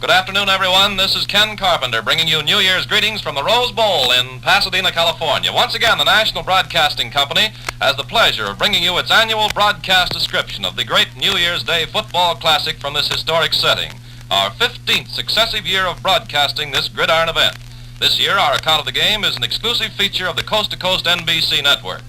Good afternoon, everyone. This is Ken Carpenter bringing you New Year's greetings from the Rose Bowl in Pasadena, California. Once again, the National Broadcasting Company has the pleasure of bringing you its annual broadcast description of the great New Year's Day football classic from this historic setting, our 15th successive year of broadcasting this gridiron event. This year, our account of the game is an exclusive feature of the Coast to Coast NBC network.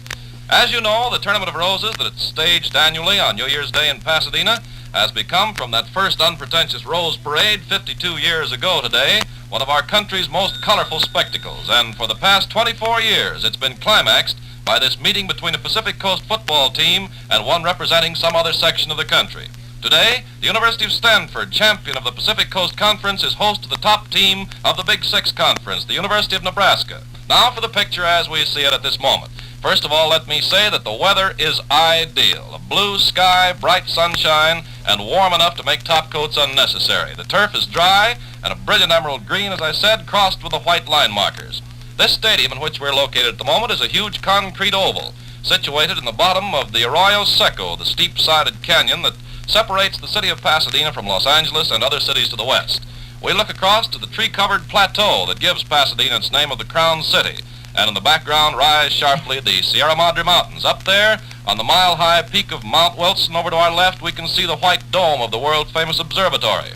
As you know, the Tournament of Roses that is staged annually on New Year's Day in Pasadena has become, from that first unpretentious Rose Parade 52 years ago today, one of our country's most colorful spectacles. And for the past 24 years, it's been climaxed by this meeting between a Pacific Coast football team and one representing some other section of the country. Today, the University of Sanford, champion of the Pacific Coast Conference, is host to the top team of the Big Six Conference, the University of Nebraska. Now for the picture as we see it at this moment. First of all, let me say that the weather is ideal. A blue sky, bright sunshine, and warm enough to make top coats unnecessary. The turf is dry and a brilliant emerald green, as I said, crossed with the white line markers. This stadium in which we're located at the moment is a huge concrete oval situated in the bottom of the Arroyo Seco, the steep-sided canyon that separates the city of Pasadena from Los Angeles and other cities to the west. We look across to the tree-covered plateau that gives Pasadena its name of the Crown City, and in the background rise sharply the Sierra Madre Mountains. Up there, on the mile-high peak of Mount Wilson over to our left, we can see the white dome of the world-famous observatory.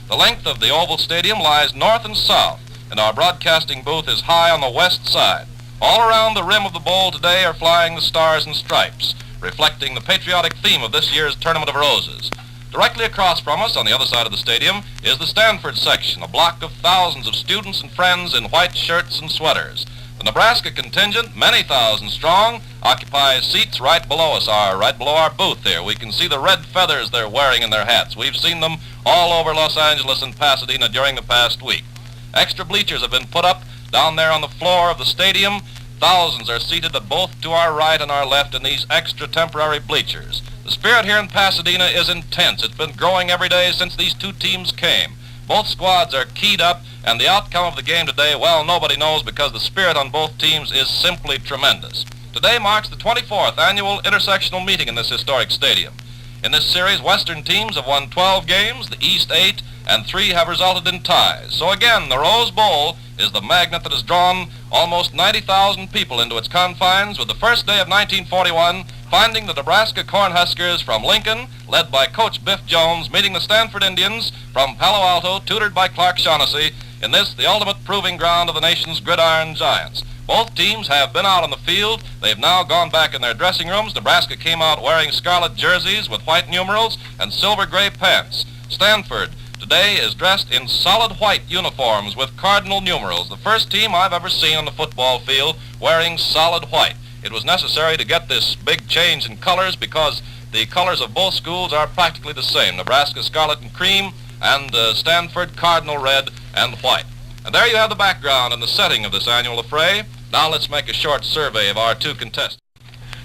The length of the oval stadium lies north and south, and our broadcasting booth is high on the west side. All around the rim of the bowl today are flying the stars and stripes, reflecting the patriotic theme of this year's Tournament of Roses. Directly across from us, on the other side of the stadium, is the Sanford section, a block of thousands of students and friends in white shirts and sweaters. The Nebraska contingent, many thousands strong, occupies seats right below us, right below our booth here. We can see the red feathers they're wearing in their hats. We've seen them all over Los Angeles and Pasadena during the past week. Extra bleachers have been put up down there on the floor of the stadium. Thousands are seated both to our right and our left in these extra temporary bleachers. The spirit here in Pasadena is intense. It's been growing every day since these two teams came. Both squads are keyed up, and the outcome of the game today, well, nobody knows, because the spirit on both teams is simply tremendous. Today marks the 24th annual intersectional meeting in this historic stadium. In this series, Western teams have won 12 games, the East 8, and 3 have resulted in ties. So again, the Rose Bowl is the magnet that has drawn almost 90,000 people into its confines, with the first day of 1941 finding the Nebraska Cornhuskers from Lincoln, led by Coach Biff Jones, meeting the Sanford Indians from Palo Alto, tutored by Clark Shaughnessy, in this, the ultimate proving ground of the nation's gridiron giants. Both teams have been out on the field. They've now gone back in their dressing rooms. Nebraska came out wearing scarlet jerseys with white numerals and silver-gray pants. Sanford today is dressed in solid white uniforms with cardinal numerals, the first team I've ever seen on the football field wearing solid white. It was necessary to get this big change in colors because the colors of both schools are practically the same. Nebraska scarlet and cream, and Sanford cardinal red and white. And there you have the background and the setting of this annual affray. Now let's make a short survey of our two contestants.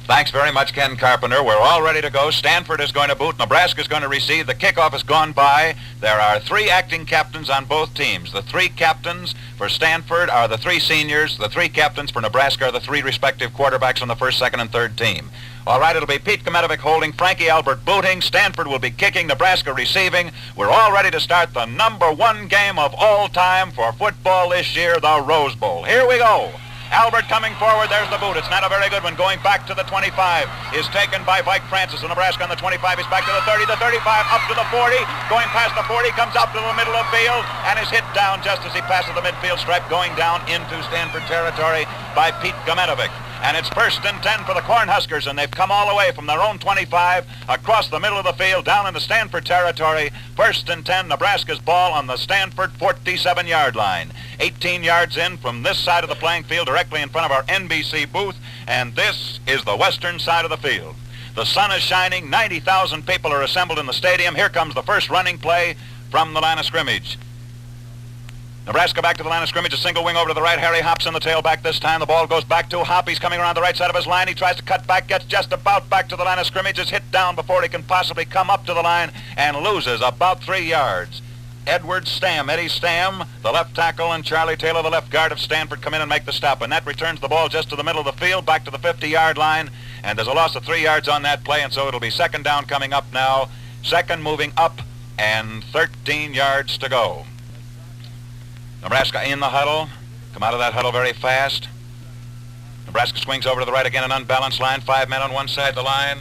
Thanks very much, Ken Carpenter. We're all ready to go. Sanford is going to boot. Nebraska is going to receive. The kickoff has gone by. There are 3 acting captains on both teams. The 3 captains for Sanford are the 3 seniors. The 3 captains for Nebraska are the 3 respective quarterbacks on the first, second, and third team. All right, it'll be Pete Kometovic holding, Frankie Albert booting, Sanford will be kicking, Nebraska receiving. We're all ready to start the #1 game of all time for football this year, the Rose Bowl. Here we go. Albert coming forward, there's the boot. It's not a very good one. Going back to the 25 is taken by Vike Francis of Nebraska on the 25. He's back to the 30, the 35, up to the 40. Going past the 40, comes up to the middle of the field and is hit down just as he passes the midfield stripe, going down into Sanford territory by Pete Kometovic. And it's 1st and 10 for the Cornhuskers, and they've come all the way from their own 25 across the middle of the field down into Sanford territory. 1st and 10, Nebraska's ball on the Sanford 47-yard line. 18 yards in from this side of the playing field, directly in front of our NBC booth, and this is the western side of the field. The sun is shining. 90,000 people are assembled in the stadium. Here comes the first running play from the line of scrimmage. Nebraska back to the line of scrimmage, a single wing over to the right. Harry Hops in the tailback this time. The ball goes back to Hop. He's coming around the right side of his line. He tries to cut back, gets just about back to the line of scrimmage, is hit down before he can possibly come up to the line, and loses about 3 yards. Eddie Stam, the left tackle, and Charlie Taylor, the left guard of Sanford, come in and make the stop. And that returns the ball just to the middle of the field, back to the 50-yard line. And there's a loss of 3 yards on that play, and so it'll be 2nd down coming up now. 2nd moving up, and 13 yards to go. Nebraska in the huddle. Come out of that huddle very fast. Nebraska swings over to the right again, an unbalanced line. 5 men on one side of the line.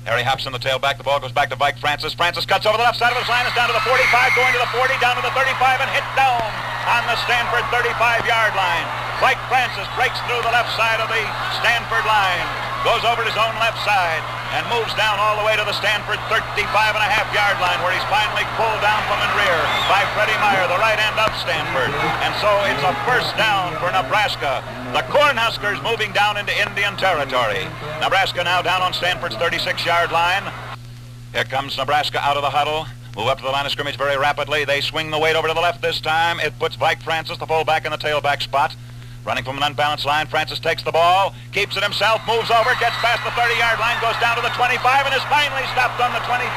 Harry hops in the tailback. The ball goes back to Vike Francis. Francis cuts over the left side of his line. It's down to the 45, going to the 40, down to the 35, and hit down on the Stanford 35-yard line. Vike Francis breaks through the left side of the Stanford line, goes over to his own left side, and moves down all the way to the Stanford 35.5-yard line, where he's finally pulled down from in rear by Freddie Meyer, the right end of Stanford. And so it's a first down for Nebraska. The Cornhuskers moving down into Indian territory. Nebraska now down on Stanford's 36-yard line. Here comes Nebraska out of the huddle. Move up to the line of scrimmage very rapidly. They swing the weight over to the left this time. It puts Vike Francis, the fullback, in the tailback spot. Running from an unbalanced line, Francis takes the ball, keeps it himself, moves over, gets past the 30-yard line, goes down to the 25, and is finally stopped on the 23.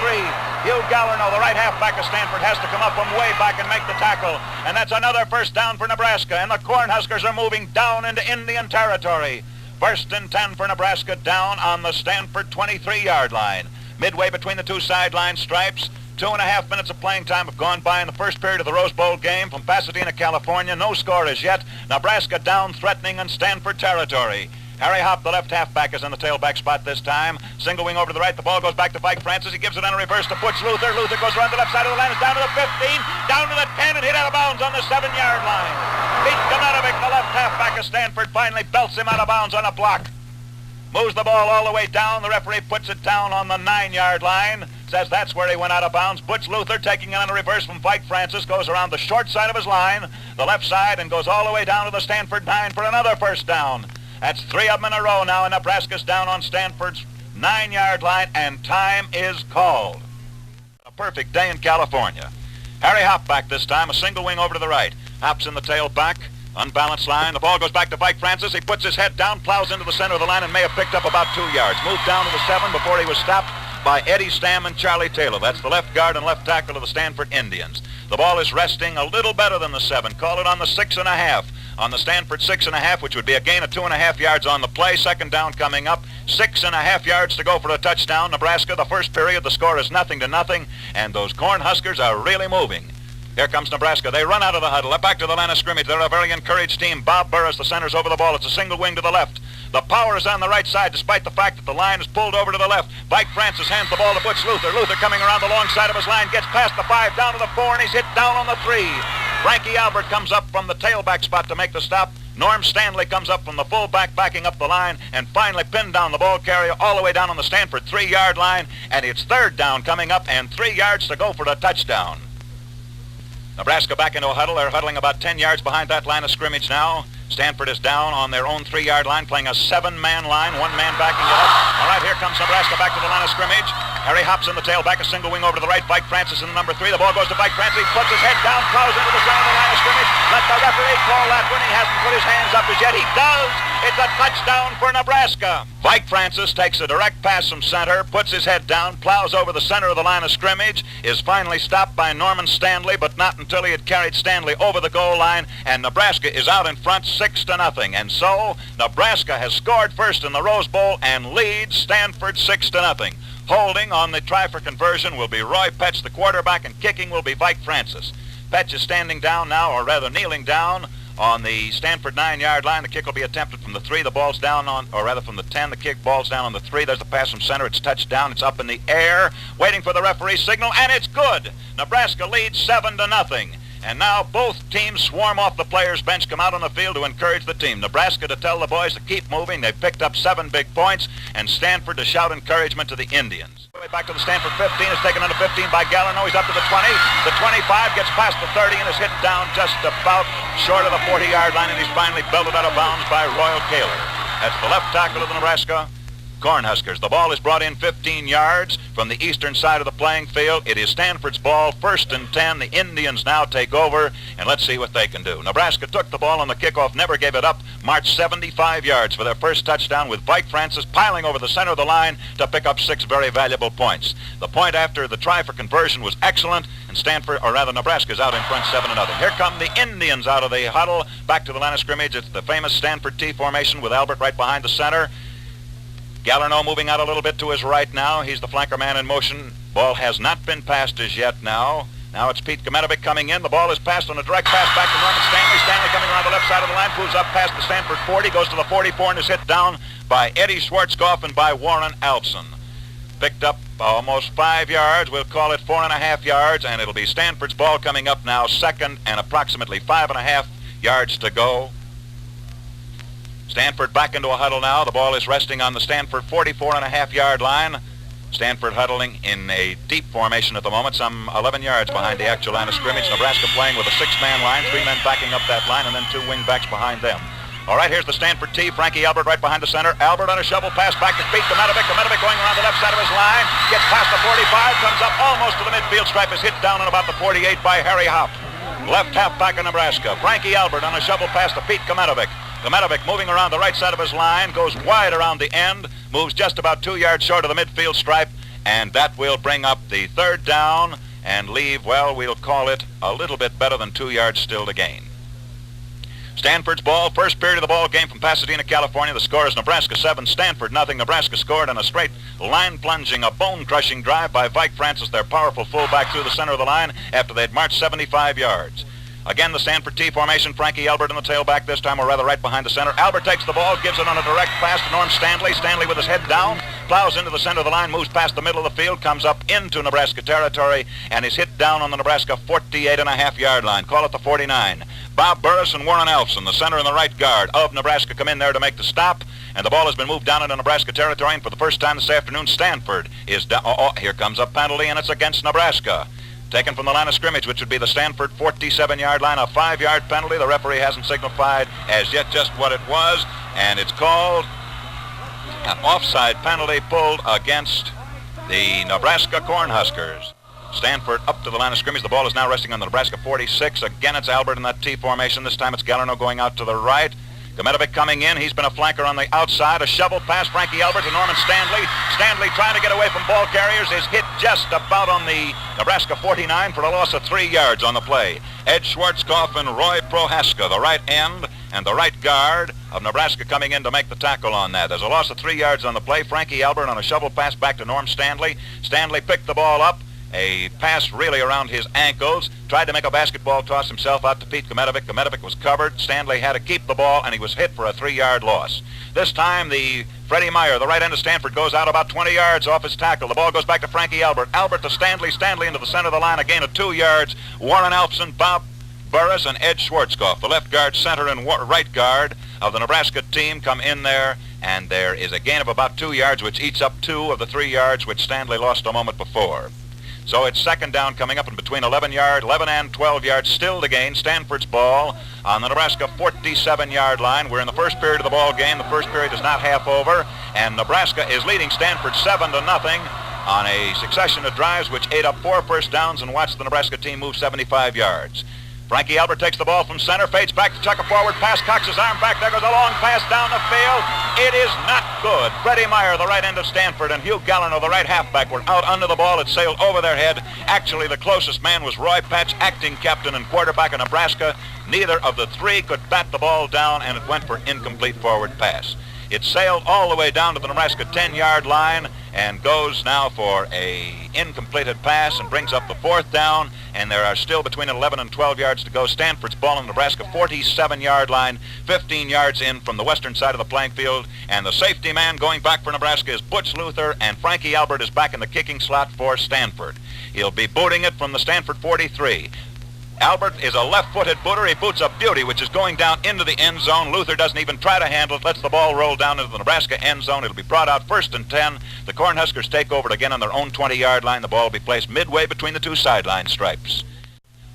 Hugh Gallerno, the right halfback of Stanford, has to come up from way back and make the tackle. And that's another first down for Nebraska, and the Cornhuskers are moving down into Indian territory. First and 10 for Nebraska, down on the Stanford 23-yard line. Midway between the two sideline stripes. 2.5 minutes of playing time have gone by in the first period of the Rose Bowl game from Pasadena, California. No score as yet. Nebraska down, threatening in Stanford territory. Harry Hopp, the left halfback, is in the tailback spot this time. Single wing over to the right. The ball goes back to Vike Francis. He gives it on a reverse to Butch Luther. Luther goes around the left side of the line. It's down to the 15, down to the 10, and hit out of bounds on the 7-yard line. Pete Konatovic, the left halfback of Stanford, finally belts him out of bounds on a block. Moves the ball all the way down. The referee puts it down on the 9-yard line. Says that's where he went out of bounds. Butch Luther, taking it on a reverse from Vike Francis, goes around the short side of his line, the left side, and goes all the way down to the Stanford 9 for another first down. That's 3 of them in a row now, and Nebraska's down on Stanford's 9-yard line, and time is called. A perfect day in California. Harry Hopp back this time, a single wing over to the right. Hops in the tailback. Unbalanced line. The ball goes back to Vike Francis. He puts his head down, plows into the center of the line, and may have picked up about 2 yards. Moved down to the 7 before he was stopped by Eddie Stamm and Charlie Taylor. That's the left guard and left tackle of the Stanford Indians. The ball is resting a little better than the 7. Call it on the 6.5. On the Stanford 6.5, which would be a gain of 2.5 yards on the play. Second down coming up. 6.5 yards to go for a touchdown. Nebraska, the first period, the score is 0-0, and those Cornhuskers are really moving. Here comes Nebraska. They run out of the huddle. They're back to the line of scrimmage. They're a very encouraged team. Bob Burris, the center's over the ball. It's a single wing to the left. The power is on the right side, despite the fact that the line is pulled over to the left. Vike Francis hands the ball to Butch Luther. Luther coming around the long side of his line, gets past the 5, down to the 4, and he's hit down on the 3. Frankie Albert comes up from the tailback spot to make the stop. Norm Stanley comes up from the fullback, backing up the line, and finally pinned down the ball carrier all the way down on the Stanford 3-yard line. And it's third down coming up, and 3 yards to go for the touchdown. Nebraska back into a huddle. They're huddling about 10 yards behind that line of scrimmage now. Stanford is down on their own 3-yard line, playing a 7-man line, 1 man backing it up. All right, here comes Nebraska back to the line of scrimmage. Harry hops in the tailback, a single wing over to the right. Vike Francis in the number 3. The ball goes to Vike Francis. He puts his head down, plows into the center of the line of scrimmage. Let the referee call that when he hasn't put his hands up as yet. He does. It's a touchdown for Nebraska. Vike Francis takes a direct pass from center, puts his head down, plows over the center of the line of scrimmage, is finally stopped by Norman Stanley, but not until he had carried Stanley over the goal line, and Nebraska is out in front 6-0. And so Nebraska has scored first in the Rose Bowl and leads Stanford 6-0. Holding on the try for conversion will be Roy Petch, the quarterback, and kicking will be Vike Francis. Petch is standing down now, or rather kneeling down, on the Stanford 9-yard line. The kick will be attempted from the 3. The ball's down on, or rather from the 10. The kick ball's down on the 3. There's the pass from center. It's touchdown. It's up in the air, waiting for the referee's signal, and it's good. Nebraska leads 7-0. And now both teams swarm off the players' bench, come out on the field to encourage the team. Nebraska to tell the boys to keep moving. They've picked up 7 big points, and Stanford to shout encouragement to the Indians. Back to the Stanford 15. Is taken under 15 by Gallerno. He's up to the 20. The 25 gets past the 30 and is hit down just about short of the 40-yard line, and he's finally belted out of bounds by Royal Kaler. That's the left tackle of the Nebraska Cornhuskers. The ball is brought in 15 yards from the eastern side of the playing field. It is Stanford's ball, 1st and 10. The Indians now take over, and let's see what they can do. Nebraska took the ball on the kickoff, never gave it up, marched 75 yards for their first touchdown, with Vike Francis piling over the center of the line to pick up 6 very valuable points. The point after the try for conversion was excellent, and Stanford, or rather Nebraska's out in front 7-0. Here come the Indians out of the huddle, back to the line of scrimmage. It's the famous Stanford T formation with Albert right behind the center. Gallerno moving out a little bit to his right now. He's the flanker man in motion. Ball has not been passed as yet now. Now it's Pete Gometovic coming in. The ball is passed on a direct pass back to Norman Stanley. Stanley coming around the left side of the line, moves up past the Sanford 40, goes to the 44, and is hit down by Eddie Schwarzkopf and by Warren Alpson. Picked up almost 5 yards. We'll call it 4.5 yards, and it'll be Stanford's ball coming up now, second and approximately 5.5 yards to go. Stanford back into a huddle now. The ball is resting on the Stanford 44.5-yard line. Stanford huddling in a deep formation at the moment, some 11 yards behind the actual line of scrimmage. Nebraska playing with a 6-man line, 3 men backing up that line, and then 2 wing backs behind them. All right, here's the Stanford tee. Frankie Albert right behind the center. Albert on a shovel pass back to Pete Gometovic. Gometovic going around the left side of his line. Gets past the 45, comes up almost to the midfield stripe, is hit down on about the 48 by Harry Hopp. Left halfback of Nebraska. Frankie Albert on a shovel pass to Pete Gometovic. Gometovic moving around the right side of his line, goes wide around the end, moves just about 2 yards short of the midfield stripe, and that will bring up the third down and leave, well, we'll call it a little bit better than 2 yards still to gain. Stanford's ball, first period of the ball game from Pasadena, California. The score is Nebraska 7, Stanford nothing. Nebraska scored on a straight line-plunging, a bone-crushing drive by Vike Francis, their powerful fullback, through the center of the line after they'd marched 75 yards. Again, the Sanford T formation. Frankie Albert in the tailback this time, or rather right behind the center. Albert takes the ball, gives it on a direct pass to Norm Stanley. Stanley with his head down, plows into the center of the line, moves past the middle of the field, comes up into Nebraska territory, and is hit down on the Nebraska 48.5-yard line. Call it the 49. Bob Burris and Warren Alpson, the center and the right guard of Nebraska, come in there to make the stop, and the ball has been moved down into Nebraska territory, and for the first time this afternoon, Stanford is down. Here comes a penalty, and it's against Nebraska. Taken from the line of scrimmage, which would be the Stanford 47-yard line, a 5-yard penalty. The referee hasn't signified as yet just what it was, and it's called an offside penalty pulled against the Nebraska Cornhuskers. Stanford up to the line of scrimmage. The ball is now resting on the Nebraska 46. Again, it's Albert in that T formation. This time it's Gallarno going out to the right. Gometovic coming in. He's been a flanker on the outside. A shovel pass, Frankie Albert to Norman Stanley. Stanley trying to get away from ball carriers is hit just about on the Nebraska 49 for a loss of 3 yards on the play. Ed Schwarzkopf and Roy Prohaska, the right end and the right guard of Nebraska, coming in to make the tackle on that. There's a loss of 3 yards on the play. Frankie Albert on a shovel pass back to Norm Stanley. Stanley picked the ball up. A pass really around his ankles. Tried to make a basketball toss himself out to Pete Gometovic. Gometovic was covered. Stanley had to keep the ball, and he was hit for a 3-yard loss. This time, the Freddie Meyer, the right end of Stanford, goes out about 20 yards off his tackle. The ball goes back to Frankie Albert. Albert to Stanley. Stanley into the center of the line, a gain of 2 yards. Warren Alpson, Bob Burris, and Ed Schwarzkopf, the left guard, center, and right guard of the Nebraska team, come in there, and there is a gain of about 2 yards, which eats up 2 of the 3 yards which Stanley lost a moment before. So it's second down coming up, and between 11 and 12 yards still to gain. Stanford's ball on the Nebraska 47-yard line. We're in the first period of the ball game. The first period is not half over, and Nebraska is leading Stanford 7-0 on a succession of drives which ate up 4 first downs and watched the Nebraska team move 75 yards. Frankie Albert takes the ball from center, fades back to chuck a forward pass, cocks his arm back. There goes a long pass down the field. It is not good. Freddie Meyer, the right end of Stanford, and Hugh Gallarno, the right halfback, were out under the ball. It sailed over their head. Actually, the closest man was Roy Patch, acting captain and quarterback of Nebraska. Neither of the three could bat the ball down, and it went for incomplete forward pass. It sailed all the way down to the Nebraska 10-yard line and goes now for a incompleted pass and brings up the 4th down, and there are still between 11 and 12 yards to go. Stanford's ball on the Nebraska 47-yard line, 15 yards in from the western side of the playing field, and the safety man going back for Nebraska is Butch Luther, and Frankie Albert is back in the kicking slot for Stanford. He'll be booting it from the Stanford 43. Albert is a left-footed booter. He boots a beauty, which is going down into the end zone. Luther doesn't even try to handle it, lets the ball roll down into the Nebraska end zone. It'll be brought out 1st and 10. The Cornhuskers take over it again on their own 20-yard line. The ball will be placed midway between the 2 sideline stripes.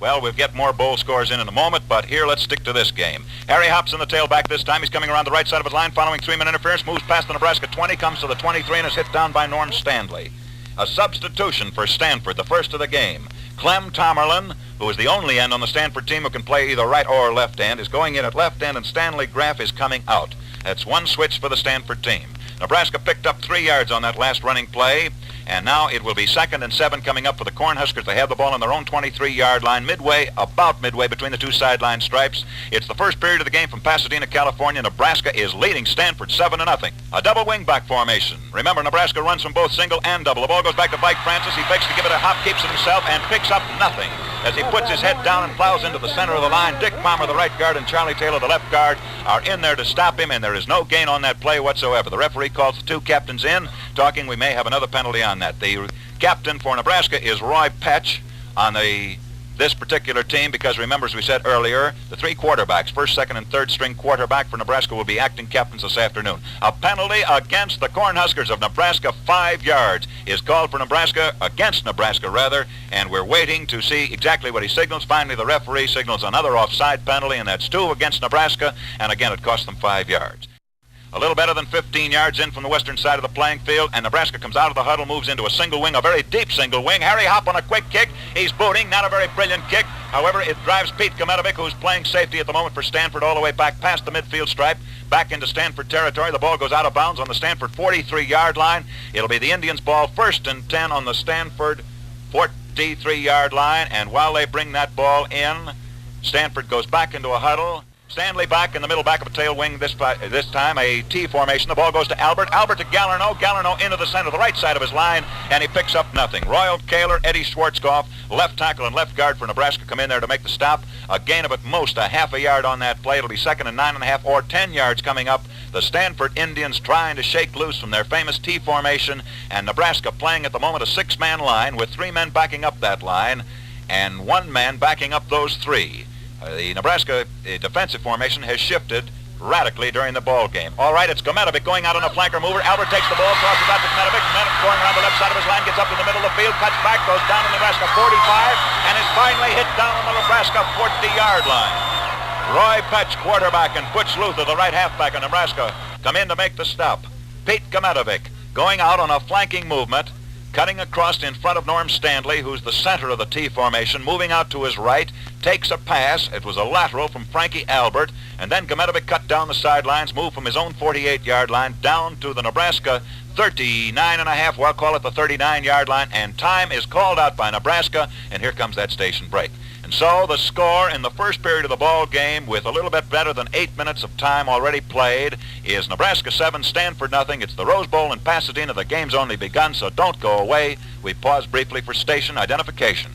Well, we'll get more bowl scores in a moment, but here let's stick to this game. Harry Hops in the tailback this time. He's coming around the right side of his line, following 3-man interference, moves past the Nebraska 20, comes to the 23, and is hit down by Norm Stanley. A substitution for Stanford, the first of the game. Clem Tomerlin, who is the only end on the Stanford team who can play either right or left end, is going in at left end, and Stanley Graff is coming out. That's one switch for the Stanford team. Nebraska picked up 3 yards on that last running play, and now it will be 2nd and 7 coming up for the Cornhuskers. They have the ball on their own 23-yard line, about midway between the 2 sideline stripes. It's the first period of the game from Pasadena, California. Nebraska is leading Stanford 7-0. A double wingback formation. Remember, Nebraska runs from both single and double. The ball goes back to Vike Francis. He fakes to give it a hop, keeps it himself, and picks up nothing. as he puts his head down and plows into the center of the line. Dick Palmer, the right guard, and Charlie Taylor, the left guard, are in there to stop him, and there is no gain on that play whatsoever. The referee calls the two captains in, talking we may have another penalty on that. The captain for Nebraska is Roy Petch on this particular team, because remember, as we said earlier, the three quarterbacks, first, second, and third string quarterback for Nebraska, will be acting captains this afternoon. A penalty against the Cornhuskers of Nebraska, 5 yards, is called for Nebraska, against Nebraska rather, and we're waiting to see exactly what he signals. Finally, the referee signals another offside penalty, and that's 2 against Nebraska, and again, it cost them 5 yards. A little better than 15 yards in from the western side of the playing field, and Nebraska comes out of the huddle, moves into a single wing, a very deep single wing. Harry Hopp on a quick kick. He's booting, not a very brilliant kick. However, it drives Pete Kometovic, who's playing safety at the moment for Stanford, all the way back past the midfield stripe, back into Stanford territory. The ball goes out of bounds on the Stanford 43-yard line. It'll be the Indians' ball, 1st and 10 on the Stanford 43-yard line, and while they bring that ball in, Stanford goes back into a huddle. Stanley back in the middle, back of a tail wing this time, a T formation. The ball goes to Albert. Albert to Gallarno. Gallarno into the center, the right side of his line, and he picks up nothing. Royal Kaler, Eddie Schwarzkopf, left tackle and left guard for Nebraska, come in there to make the stop. A gain of at most a half a yard on that play. It'll be 2nd and 9.5 or 10 yards coming up. The Stanford Indians trying to shake loose from their famous T formation, and Nebraska playing at the moment a 6-man line with 3 men backing up that line and 1 man backing up those 3. The Nebraska defensive formation has shifted radically during the ball game. All right, it's Kometovic going out on a flanker mover. Albert takes the ball, crosses out to Kometovic. Kometovic going around the left side of his line, gets up in the middle of the field, cuts back, goes down to Nebraska 45, and is finally hit down on the Nebraska 40-yard line. Roy Petch, quarterback, and Butch Luther, the right halfback of Nebraska, come in to make the stop. Pete Kometovic going out on a flanking movement, cutting across in front of Norm Stanley, who's the center of the T formation, moving out to his right, takes a pass. It was a lateral from Frankie Albert, and then Kometovic cut down the sidelines, moved from his own 48-yard line down to the Nebraska 39.5, well, call it the 39-yard line, and time is called out by Nebraska, and here comes that station break. And so the score in the first period of the ball game, with a little bit better than 8 minutes of time already played, is Nebraska 7, Stanford nothing. It's the Rose Bowl in Pasadena. The game's only begun, so don't go away. We pause briefly for station identification.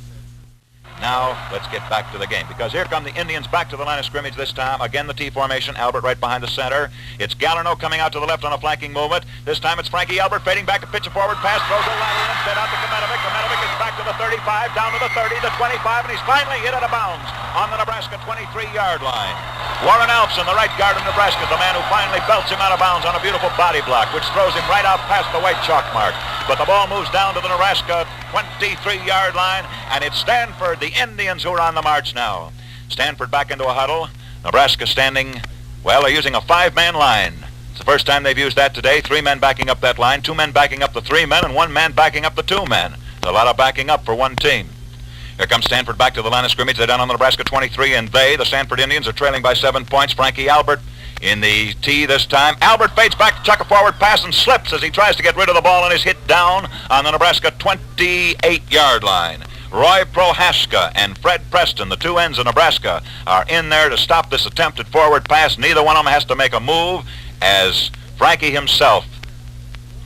Now, let's get back to the game, because here come the Indians back to the line of scrimmage this time. Again, the T formation, Albert right behind the center. It's Gallarno coming out to the left on a flanking movement. This time it's Frankie Albert fading back to pitch a forward pass, throws a lateral instead out to Kometovic. Kometovic is back to the 35, down to the 30, the 25, and he's finally hit out of bounds on the Nebraska 23-yard line. Warren Alfson, the right guard of Nebraska, the man who finally belts him out of bounds on a beautiful body block, which throws him right out past the white chalk mark. But the ball moves down to the Nebraska 23-yard line, and it's Stanford, the Indians, who are on the march now. Stanford back into a huddle. Nebraska standing, well, they're using a 5-man line. It's the first time they've used that today. 3 men backing up that line, 2 men backing up the 3 men, and 1 man backing up the 2 men. A lot of backing up for one team. Here comes Stanford back to the line of scrimmage. They're down on the Nebraska 23, and the Stanford Indians, are trailing by 7 points. Frankie Albert in the T this time. Albert fades back to chuck a forward pass and slips as he tries to get rid of the ball and is hit down on the Nebraska 28-yard line. Roy Prohaska and Fred Preston, the 2 ends of Nebraska, are in there to stop this attempted forward pass. Neither one of them has to make a move, as Frankie himself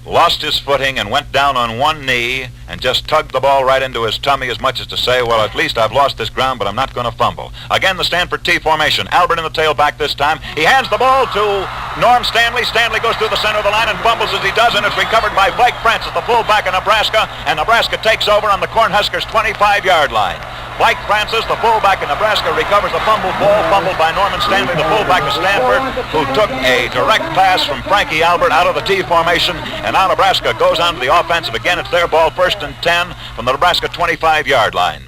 lost his footing and went down on one knee and just tugged the ball right into his tummy, as much as to say, well, at least I've lost this ground, but I'm not going to fumble. Again, the Stanford T formation. Albert in the tailback this time. He hands the ball to Norm Stanley. Stanley goes through the center of the line and fumbles as he does, and it's recovered by Mike Francis, the fullback of Nebraska, and Nebraska takes over on the Cornhuskers 25-yard line. Mike Francis, the fullback of Nebraska, recovers the fumbled ball, fumbled by Norman Stanley, the fullback of Stanford, who took a direct pass from Frankie Albert out of the T formation, and now Nebraska goes on to the offensive. Again, it's their ball, 1st and 10 from the Nebraska 25-yard line.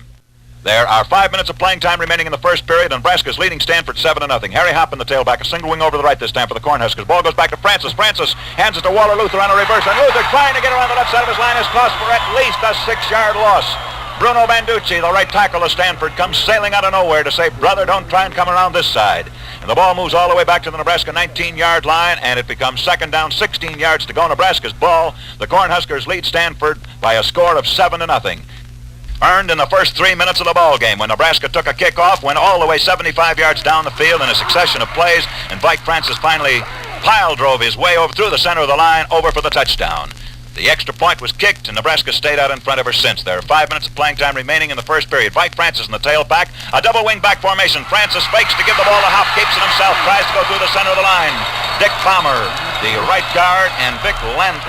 There are 5 minutes of playing time remaining in the first period. Nebraska's leading Stanford 7-0. Harry Hopp in the tailback, a single wing over to the right this time for the Cornhuskers. Ball goes back to Francis. Francis hands it to Waller Luther on a reverse, and Luther, trying to get around the left side of his line, is cost for at least a 6-yard loss. Bruno Banducci, the right tackle of Stanford, comes sailing out of nowhere to say, brother, don't try and come around this side. And the ball moves all the way back to the Nebraska 19-yard line, and it becomes 2nd down, 16 yards to go. Nebraska's ball. The Cornhuskers lead Stanford by a score of 7-0. Earned in the first 3 minutes of the ball game, when Nebraska took a kickoff, went all the way 75 yards down the field in a succession of plays, and Mike Francis finally pile drove his way over through the center of the line over for the touchdown. The extra point was kicked, and Nebraska stayed out in front ever since. There are 5 minutes of playing time remaining in the first period. Vite Francis in the tailback. A double wing back formation. Francis fakes to give the ball to Hop. Keeps it himself. Tries to go through the center of the line. Dick Palmer, the right guard, and Vic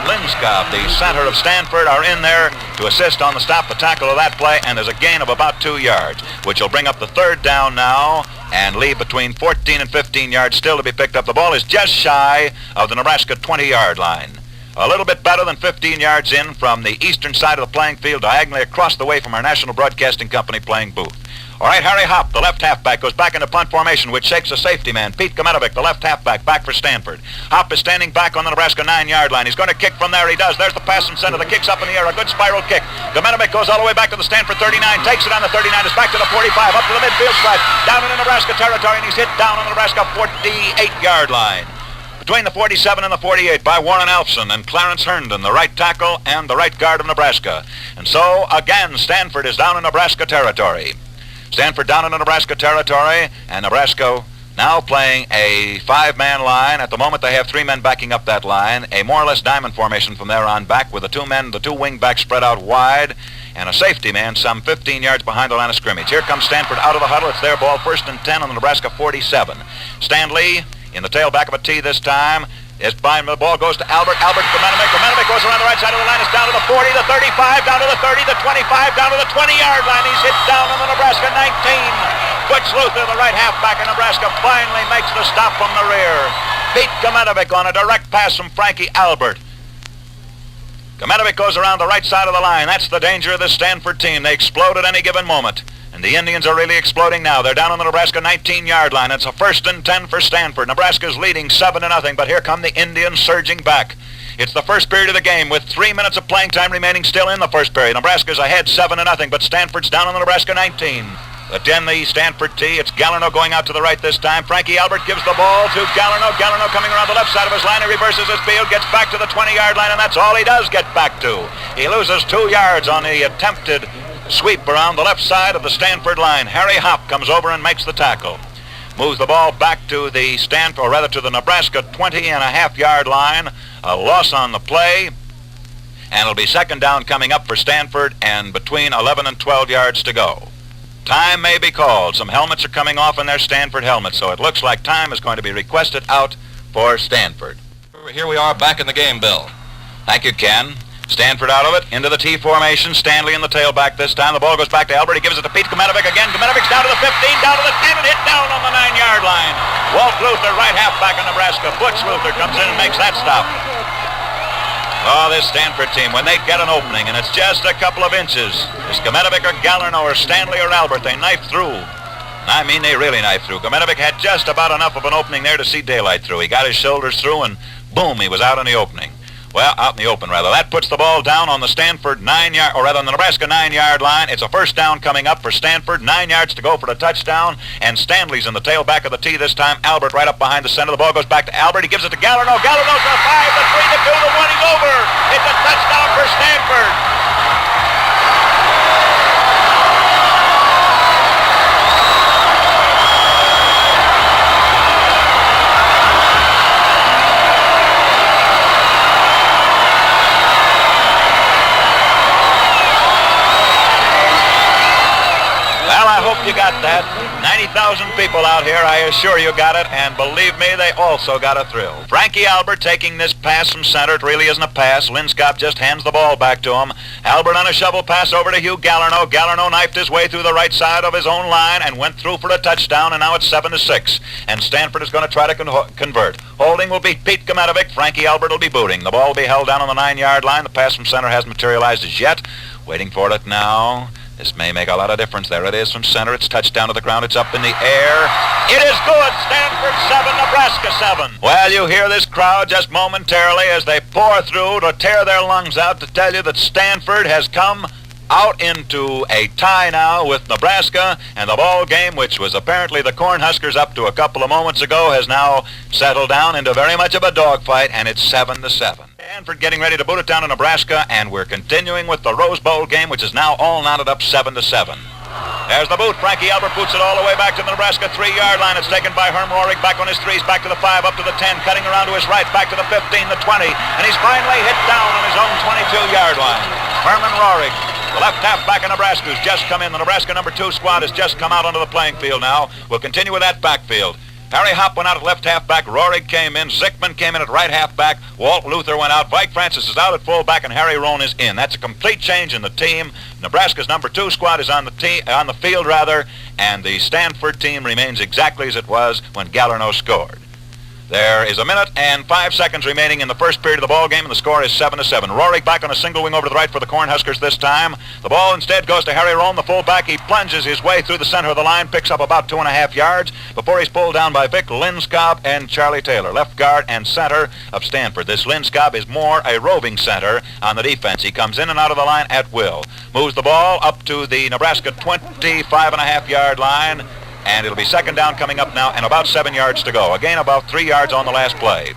Linskov, the center of Stanford, are in there to assist on the stop, the tackle of that play, and there's a gain of about 2 yards, which will bring up the third down now and leave between 14 and 15 yards still to be picked up. The ball is just shy of the Nebraska 20-yard line. A little bit better than 15 yards in from the eastern side of the playing field, diagonally across the way from our National Broadcasting Company playing booth. All right, Harry Hop, the left halfback, goes back into punt formation, which shakes a safety man. Pete Kometovic, the left halfback, back for Stanford. Hop is standing back on the Nebraska 9-yard line. He's going to kick from there. He does. There's the pass from center. The kick's up in the air. A good spiral kick. Kometovic goes all the way back to the Stanford 39, takes it on the 39. It's back to the 45, up to the midfield stripe, down into Nebraska territory, and he's hit down on the Nebraska 48-yard line. Between the 47 and the 48 by Warren Alfson and Clarence Herndon, the right tackle and the right guard of Nebraska. And so, again, Stanford is down in Nebraska territory. Stanford down in Nebraska territory, and Nebraska now playing a 5-man line. At the moment, they have 3 men backing up that line, a more or less diamond formation from there on back, with the 2 wing backs spread out wide, and a safety man some 15 yards behind the line of scrimmage. Here comes Stanford out of the huddle. It's their ball, 1st and 10 on the Nebraska 47. Stanley in the tailback of a T this time. It's behind the ball, goes to Albert. Albert to Kometovic. Kometovic goes around the right side of the line. It's down to the 40, the 35, down to the 30, the 25, down to the 20-yard line. He's hit down on the Nebraska 19. Butch Luther, the right halfback of Nebraska, finally makes the stop from the rear. Pete Kometovic on a direct pass from Frankie Albert. Kometovic goes around the right side of the line. That's the danger of this Stanford team. They explode at any given moment. And the Indians are really exploding now. They're down on the Nebraska 19-yard line. It's a 1st and 10 for Stanford. Nebraska's leading 7-0, but here come the Indians surging back. It's the first period of the game with 3 minutes of playing time remaining still in the first period. Nebraska's ahead 7-0, but Stanford's down on the Nebraska 19. Again, the Stanford T. It's Gallarno going out to the right this time. Frankie Albert gives the ball to Gallarno. Gallarno coming around the left side of his line. He reverses his field, gets back to the 20-yard line, and that's all he does get back to. He loses 2 yards on the attempted sweep around the left side of the Stanford line. Harry Hop comes over and makes the tackle. Moves the ball back to the to the Nebraska 20.5-yard line. A loss on the play. And it'll be 2nd down coming up for Stanford and between 11 and 12 yards to go. Time may be called. Some helmets are coming off in their Stanford helmets, so it looks like time is going to be requested out for Stanford. Here we are back in the game, Bill. Thank you, Ken. Stanford out of it, into the T formation. Stanley in the tailback this time. The ball goes back to Albert. He gives it to Pete Kometovic again. Kometovic's down to the 15, down to the 10, and hit down on the 9-yard line. Walt Luther, right halfback in Nebraska. Butch Luther comes in and makes that stop. Oh, this Stanford team, when they get an opening, and it's just a couple of inches, it's Kometovic or Gallarno or Stanley or Albert, they knife through. I mean, they really knife through. Kometovic had just about enough of an opening there to see daylight through. He got his shoulders through, and boom, he was out in the opening. Well, out in the open, rather. That puts the ball down on the Stanford 9-yard, or rather on the Nebraska 9-yard line. It's a 1st down coming up for Stanford. 9 yards to go for the touchdown. And Stanley's in the tailback of the T this time. Albert right up behind the center. The ball goes back to Albert. He gives it to Gallarno. Gallarno's the 5, the 3, the 2, the 1. He's over. It's a touchdown for Stanford. You got that. 90,000 people out here, I assure you got it, and believe me, they also got a thrill. Frankie Albert taking this pass from center. It really isn't a pass. Linskop just hands the ball back to him. Albert on a shovel pass over to Hugh Gallarno. Gallarno knifed his way through the right side of his own line and went through for a touchdown, and now it's 7-6. And Stanford is going to try to convert. Holding will be Pete Kometovic. Frankie Albert will be booting. The ball will be held down on the 9-yard line. The pass from center hasn't materialized as yet. Waiting for it now. This may make a lot of difference. There it is from center. It's touched down to the ground. It's up in the air. It is good. Stanford 7, Nebraska 7. Well, you hear this crowd just momentarily as they pour through to tear their lungs out to tell you that Stanford has come out into a tie now with Nebraska, and the ball game, which was apparently the Cornhuskers up to a couple of moments ago, has now settled down into very much of a dogfight, and it's 7-7. Sanford getting ready to boot it down to Nebraska, and we're continuing with the Rose Bowl game, which is now all knotted up 7-7. There's the boot. Frankie Albert boots it all the way back to the Nebraska 3-yard line. It's taken by Herm Rohrig back on his threes, back to the 5, up to the 10, cutting around to his right, back to the 15, the 20, and he's finally hit down on his own 22-yard line. Herman Rohrig, the left halfback of Nebraska, who's just come in. The Nebraska number 2 squad has just come out onto the playing field now. We'll continue with that backfield. Harry Hopp went out at left halfback. Rohrig came in. Zickman came in at right halfback. Walt Luther went out. Vike Francis is out at fullback, and Harry Rohn is in. That's a complete change in the team. Nebraska's number 2 squad is on the field, and the Stanford team remains exactly as it was when Gallarno scored. There is 1 minute and 5 seconds remaining in the first period of the ball game, and the score is 7-7. Rohrig back on a single wing over to the right for the Cornhuskers this time. The ball instead goes to Harry Rohn, the fullback. He plunges his way through the center of the line, picks up about 2.5 yards before he's pulled down by Vic Linscobb and Charlie Taylor, left guard and center of Stanford. This Linscobb is more a roving center on the defense. He comes in and out of the line at will. Moves the ball up to the Nebraska 25.5-yard line. And it'll be second down coming up now and about 7 yards to go. Again, about 3 yards on the last play.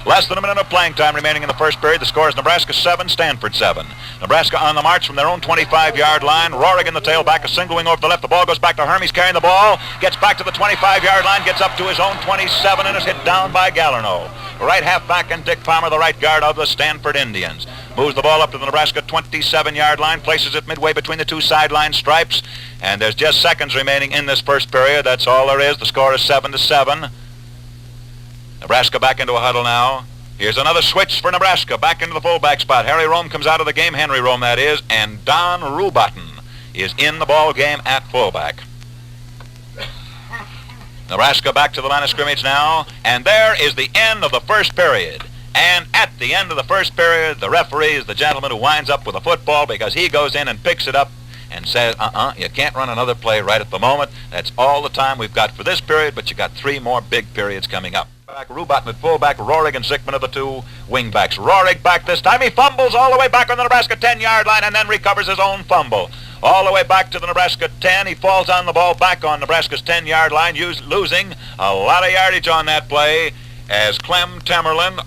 Less than a minute of playing time remaining in the first period. The score is Nebraska 7, Stanford 7. Nebraska on the march from their own 25-yard line. Rohrig in the tailback, a single wing over to the left. The ball goes back to Herm. He's carrying the ball. Gets back to the 25-yard line. Gets up to his own 27 and is hit down by Gallarno. Right halfback and Dick Palmer, the right guard of the Stanford Indians. Moves the ball up to the Nebraska 27-yard line. Places it midway between the 2 sideline stripes. And there's just seconds remaining in this first period. That's all there is. The score is 7-7. Nebraska back into a huddle now. Here's another switch for Nebraska. Back into the fullback spot. Harry Rohn comes out of the game. Henry Rohn, that is. And Don Rubatten is in the ball game at fullback. Nebraska back to the line of scrimmage now. And there is the end of the first period. And at the end of the first period, the referee is the gentleman who winds up with a football because he goes in and picks it up and says, you can't run another play right at the moment. That's all the time we've got for this period, but you got 3 more big periods coming up. Rubatten at fullback, Rohrig and Zickman are the 2 wingbacks. Rohrig back this time. He fumbles all the way back on the Nebraska 10-yard line and then recovers his own fumble. All the way back to the Nebraska 10. He falls on the ball back on Nebraska's 10-yard line, losing a lot of yardage on that play as Clem Tamerlan,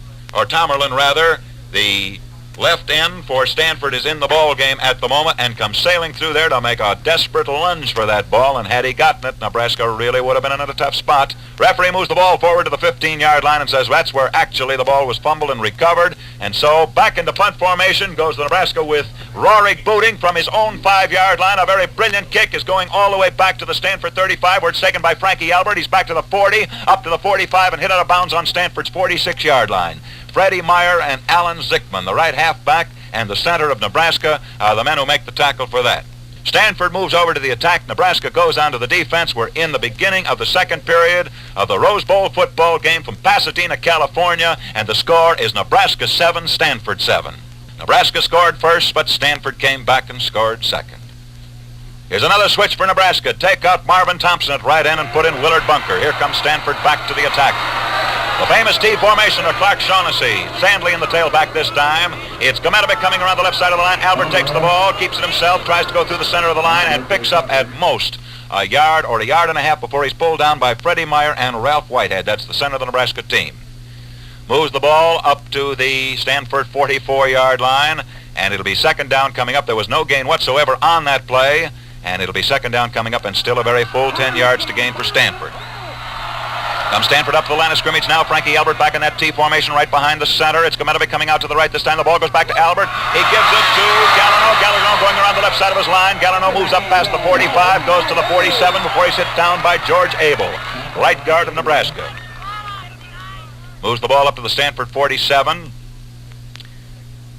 the left end for Stanford, is in the ball game at the moment and comes sailing through there to make a desperate lunge for that ball, and had he gotten it, Nebraska really would have been in a tough spot. Referee moves the ball forward to the 15-yard line and says that's where actually the ball was fumbled and recovered, and so back into punt formation goes the Nebraska with Rohrig booting from his own 5-yard line. A very brilliant kick is going all the way back to the Stanford 35 where it's taken by Frankie Albert. He's back to the 40, up to the 45, and hit out of bounds on Stanford's 46-yard line. Freddie Meyer and Alan Zickman, the right halfback and the center of Nebraska, are the men who make the tackle for that. Stanford moves over to the attack. Nebraska goes on to the defense. We're in the beginning of the second period of the Rose Bowl football game from Pasadena, California, and the score is Nebraska 7, Stanford 7. Nebraska scored first, but Stanford came back and scored second. Here's another switch for Nebraska. Take out Marvin Thompson at right end and put in Willard Bunker. Here comes Stanford back to the attack. The famous T formation of Clark Shaughnessy. Sandley in the tailback this time. It's Gometovic coming around the left side of the line. Albert takes the ball, keeps it himself, tries to go through the center of the line, and picks up at most a yard or a yard and a half before he's pulled down by Freddie Meyer and Ralph Whitehead. That's the center of the Nebraska team. Moves the ball up to the Stanford 44-yard line, and it'll be second down coming up. There was no gain whatsoever on that play, and it'll be second down coming up and still a very full 10 yards to gain for Stanford. Comes Stanford up to the line of scrimmage now. Frankie Albert back in that T formation right behind the center. It's Gometovic coming out to the right this time. The ball goes back to Albert. He gives it to Gallarno. Gallarno going around the left side of his line. Gallarno moves up past the 45, goes to the 47 before he's hit down by George Abel, right guard of Nebraska. Moves the ball up to the Stanford 47.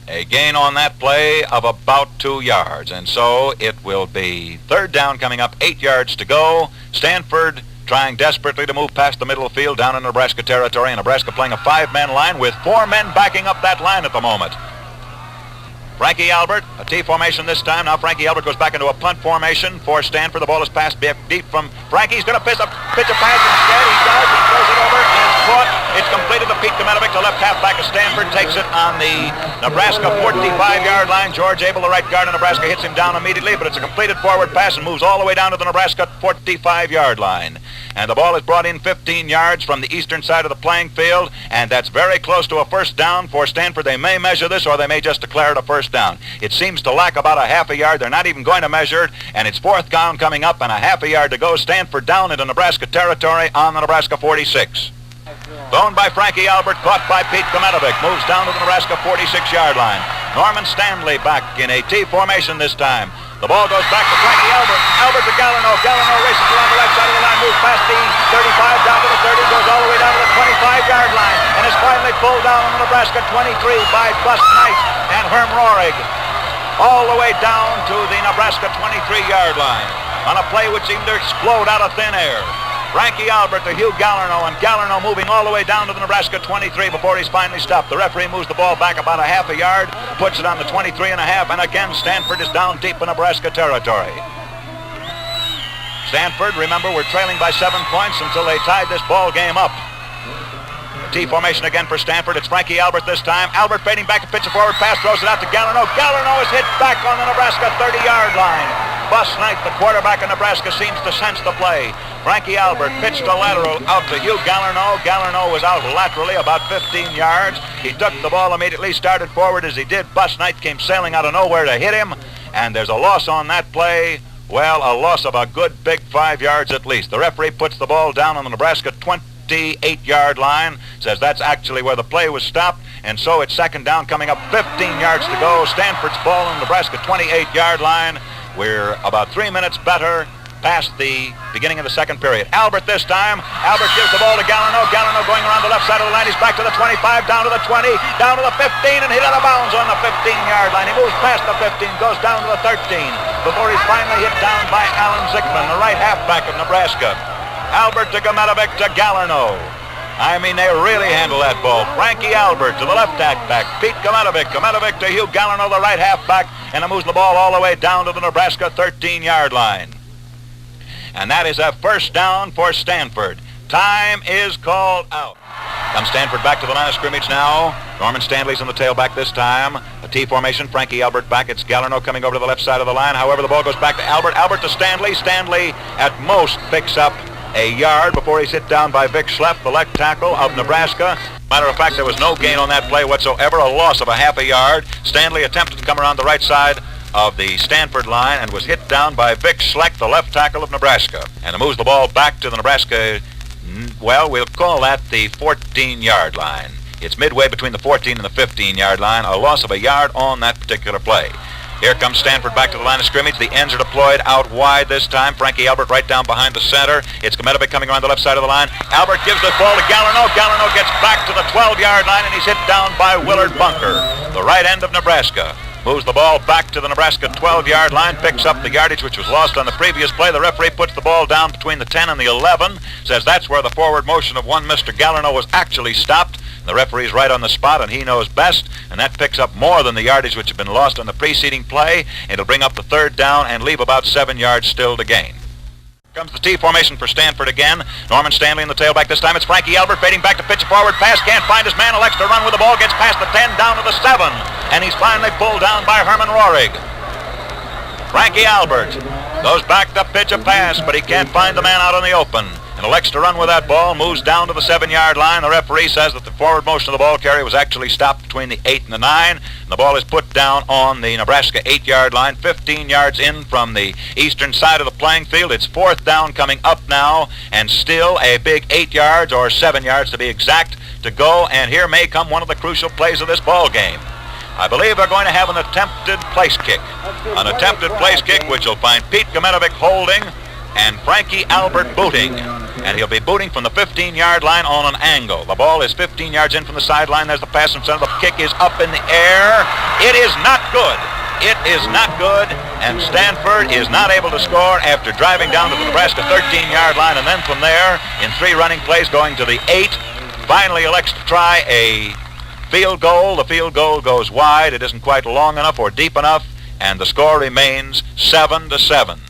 A gain on that play of about 2 yards. And so it will be third down coming up, 8 yards to go. Stanford trying desperately to move past the middle of the field down in Nebraska territory, and Nebraska playing a 5-man line with 4 men backing up that line at the moment. Frankie Albert, a T formation this time. Now Frankie Albert goes back into a punt formation for Stanford. The ball is passed deep from Frankie. He's going to pitch a pass instead. He does. He throws it over, and it's caught. It's completed to Pete Gometovic, the left halfback of Stanford, takes it on the Nebraska 45-yard line. George Abel, the right guard of Nebraska, hits him down immediately, but it's a completed forward pass and moves all the way down to the Nebraska 45-yard line. and the ball is brought in 15 yards from the eastern side of the playing field, and that's very close to a first down for Stanford. They may measure this, or they may just declare it a first down. It seems to lack about a half a yard. They're not even going to measure it, and it's fourth down coming up and a half a yard to go. Stanford down into Nebraska territory on the Nebraska 46. Thrown by Frankie Albert, caught by Pete Kometovic, moves down to the Nebraska 46-yard line. Norman Stanley back in a T formation this time. The ball goes back to Frankie Albert. Albert to Gallarno. Gallarno races along the left side of the line, moves past the 35 down to the 30, goes all the way down to the 25-yard line, and is finally pulled down on the Nebraska 23 by Bus Knight and Herm Rohrig. All the way down to the Nebraska 23-yard line on a play which seemed to explode out of thin air. Frankie Albert to Hugh Gallarno, and Gallarno moving all the way down to the Nebraska 23 before he's finally stopped. The referee moves the ball back about a half a yard, puts it on the 23 and a half, and again Stanford is down deep in Nebraska territory. Stanford, remember, were trailing by 7 points until they tied this ball game up. T formation again for Stanford. It's Frankie Albert this time. Albert fading back to pitch a forward pass, throws it out to Gallarno. Gallarno is hit back on the Nebraska 30-yard line. Bus Knight, the quarterback of Nebraska, seems to sense the play. Frankie Albert pitched a lateral out to Hugh Gallarno. Gallarno was out laterally about 15 yards. He took the ball immediately, started forward as he did. Bus Knight came sailing out of nowhere to hit him, and there's a loss on that play. Well, a loss of a good big 5 yards at least. The referee puts the ball down on the Nebraska 28-yard line, says that's actually where the play was stopped, and so it's second down coming up, 15 yards to go. Stanford's ball on the Nebraska 28-yard line. We're about 3 minutes better past the beginning of the second period. Albert this time. Albert gives the ball to Gallarno. Gallarno going around the left side of the line. He's back to the 25, down to the 20, down to the 15, and hit out of bounds on the 15-yard line. He moves past the 15, goes down to the 13, before he's finally hit down by Alan Zickman, the right halfback of Nebraska. Albert to Kometovic to Gallarno. I mean, they really handle that ball. Frankie Albert to the left halfback. Pete Kometovic. Kometovic to Hugh Gallarno, the right halfback, and it moves the ball all the way down to the Nebraska 13-yard line. And that is a first down for Stanford. Time is called out. Comes Stanford back to the line of scrimmage now. Norman Stanley's in the tailback this time. A T formation. Frankie Albert back. It's Gallarno coming over to the left side of the line. However, the ball goes back to Albert. Albert to Stanley. Stanley at most picks up a yard before he's hit down by Vic Schlepp, the left tackle of Nebraska. Matter of fact, there was no gain on that play whatsoever, a loss of a half a yard. Stanley attempted to come around the right side of the Stanford line and was hit down by Vic Schlepp, the left tackle of Nebraska. And it moves the ball back to the Nebraska, well, we'll call that the 14-yard line. It's midway between the 14 and the 15-yard line, a loss of a yard on that particular play. Here comes Stanford back to the line of scrimmage. The ends are deployed out wide this time. Frankie Albert right down behind the center. It's Kometovic coming around the left side of the line. Albert gives the ball to Gallarno. Gallarno gets back to the 12-yard line, and he's hit down by Willard Bunker, the right end of Nebraska. Moves the ball back to the Nebraska 12-yard line, picks up the yardage which was lost on the previous play. The referee puts the ball down between the 10 and the 11, says that's where the forward motion of one Mr. Gallarno was actually stopped. The referee's right on the spot, and he knows best, and that picks up more than the yardage which had been lost on the preceding play. It'll bring up the third down and leave about 7 yards still to gain. Comes the T formation for Stanford again. Norman Stanley in the tailback this time. It's Frankie Albert fading back to pitch a forward pass. Can't find his man. Elects to run with the ball. Gets past the 10, down to the 7. And he's finally pulled down by Herman Rohrig. Frankie Albert goes back to pitch a pass, but he can't find the man out in the open. And elects to run with that ball, moves down to the 7-yard line. The referee says that the forward motion of the ball carrier was actually stopped between the 8 and the 9. And the ball is put down on the Nebraska 8-yard line, 15 yards in from the eastern side of the playing field. It's fourth down coming up now, and still a big 8 yards, or 7 yards to be exact, to go. And here may come one of the crucial plays of this ball game. I believe they're going to have an attempted place kick. An attempted place kick which will find Pete Kometovic holding and Frankie Albert booting. And he'll be booting from the 15-yard line on an angle. The ball is 15 yards in from the sideline. There's the pass from center. The kick is up in the air. It is not good. It is not good. And Stanford is not able to score after driving down to the Nebraska 13-yard line. And then from there, in 3 running plays, going to the 8. Finally elects to try a field goal. The field goal goes wide. It isn't quite long enough or deep enough. And the score remains 7-7.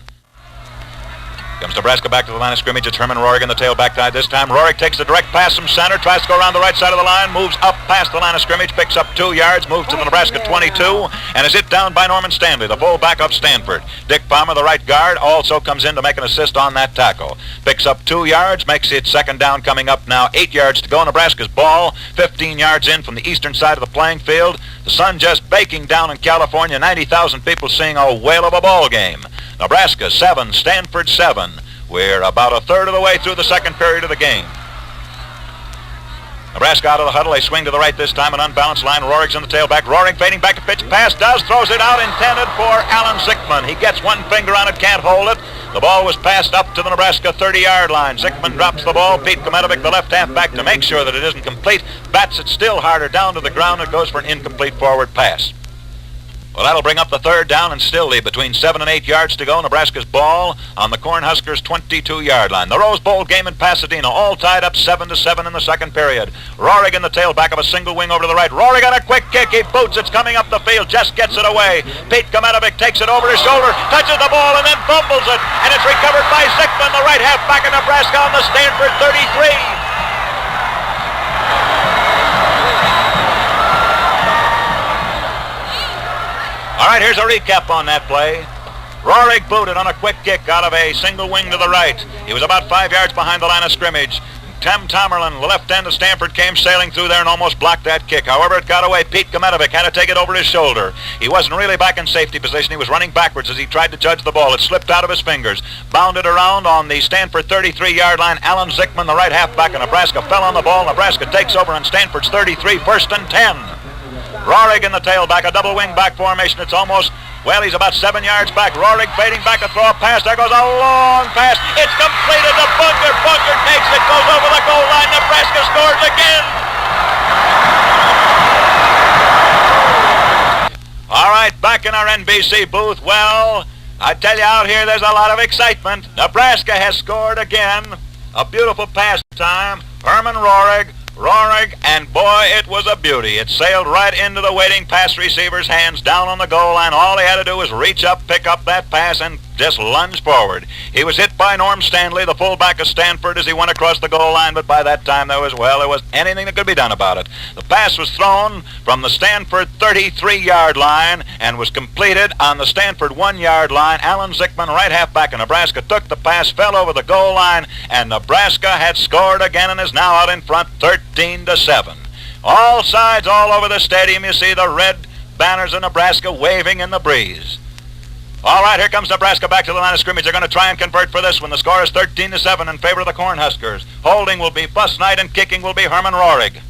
Comes Nebraska back to the line of scrimmage. It's Herman Rohrig in the tailback side this time. Rohrig takes the direct pass from center, tries to go around the right side of the line, moves up past the line of scrimmage, picks up 2 yards, moves to the Nebraska 22, and is hit down by Norman Stanley, the fullback of Stanford. Dick Palmer, the right guard, also comes in to make an assist on that tackle. Picks up 2 yards, makes it second down coming up now. 8 yards to go. Nebraska's ball, 15 yards in from the eastern side of the playing field. The sun just baking down in California. 90,000 people seeing a whale of a ball game. Nebraska 7, Stanford 7. We're about a third of the way through the second period of the game. Nebraska out of the huddle. They swing to the right this time. An unbalanced line. Rohrig's in the tailback. Rohrig fading back to pitch. Pass throws it out, intended for Alan Zickman. He gets one finger on it, can't hold it. The ball was passed up to the Nebraska 30-yard line. Zickman drops the ball. Pete Kometovic, the left halfback, to make sure that it isn't complete, bats it still harder down to the ground. It goes for an incomplete forward pass. Well, that'll bring up the third down and still leave between 7 and 8 yards to go. Nebraska's ball on the Cornhuskers' 22-yard line. The Rose Bowl game in Pasadena, all tied up 7-7 in the second period. Rohrig in the tailback of a single wing over to the right. Rohrig on a quick kick. He boots. It's coming up the field. Just gets it away. Pete Kometovic takes it over his shoulder, touches the ball, and then fumbles it. And it's recovered by Zickman, the right halfback of Nebraska on the Stanford 33. All right, here's a recap on that play. Rohrig booted on a quick kick out of a single wing to the right. He was about 5 yards behind the line of scrimmage. Tim Tomerlin, the left end of Stanford, came sailing through there and almost blocked that kick. However, it got away. Pete Kometovic had to take it over his shoulder. He wasn't really back in safety position. He was running backwards as he tried to judge the ball. It slipped out of his fingers. Bounded around on the Stanford 33-yard line. Alan Zickman, the right halfback of Nebraska, fell on the ball. Nebraska takes over on Stanford's 33, 1st and 10. Rohrig in the tailback, a double wing back formation. It's almost, well, he's about 7 yards back. Rohrig fading back to throw a pass. There goes a long pass. It's completed to Bunker. Bunker takes it, goes over the goal line. Nebraska scores again. All right, back in our NBC booth. Well, I tell you, out here there's a lot of excitement. Nebraska has scored again. A beautiful pass time. Herman Rohrig, and boy, it was a beauty. It sailed right into the waiting pass receiver's hands down on the goal line. All he had to do was reach up, pick up that pass, and just lunge forward. He was hit by Norm Stanley, the fullback of Stanford, as he went across the goal line, but by that time there was anything that could be done about it. The pass was thrown from the Stanford 33-yard line and was completed on the Stanford 1-yard line. Alan Zickman, right halfback of Nebraska, took the pass, fell over the goal line, and Nebraska had scored again and is now out in front 13-7. All sides, all over the stadium, you see the red banners of Nebraska waving in the breeze. All right, here comes Nebraska back to the line of scrimmage. They're going to try and convert for this one. The score is 13-7 in favor of the Cornhuskers. Holding will be Bus Knight and kicking will be Herman Rohrig.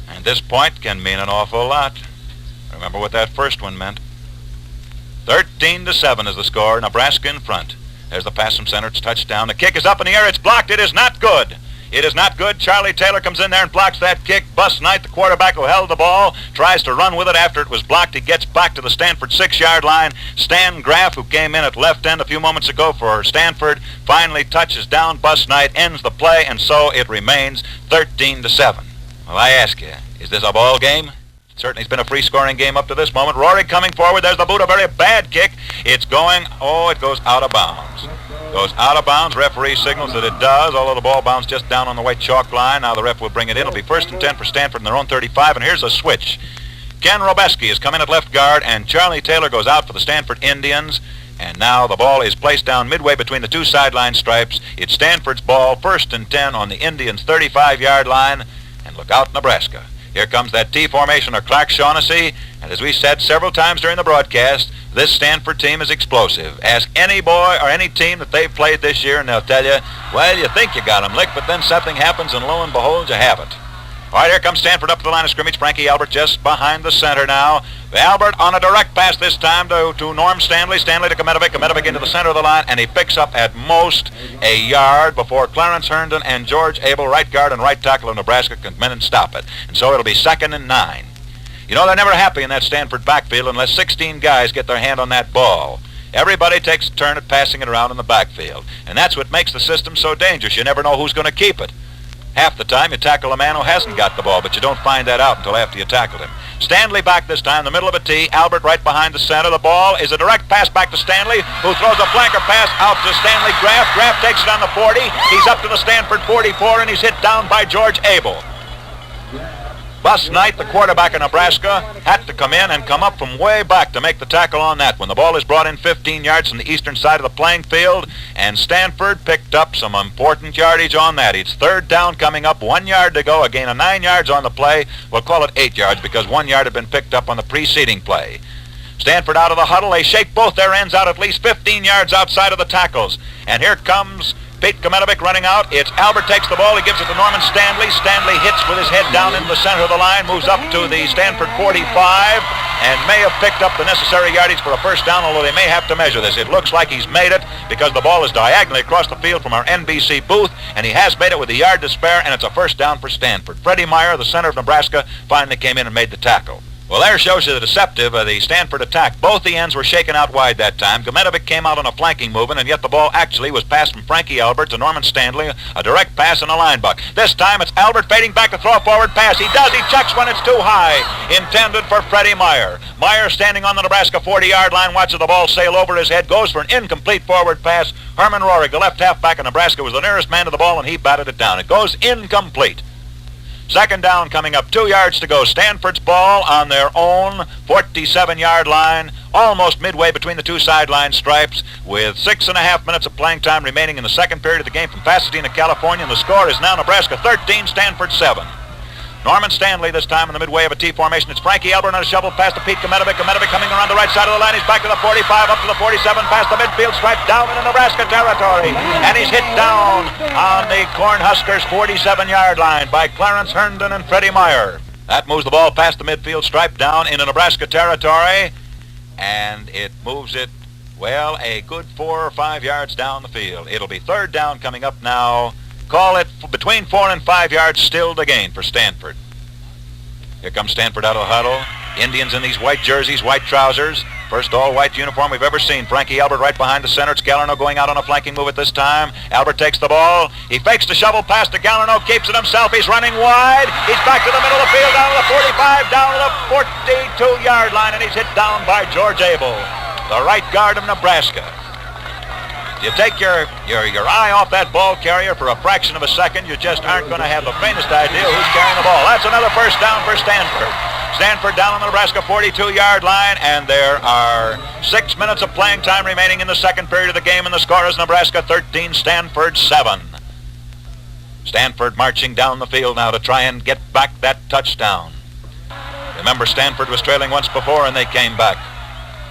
And this point can mean an awful lot. Remember what that first one meant. 13-7 is the score. Nebraska in front. There's the pass from center. It's touchdown. The kick is up in the air. It's blocked. It is not good. It is not good. Charlie Taylor comes in there and blocks that kick. Bus Knight, the quarterback who held the ball, tries to run with it after it was blocked. He gets back to the Stanford 6-yard line. Stan Graff, who came in at left end a few moments ago for Stanford, finally touches down Bus Knight, ends the play, and so it remains 13-7. Well, I ask you, is this a ball game? Certainly it's been a free-scoring game up to this moment. Rohrig coming forward. There's the boot, a very bad kick. It goes out of bounds. Goes out of bounds. Referee signals that it does, although the ball bounced just down on the white chalk line. Now the ref will bring it in. It'll be 1st and 10 for Stanford in their own 35, and here's a switch. Ken Robeski has come in at left guard, and Charlie Taylor goes out for the Stanford Indians. And now the ball is placed down midway between the two sideline stripes. It's Stanford's ball, 1st and 10 on the Indians' 35-yard line. And look out, Nebraska. Here comes that T formation of Clark Shaughnessy, and as we said several times during the broadcast, this Stanford team is explosive. Ask any boy or any team that they've played this year, and they'll tell you, well, you think you got them licked, but then something happens, and lo and behold, you haven't. All right, here comes Stanford up to the line of scrimmage. Frankie Albert just behind the center now. Albert on a direct pass this time to Norm Stanley. Stanley to Kometovic. Kometovic into the center of the line, and he picks up at most a yard before Clarence Herndon and George Abel, right guard and right tackle of Nebraska, can come in and stop it. And so it'll be 2nd and 9. You know, they're never happy in that Stanford backfield unless 16 guys get their hand on that ball. Everybody takes a turn at passing it around in the backfield. And that's what makes the system so dangerous. You never know who's going to keep it. Half the time you tackle a man who hasn't got the ball, but you don't find that out until after you tackled him. Stanley back this time, the middle of a tee. Albert right behind the center. The ball is a direct pass back to Stanley, who throws a flanker pass out to Stanley Graff. Graff takes it on the 40. He's up to the Stanford 44, and he's hit down by George Abel. Bus Knight, the quarterback of Nebraska, had to come in and come up from way back to make the tackle on that when the ball is brought in 15 yards from the eastern side of the playing field, and Stanford picked up some important yardage on that. It's third down coming up, 1 yard to go, a gain of 9 yards on the play. We'll call it 8 yards because 1 yard had been picked up on the preceding play. Stanford out of the huddle. They shake both their ends out at least 15 yards outside of the tackles. And here comes Pete Kometovic running out. It's Albert takes the ball. He gives it to Norman Stanley. Stanley hits with his head down in the center of the line, moves up to the Stanford 45, and may have picked up the necessary yardage for a first down, although they may have to measure this. It looks like he's made it because the ball is diagonally across the field from our NBC booth, and he has made it with a yard to spare, and it's a first down for Stanford. Freddie Meyer, the center of Nebraska, finally came in and made the tackle. Well, there shows you the deceptive of the Stanford attack. Both the ends were shaken out wide that time. Kometovic came out on a flanking movement, and yet the ball actually was passed from Frankie Albert to Norman Stanley, a direct pass and a line buck. This time it's Albert fading back to throw a forward pass. He does. He checks when it's too high. Intended for Freddie Meyer. Meyer standing on the Nebraska 40-yard line, watches the ball sail over his head, goes for an incomplete forward pass. Herman Rohrig, the left halfback of Nebraska, was the nearest man to the ball, and he batted it down. It goes incomplete. Second down coming up, 2 yards to go. Stanford's ball on their own 47-yard line, almost midway between the two sideline stripes, with 6.5 minutes of playing time remaining in the second period of the game from Pasadena, California, and the score is now Nebraska 13, Stanford 7. Norman Stanley this time in the midway of a T formation. It's Frankie Albert on a shovel pass to Pete Kometovic. Kometovic coming around the right side of the line. He's back to the 45, up to the 47, past the midfield stripe, down into Nebraska territory. And he's hit down on the Cornhuskers 47-yard line by Clarence Herndon and Freddie Meyer. That moves the ball past the midfield stripe down into Nebraska territory. And it moves it, well, a good 4 or 5 yards down the field. It'll be third down coming up now. Call it between 4 and 5 yards still to gain for Stanford. Here comes Stanford out of the huddle. Indians in these white jerseys, white trousers. First all-white uniform we've ever seen. Frankie Albert right behind the center. It's Gallarno going out on a flanking move at this time. Albert takes the ball. He fakes the shovel pass to Gallarno, keeps it himself. He's running wide. He's back to the middle of the field, down to the 45, down to the 42-yard line, and he's hit down by George Abel, the right guard of Nebraska. You take your eye off that ball carrier for a fraction of a second, you just aren't going to have the faintest idea who's carrying the ball. That's another first down for Stanford. Stanford down on the Nebraska 42-yard line, and there are 6 minutes of playing time remaining in the second period of the game, and the score is Nebraska 13, Stanford 7. Stanford marching down the field now to try and get back that touchdown. Remember, Stanford was trailing once before, and they came back.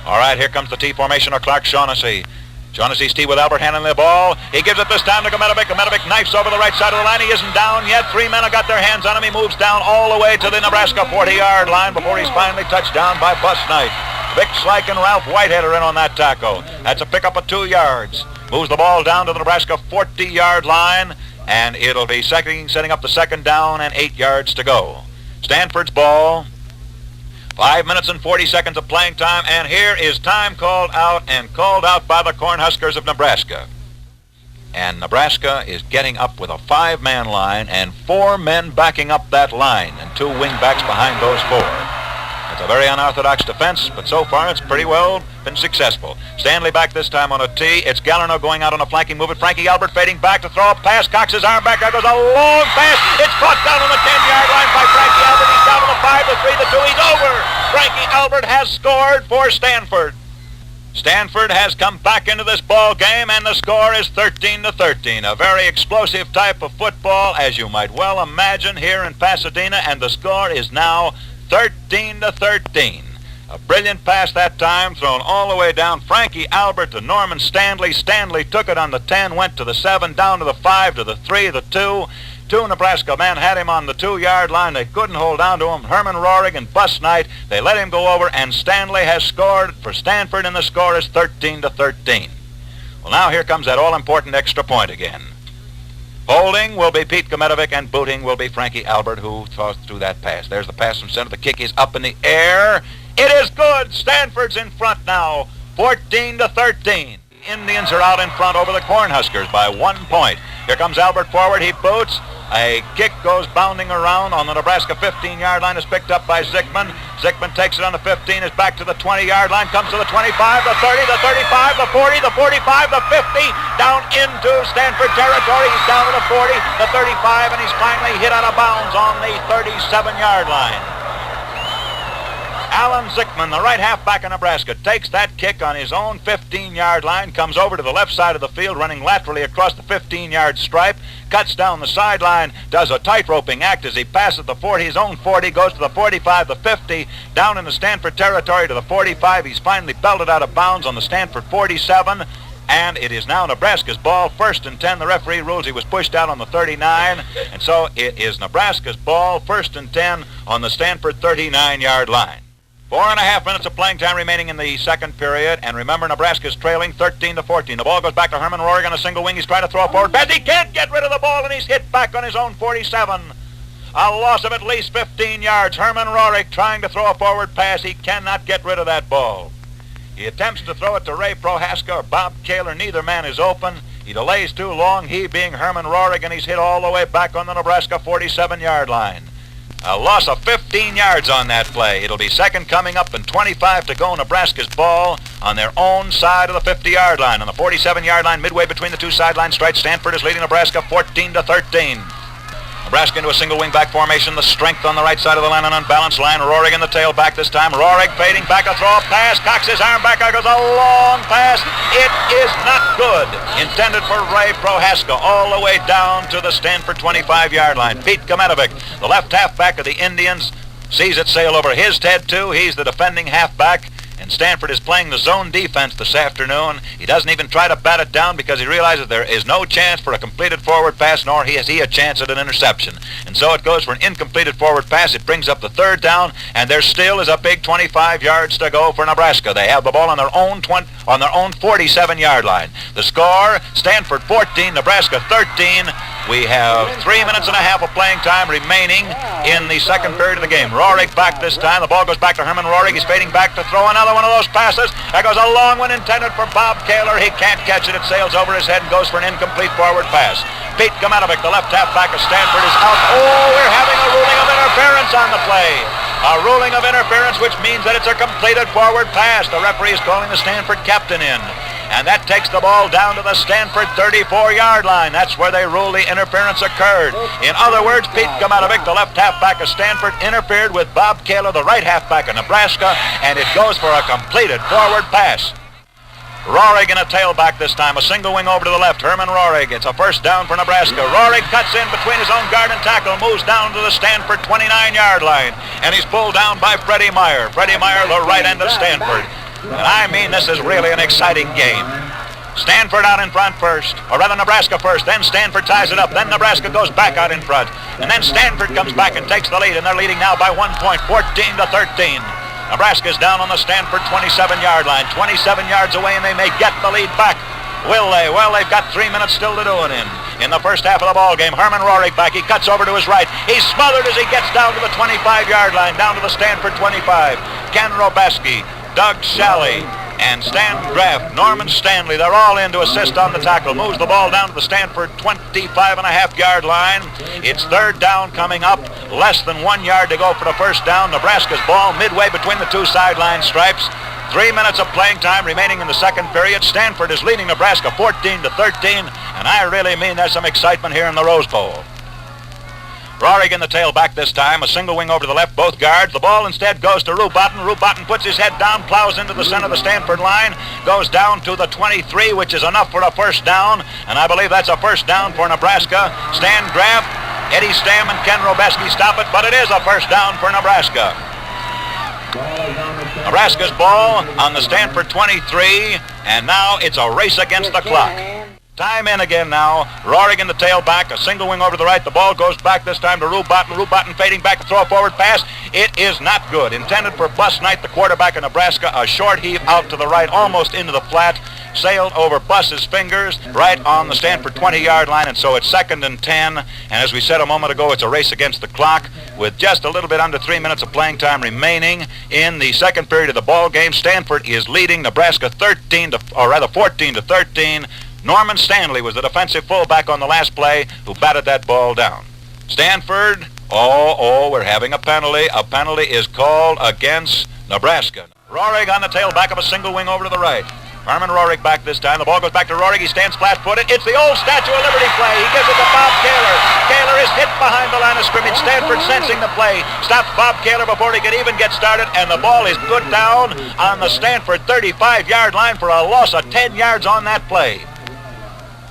All right, here comes the T formation of Clark Shaughnessy. Shaughnessy's T with Albert handling the ball. He gives it this time to Kometovic. Kometovic knifes over the right side of the line. He isn't down yet. 3 men have got their hands on him. He moves down all the way to the Nebraska 40-yard line before he's finally touched down by Bus Knight. Vic Slyke and Ralph Whitehead are in on that tackle. That's a pickup of 2 yards. Moves the ball down to the Nebraska 40-yard line, and it'll be setting up the second down and 8 yards to go. Stanford's ball. 5 minutes and 40 seconds of playing time, and here is time called out by the Cornhuskers of Nebraska. And Nebraska is getting up with a 5-man line and 4 men backing up that line and 2 wingbacks behind those 4. It's a very unorthodox defense, but so far it's pretty well been successful. Stanley back this time on a tee. It's Gallarno going out on a flanking move. Frankie Albert fading back to throw a pass. Cocks his arm back. There goes a long pass. It's caught down on the 10-yard line by Frankie Albert. He's down to the 5, the 3, the 2. He's over. Frankie Albert has scored for Stanford. Stanford has come back into this ball game, and the score is 13-13. A very explosive type of football, as you might well imagine, here in Pasadena, and the score is now 13-13. A brilliant pass that time, thrown all the way down. Frankie Albert to Norman Stanley. Stanley took it on the 10, went to the 7, down to the 5, to the 3, the 2. 2 Nebraska men had him on the 2-yard line. They couldn't hold on to him. Herman Rohrig and Bus Knight, they let him go over, and Stanley has scored for Stanford, and the score is 13-13. Well, now here comes that all-important extra point again. Holding will be Pete Kometovic, and booting will be Frankie Albert, who threw that pass. There's the pass from center. The kick is up in the air. It is good. Stanford's in front now, 14-13. Indians are out in front over the Cornhuskers by 1 point. Here comes Albert forward. He boots. A kick goes bounding around on the Nebraska 15-yard line, is picked up by Zickman. Zickman takes it on the 15, is back to the 20-yard line, comes to the 25, the 30, the 35, the 40, the 45, the 50, down into Stanford territory. He's down to the 40, the 35, and he's finally hit out of bounds on the 37-yard line. Alan Zickman, the right halfback of Nebraska, takes that kick on his own 15-yard line, comes over to the left side of the field, running laterally across the 15-yard stripe, cuts down the sideline, does a tight-roping act as he passes the 40, his own 40, goes to the 45, the 50, down in the Stanford territory to the 45. He's finally belted out of bounds on the Stanford 47, and it is now Nebraska's ball, 1st and 10. The referee rules he was pushed out on the 39, and so it is Nebraska's ball, 1st and 10 on the Stanford 39-yard line. 4.5 minutes of playing time remaining in the second period, and remember, Nebraska's trailing 13-14. The ball goes back to Herman Rohrig on a single wing. He's trying to throw it forward. He can't get rid of the ball, and he's hit back on his own 47. A loss of at least 15 yards. Herman Rohrig trying to throw a forward pass. He cannot get rid of that ball. He attempts to throw it to Ray Prohaska or Bob Kaler. Neither man is open. He delays too long, he being Herman Rohrig, and he's hit all the way back on the Nebraska 47-yard line. A loss of 15 yards on that play. It'll be second coming up and 25 to go. Nebraska's ball on their own side of the 50-yard line. On the 47-yard line, midway between the two sideline stripes, Stanford is leading Nebraska 14-13. Nebraska into a single wing-back formation. The strength on the right side of the line, an unbalanced line. Rohrig in the tailback this time. Rohrig fading back, a throw, a pass. Cocks his arm back. There goes a long pass. It is not good. Intended for Ray Prohaska all the way down to the Stanford 25-yard line. Pete Kametovic, the left halfback of the Indians, sees it sail over his head too. He's the defending halfback. And Stanford is playing the zone defense this afternoon. He doesn't even try to bat it down because he realizes there is no chance for a completed forward pass, nor has he a chance at an interception. And so it goes for an incompleted forward pass. It brings up the third down, and there still is a big 25 yards to go for Nebraska. They have the ball on their own 47-yard line. The score, Stanford 14, Nebraska 13. We have 3 minutes and a half of playing time remaining in the second period of the game. Rohrig back this time. The ball goes back to Herman Rohrig. He's fading back to throw another one of those passes. There goes a long one intended for Bob Kaler. He can't catch it. It sails over his head and goes for an incomplete forward pass. Pete Kametovic, the left halfback of Stanford, is out. Oh, we're having a ruling of interference on the play. A ruling of interference, which means that it's a completed forward pass. The referee is calling the Stanford captain in. And that takes the ball down to the Stanford 34-yard line. That's where they rule the interference occurred. In other words, Pete Kametovic, the left halfback of Stanford, interfered with Bob Kaler, the right halfback of Nebraska, and it goes for a completed forward pass. Rohrig in a tailback this time, a single wing over to the left. Herman Rohrig, it's a first down for Nebraska. Rohrig cuts in between his own guard and tackle, moves down to the Stanford 29-yard line, and he's pulled down by Freddie Meyer. Freddie Meyer, the right end of Stanford. And I mean, this is really an exciting game. Stanford out in front first, or rather Nebraska first, then Stanford ties it up, then Nebraska goes back out in front, and then Stanford comes back and takes the lead, and they're leading now by 1 point, 14-13. Nebraska's down on the Stanford 27-yard line, 27 yards away, and they may get the lead back. Will they? Well, they've got 3 minutes still to do it in. In the first half of the ball game, Herman Rohrig back. He cuts over to his right. He's smothered as he gets down to the 25-yard line, down to the Stanford 25. Ken Robeski, Doug Shalley, and Stan Graff, Norman Stanley, they're all in to assist on the tackle. Moves the ball down to the Stanford 25.5-yard line. It's third down coming up. Less than 1 yard to go for the first down. Nebraska's ball midway between the two sideline stripes. 3 minutes of playing time remaining in the second period. Stanford is leading Nebraska 14-13, and I really mean there's some excitement here in the Rose Bowl. Rohrig in the tailback this time, a single wing over to the left, both guards. The ball instead goes to Rubatten. Rubatten puts his head down, plows into the center of the Stanford line, goes down to the 23, which is enough for a first down, and I believe that's a first down for Nebraska. Stan Graff, Eddie Stam, and Ken Robeski stop it, but it is a first down for Nebraska. Nebraska's ball on the Stanford 23, and now it's a race against the clock. Time in again now. Rohrig in the tailback, a single wing over to the right. The ball goes back this time to Rubatten. Rubatten fading back to throw a forward pass. It is not good. Intended for Bus Knight, the quarterback of Nebraska. A short heave out to the right, almost into the flat. Sailed over Bus's fingers right on the Stanford 20-yard line, and so it's 2nd and 10. And as we said a moment ago, it's a race against the clock with just a little bit under 3 minutes of playing time remaining in the second period of the ball game. Stanford is leading Nebraska 14-13. Norman Stanley was the defensive fullback on the last play who batted that ball down. Stanford, we're having a penalty. A penalty is called against Nebraska. Rohrig on the tailback of a single wing over to the right. Herman Rohrig back this time. The ball goes back to Rohrig. He stands flat-footed. It's the old Statue of Liberty play. He gives it to Bob Kaler. Kaler is hit behind the line of scrimmage. Stanford sensing the play. Stops Bob Kaler before he can even get started, and the ball is put down on the Stanford 35-yard line for a loss of 10 yards on that play.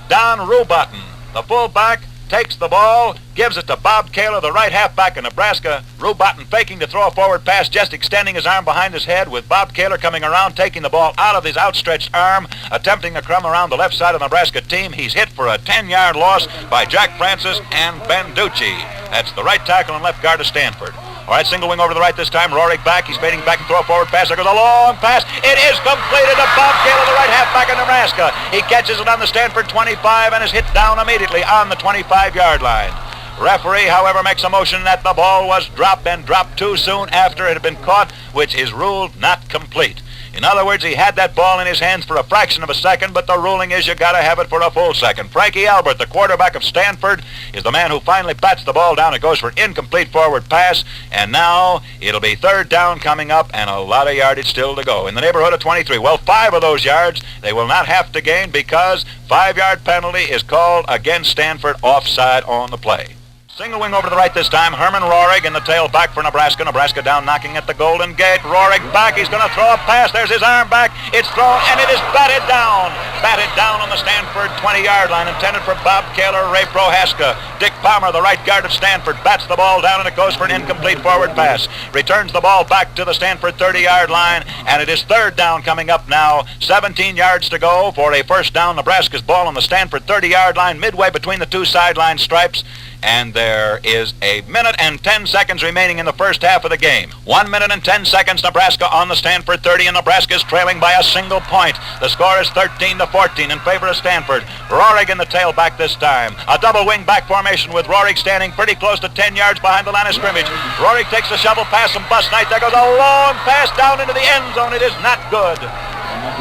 Don Rubatten, the fullback, takes the ball, gives it to Bob Kaler, the right halfback of Nebraska. Rubatten faking to throw a forward pass, just extending his arm behind his head, with Bob Kaler coming around, taking the ball out of his outstretched arm, attempting to come around the left side of the Nebraska team. He's hit for a 10-yard loss by Jack Francis and Ben Ducci. That's the right tackle and left guard of Stanford. All right, single wing over to the right this time. Rohrig back. He's fading back and throw a forward pass. There goes a long pass. It is completed to Bob Kaler, the right halfback of Nebraska. He catches it on the Stanford 25 and is hit down immediately on the 25-yard line. Referee, however, makes a motion that the ball was dropped and dropped too soon after it had been caught, which is ruled not complete. In other words, he had that ball in his hands for a fraction of a second, but the ruling is you got to have it for a full second. Frankie Albert, the quarterback of Stanford, is the man who finally bats the ball down. It goes for an incomplete forward pass, and now it'll be third down coming up and a lot of yardage still to go. In the neighborhood of 23. Well, 5 of those yards they will not have to gain because 5-yard penalty is called against Stanford, offside on the play. Single wing over to the right this time. Herman Rohrig in the tailback for Nebraska. Nebraska down knocking at the Golden Gate. Rohrig back. He's going to throw a pass. There's his arm back. It's thrown, and it is batted down. Batted down on the Stanford 20-yard line. Intended for Bob Kaler, Ray Prohaska. Dick Palmer, the right guard of Stanford, bats the ball down, and it goes for an incomplete forward pass. Returns the ball back to the Stanford 30-yard line, and it is third down coming up now. 17 yards to go for a first down. Nebraska's ball on the Stanford 30-yard line, midway between the two sideline stripes. And there is 1 minute and 10 seconds remaining in the first half of the game. 1 minute and 10 seconds, Nebraska on the Stanford 30, and Nebraska is trailing by a single point. The score is 13-14 in favor of Stanford. Rohrig in the tailback this time. A double wing back formation with Rohrig standing pretty close to 10 yards behind the line of scrimmage. Rohrig takes the shovel pass from Bus Knight. There goes a long pass down into the end zone. It is not good.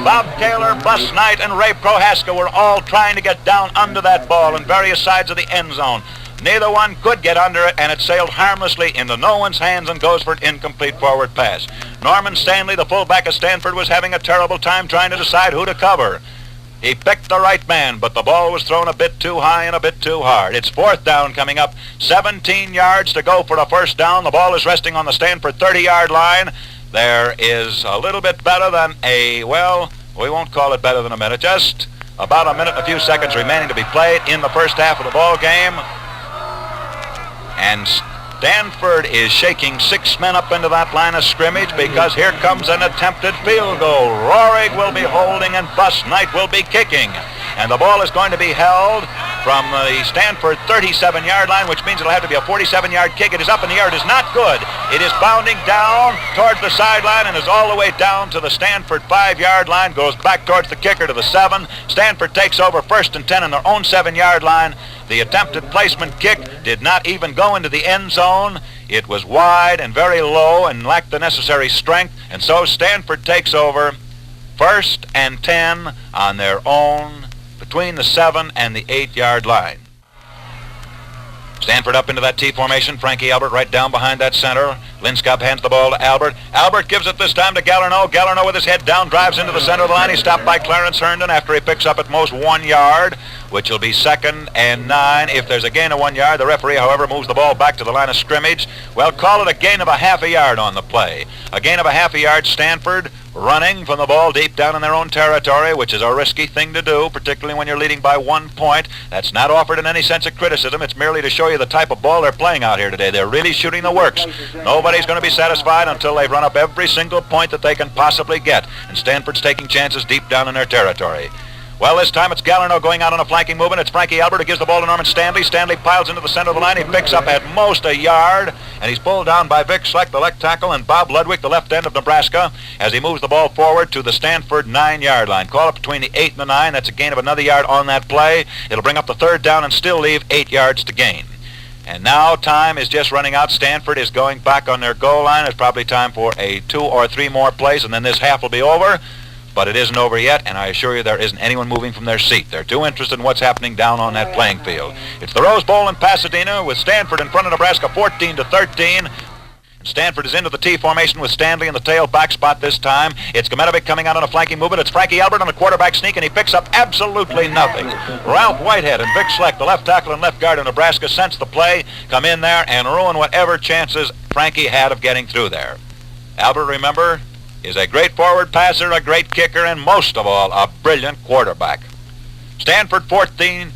Bob Kaler, Bus Knight, and Ray Prohaska were all trying to get down under that ball in various sides of the end zone. Neither one could get under it, and it sailed harmlessly into no one's hands and goes for an incomplete forward pass. Norman Stanley, the fullback of Stanford, was having a terrible time trying to decide who to cover. He picked the right man, but the ball was thrown a bit too high and a bit too hard. It's fourth down coming up. 17 yards to go for the first down. The ball is resting on the Stanford 30-yard line. There is a little bit better than we won't call it better than a minute. Just about a minute and a few seconds remaining to be played in the first half of the ball game. And Stanford is shaking 6 men up into that line of scrimmage because here comes an attempted field goal. Rohrig will be holding and Bus Knight will be kicking. And the ball is going to be held from the Stanford 37-yard line, which means it'll have to be a 47-yard kick. It is up in the air. It is not good. It is bounding down towards the sideline and is all the way down to the Stanford 5-yard line, goes back towards the kicker to the 7. Stanford takes over first and 10 on their own 7-yard line. The attempted placement kick did not even go into the end zone. It was wide and very low and lacked the necessary strength, and so Stanford takes over first and 10 on their own between the 7 and the 8-yard line. Stanford up into that T formation. Frankie Albert right down behind that center. Linscott hands the ball to Albert. Albert gives it this time to Gallarneau. Gallarneau with his head down drives into the center of the line. He's stopped by Clarence Herndon after he picks up at most 1 yard, which will be 2nd and 9. If there's a gain of 1 yard, the referee, however, moves the ball back to the line of scrimmage. Well, call it a gain of a half a yard on the play. A gain of a half a yard. Stanford running from the ball deep down in their own territory, which is a risky thing to do, particularly when you're leading by 1 point. That's not offered in any sense of criticism. It's merely to show you the type of ball they're playing out here today. They're really shooting the works. Nobody's going to be satisfied until they've run up every single point that they can possibly get. And Stanford's taking chances deep down in their territory. Well, this time it's Gallarneau going out on a flanking movement. It's Frankie Albert who gives the ball to Norman Stanley. Stanley piles into the center of the line. He picks up at most a yard, and he's pulled down by Vic Schleck, the left tackle, and Bob Ludwig, the left end of Nebraska, as he moves the ball forward to the Stanford 9-yard line. Call it between the 8 and the 9. That's a gain of another yard on that play. It'll bring up the third down and still leave 8 yards to gain. And now time is just running out. Stanford is going back on their goal line. It's probably time for a 2 or 3 more plays, and then this half will be over. but it isn't over yet, and I assure you there isn't anyone moving from their seat. They're too interested in what's happening down on that playing field. It's the Rose Bowl in Pasadena with Sanford in front of Nebraska 14-13. Stanford is into the T formation with Stanley in the tailback spot this time. It's Kometovic coming out on a flanking movement. It's Frankie Albert on a quarterback sneak, and he picks up absolutely nothing. Ralph Whitehead and Vic Schleck, the left tackle and left guard of Nebraska, sense the play, come in there and ruin whatever chances Frankie had of getting through there. Albert, remember, is a great forward passer, a great kicker, and most of all, a brilliant quarterback. Stanford 14,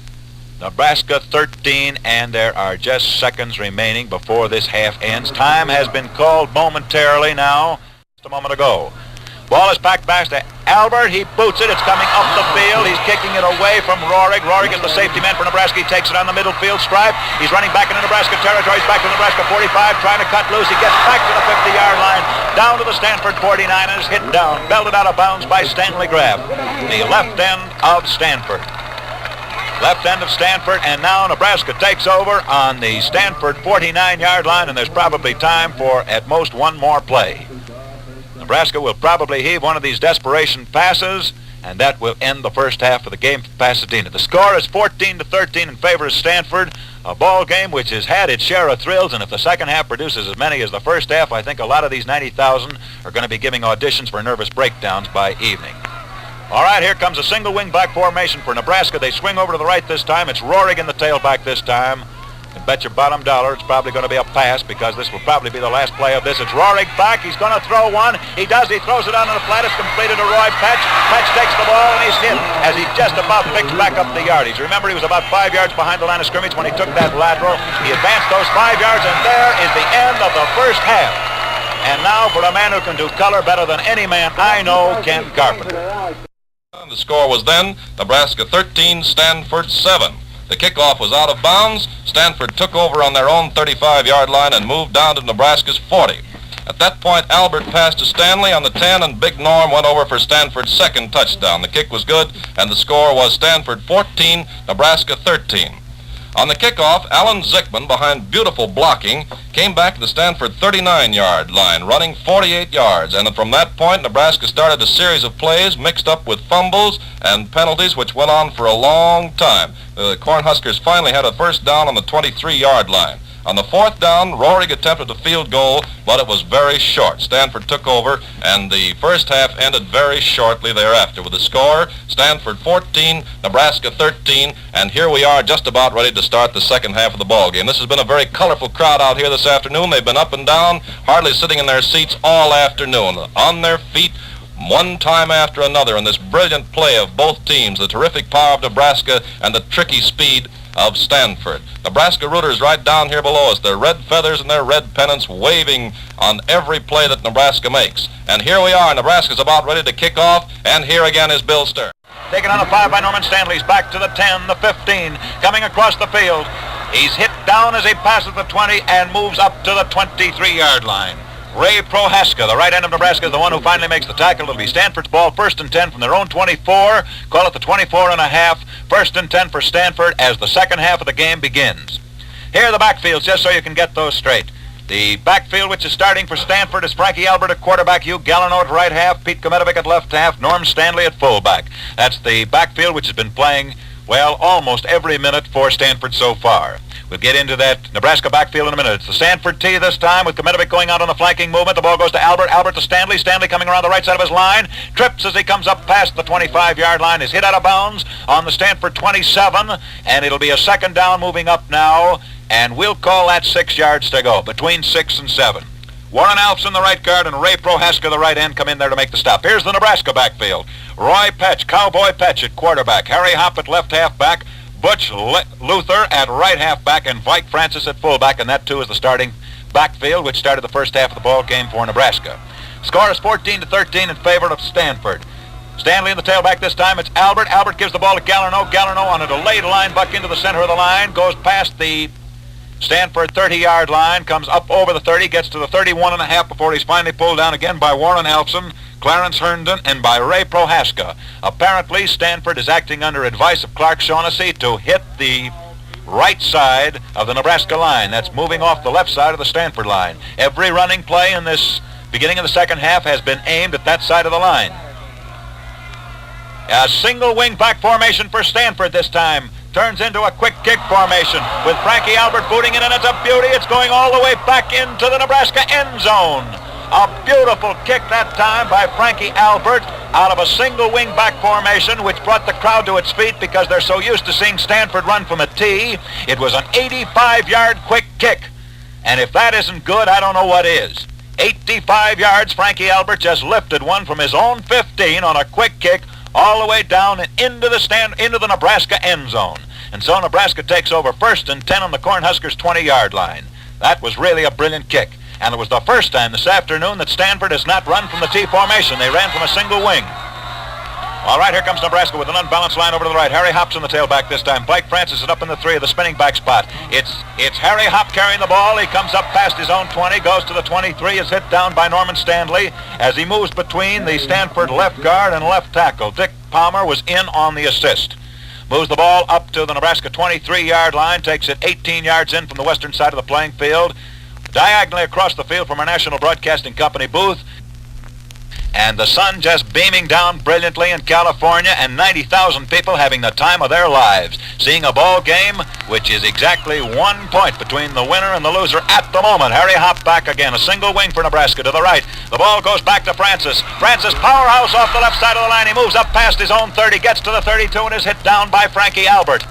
Nebraska 13, and there are just seconds remaining before this half ends. Time has been called momentarily now, just a moment ago. Ball is packed back to Albert. He boots it. It's coming up the field. He's kicking it away from Rohrig. Rohrig is the safety man for Nebraska. He takes it on the middle field stripe. He's running back into Nebraska territory. He's back to Nebraska 45, trying to cut loose. He gets back to the 50-yard line, down to the Stanford 49, and is hit down, belted out of bounds by Stanley Graff, the left end of Stanford. Left end of Stanford, and now Nebraska takes over on the Stanford 49-yard line, and there's probably time for at most one more play. Nebraska will probably heave one of these desperation passes, and that will end the first half of the game for Pasadena. The score is 14-13 in favor of Stanford, a ball game which has had its share of thrills, and if the second half produces as many as the first half, I think a lot of these 90,000 are going to be giving auditions for nervous breakdowns by evening. All right, here comes a single wing-back formation for Nebraska. They swing over to the right this time. It's Rohrig in the tailback this time. You can bet your bottom dollar it's probably going to be a pass because this will probably be the last play of this. It's Rohrig back. He's going to throw one. He does. He throws it on the flat. It's completed to Roy Petch. Petch takes the ball, and he's hit as he just about picks back up the yardage. Remember, he was about 5 yards behind the line of scrimmage when he took that lateral. He advanced those 5 yards, and there is the end of the first half. And now for a man who can do color better than any man I know, Ken Carpenter. The score was then Nebraska 13, Stanford 7. The kickoff was out of bounds. Stanford took over on their own 35-yard line and moved down to Nebraska's 40. At that point, Albert passed to Stanley on the 10, and Big Norm went over for Stanford's second touchdown. The kick was good, and the score was Stanford 14, Nebraska 13. On the kickoff, Alan Zickman, behind beautiful blocking, came back to the Stanford 39-yard line, running 48 yards. And from that point, Nebraska started a series of plays mixed up with fumbles and penalties, which went on for a long time. The Cornhuskers finally had a first down on the 23-yard line. On the fourth down, Rohrig attempted a field goal, but it was very short. Stanford took over, and the first half ended very shortly thereafter with the score, Stanford 14, Nebraska 13, and here we are just about ready to start the second half of the ball game. This has been a very colorful crowd out here this afternoon. They've been up and down, hardly sitting in their seats all afternoon, on their feet, one time after another in this brilliant play of both teams, the terrific power of Nebraska and the tricky speed of Stanford. Nebraska rooters right down here below us, their red feathers and their red pennants waving on every play that Nebraska makes. And here we are, Nebraska's about ready to kick off, and here again is Bill Stern. Taken on a 5 by Norman Stanley's back to the 10, the 15, coming across the field. He's hit down as he passes the 20 and moves up to the 23-yard line. Ray Prohaska, the right end of Nebraska, is the one who finally makes the tackle. It'll be Stanford's ball, 1st and 10 from their own 24. Call it the 24 and a half. 1st and 10 for Stanford as the second half of the game begins. Here are the backfields, just so you can get those straight. The backfield, which is starting for Stanford, is Frankie Albert at quarterback, Hugh Gallineau at right half, Pete Kometovic at left half, Norm Stanley at fullback. That's the backfield which has been playing, well, almost every minute for Stanford so far. We'll get into that Nebraska backfield in a minute. It's the Sanford T this time with Kometovic going out on the flanking movement. The ball goes to Albert. Albert to Stanley. Stanley coming around the right side of his line. Trips as he comes up past the 25-yard line. Is hit out of bounds on the Stanford 27. And it'll be a second down moving up now. And we'll call that 6 yards to go, between 6 and 7. Warren Alfson, the right guard, and Ray Prohaska, the right end, come in there to make the stop. Here's the Nebraska backfield. Roy Petch, Cowboy Petch at quarterback. Harry Hopp at left halfback. Butch Luther at right halfback, and Vike Francis at fullback, and that too is the starting backfield, which started the first half of the ball game for Nebraska. Score is 14-13 in favor of Stanford. Stanley in the tailback this time. It's Albert. Albert gives the ball to Gallineau. Gallineau on a delayed line buck into the center of the line, goes past the Stanford 30-yard line, comes up over the 30, gets to the 31 and a half before he's finally pulled down again by Warren Alfson, Clarence Herndon, and by Ray Prohaska. Apparently, Stanford is acting under advice of Clark Shaughnessy to hit the right side of the Nebraska line. That's moving off the left side of the Stanford line. Every running play in this beginning of the second half has been aimed at that side of the line. A single wing back formation for Stanford this time. Turns into a quick kick formation with Frankie Albert booting in, and it's a beauty. It's going all the way back into the Nebraska end zone. A beautiful kick that time by Frankie Albert out of a single wing back formation, which brought the crowd to its feet because they're so used to seeing Stanford run from a tee. It was an 85-yard quick kick. And if that isn't good, I don't know what is. 85 yards, Frankie Albert just lifted one from his own 15 on a quick kick all the way down and into the Nebraska end zone. And so Nebraska takes over 1st and 10 on the Cornhuskers' 20-yard line. That was really a brilliant kick. And it was the first time this afternoon that Stanford has not run from the T formation. They ran from a single wing. All right, here comes Nebraska with an unbalanced line over to the right. Harry Hop's in the tailback this time. Blake Francis is up in the 3 of the spinning back spot. It's Harry Hop carrying the ball. He comes up past his own 20, goes to the 23, is hit down by Norman Stanley as he moves between the Stanford left guard and left tackle. Dick Palmer was in on the assist. Moves the ball up to the Nebraska 23-yard line, takes it 18 yards in from the western side of the playing field, diagonally across the field from our National Broadcasting Company booth. And the sun just beaming down brilliantly in California, and 90,000 people having the time of their lives, seeing a ball game which is exactly 1 point between the winner and the loser at the moment. Harry Hop back again, a single wing for Nebraska to the right. The ball goes back to Francis. Francis, powerhouse off the left side of the line. He moves up past his own 30, gets to the 32, and is hit down by Frankie Albert.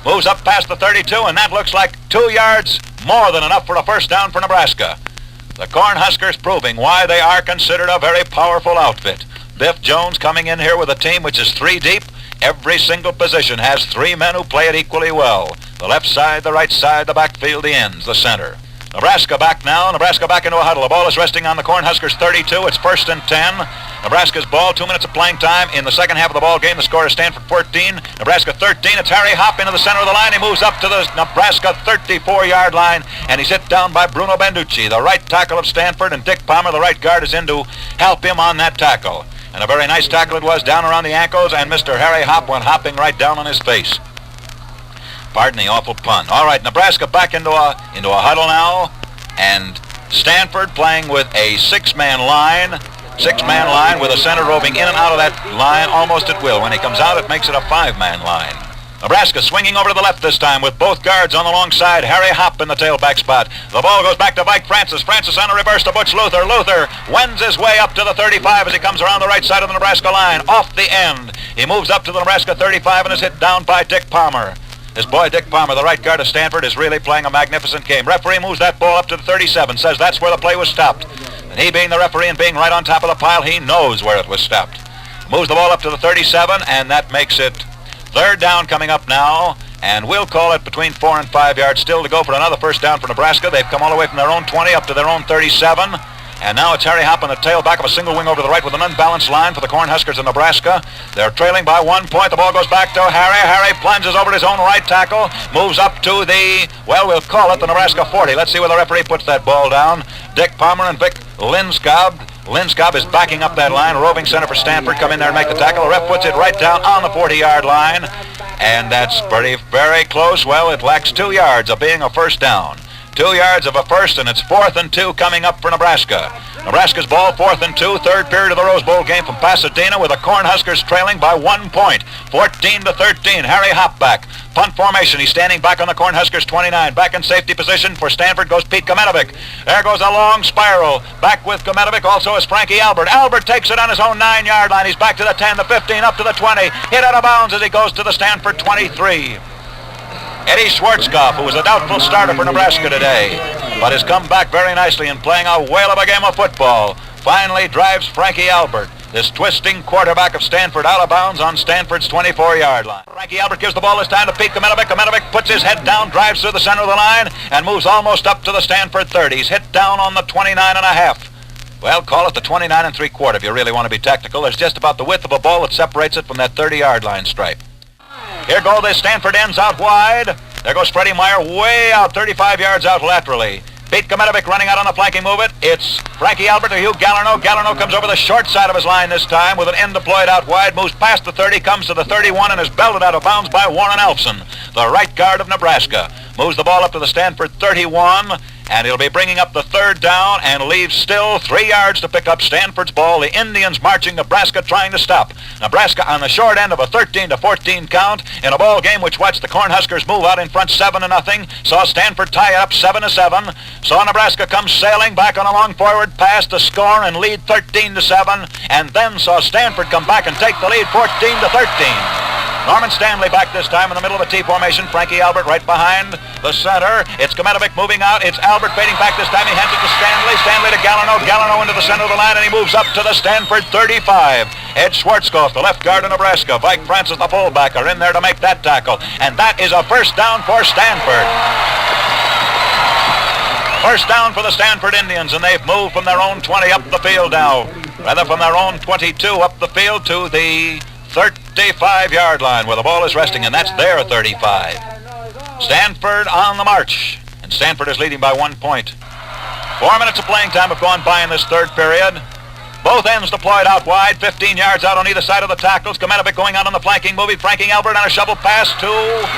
Moves up past the 32, and that looks like 2 yards more than enough for a first down for Nebraska. The Cornhuskers proving why they are considered a very powerful outfit. Biff Jones coming in here with a team which is 3 deep. Every single position has 3 men who play it equally well. The left side, the right side, the backfield, the ends, the center. Nebraska back now. Nebraska back into a huddle. The ball is resting on the Cornhuskers 32. It's 1st and 10. Nebraska's ball, 2 minutes of playing time. In the second half of the ball game, the score is Stanford 14, Nebraska 13. It's Harry Hop into the center of the line. He moves up to the Nebraska 34-yard line, and he's hit down by Bruno Banducci, the right tackle of Stanford, and Dick Palmer, the right guard, is in to help him on that tackle. And a very nice tackle it was, down around the ankles, and Mr. Harry Hop went hopping right down on his face. Pardon the awful pun. All right, Nebraska back into a huddle now, and Stanford playing with a 6-man line. 6-man line with a center roving in and out of that line almost at will. When he comes out, it makes it a 5-man line. Nebraska swinging over to the left this time with both guards on the long side. Harry Hop in the tailback spot. The ball goes back to Mike Francis. Francis on a reverse to Butch Luther. Luther wends his way up to the 35 as he comes around the right side of the Nebraska line. Off the end. He moves up to the Nebraska 35 and is hit down by Dick Palmer. His boy Dick Palmer, the right guard of Stanford, is really playing a magnificent game. Referee moves that ball up to the 37, says that's where the play was stopped. And he being the referee and being right on top of the pile, he knows where it was stopped. Moves the ball up to the 37, and that makes it 3rd down coming up now. And we'll call it between 4 and 5 yards still to go for another first down for Nebraska. They've come all the way from their own 20 up to their own 37. And now it's Harry Hop on the tailback of a single wing over to the right with an unbalanced line for the Cornhuskers of Nebraska. They're trailing by 1 point. The ball goes back to Harry. Harry plunges over to his own right tackle. Moves up to the, well, we'll call it the Nebraska 40. Let's see where the referee puts that ball down. Dick Palmer and Vic Linskob. Linskob is backing up that line. Roving center for Stanford. Come in there and make the tackle. The ref puts it right down on the 40-yard line. And that's very close. Well, it lacks 2 yards of being a first down. 2 yards of a first, and it's 4th and 2 coming up for Nebraska. Nebraska's ball, 4th and 2, 3rd period of the Rose Bowl game from Pasadena with the Cornhuskers trailing by 1 point, 14-13. Harry Hop back. Punt formation. He's standing back on the Cornhuskers 29. Back in safety position for Stanford goes Pete Gometovic. There goes a long spiral. Back with Gometovic also is Frankie Albert. Albert takes it on his own 9-yard line. He's back to the 10, the 15, up to the 20. Hit out of bounds as he goes to the Stanford 23. Eddie Schwarzkopf, who was a doubtful starter for Nebraska today, but has come back very nicely in playing a whale of a game of football, finally drives Frankie Albert, this twisting quarterback of Stanford, out of bounds on Stanford's 24-yard line. Frankie Albert gives the ball this time to Pete Gometovic. Gometovic puts his head down, drives through the center of the line, and moves almost up to the Stanford 30. He's hit down on the 29.5. Well, call it the 29 3/4 if you really want to be technical. There's just about the width of a ball that separates it from that 30-yard line stripe. Here go the Stanford ends out wide. There goes Freddie Meyer way out, 35 yards out laterally. Pete Gometovic running out on the flanking movement. It's Frankie Albert to Hugh Gallarno. Gallarno comes over the short side of his line this time with an end deployed out wide, moves past the 30, comes to the 31, and is belted out of bounds by Warren Elfson, the right guard of Nebraska. Moves the ball up to the Stanford 31, And he'll be bringing up the third down and leaves still 3 yards to pick up Stanford's ball. The Indians marching, Nebraska trying to stop. Nebraska on the short end of a 13-14 count in a ball game which watched the Cornhuskers move out in front 7-0. Saw Stanford tie it up 7-7. Saw Nebraska come sailing back on a long forward pass to score and lead 13-7. And then saw Stanford come back and take the lead 14-13. Norman Stanley back this time in the middle of a T formation. Frankie Albert right behind the center. It's Kometovic moving out. It's Albert fading back this time. He hands it to Stanley. Stanley to Gallarno. Gallarno into the center of the line, and he moves up to the Stanford 35. Ed Schwarzkopf, the left guard of Nebraska. Mike Francis, the fullback, are in there to make that tackle. And that is a first down for Stanford. First down for the Stanford Indians, and they've moved from their own 20 up the field now. Rather, from their own 22 up the field to the 35-yard line where the ball is resting, and that's their 35. Stanford on the march, and Stanford is leading by 1 point. 4 minutes of playing time have gone by in this third period. Both ends deployed out wide, 15 yards out on either side of the tackles. Kometovic going out on the flanking move. Frankie Albert on a shovel pass to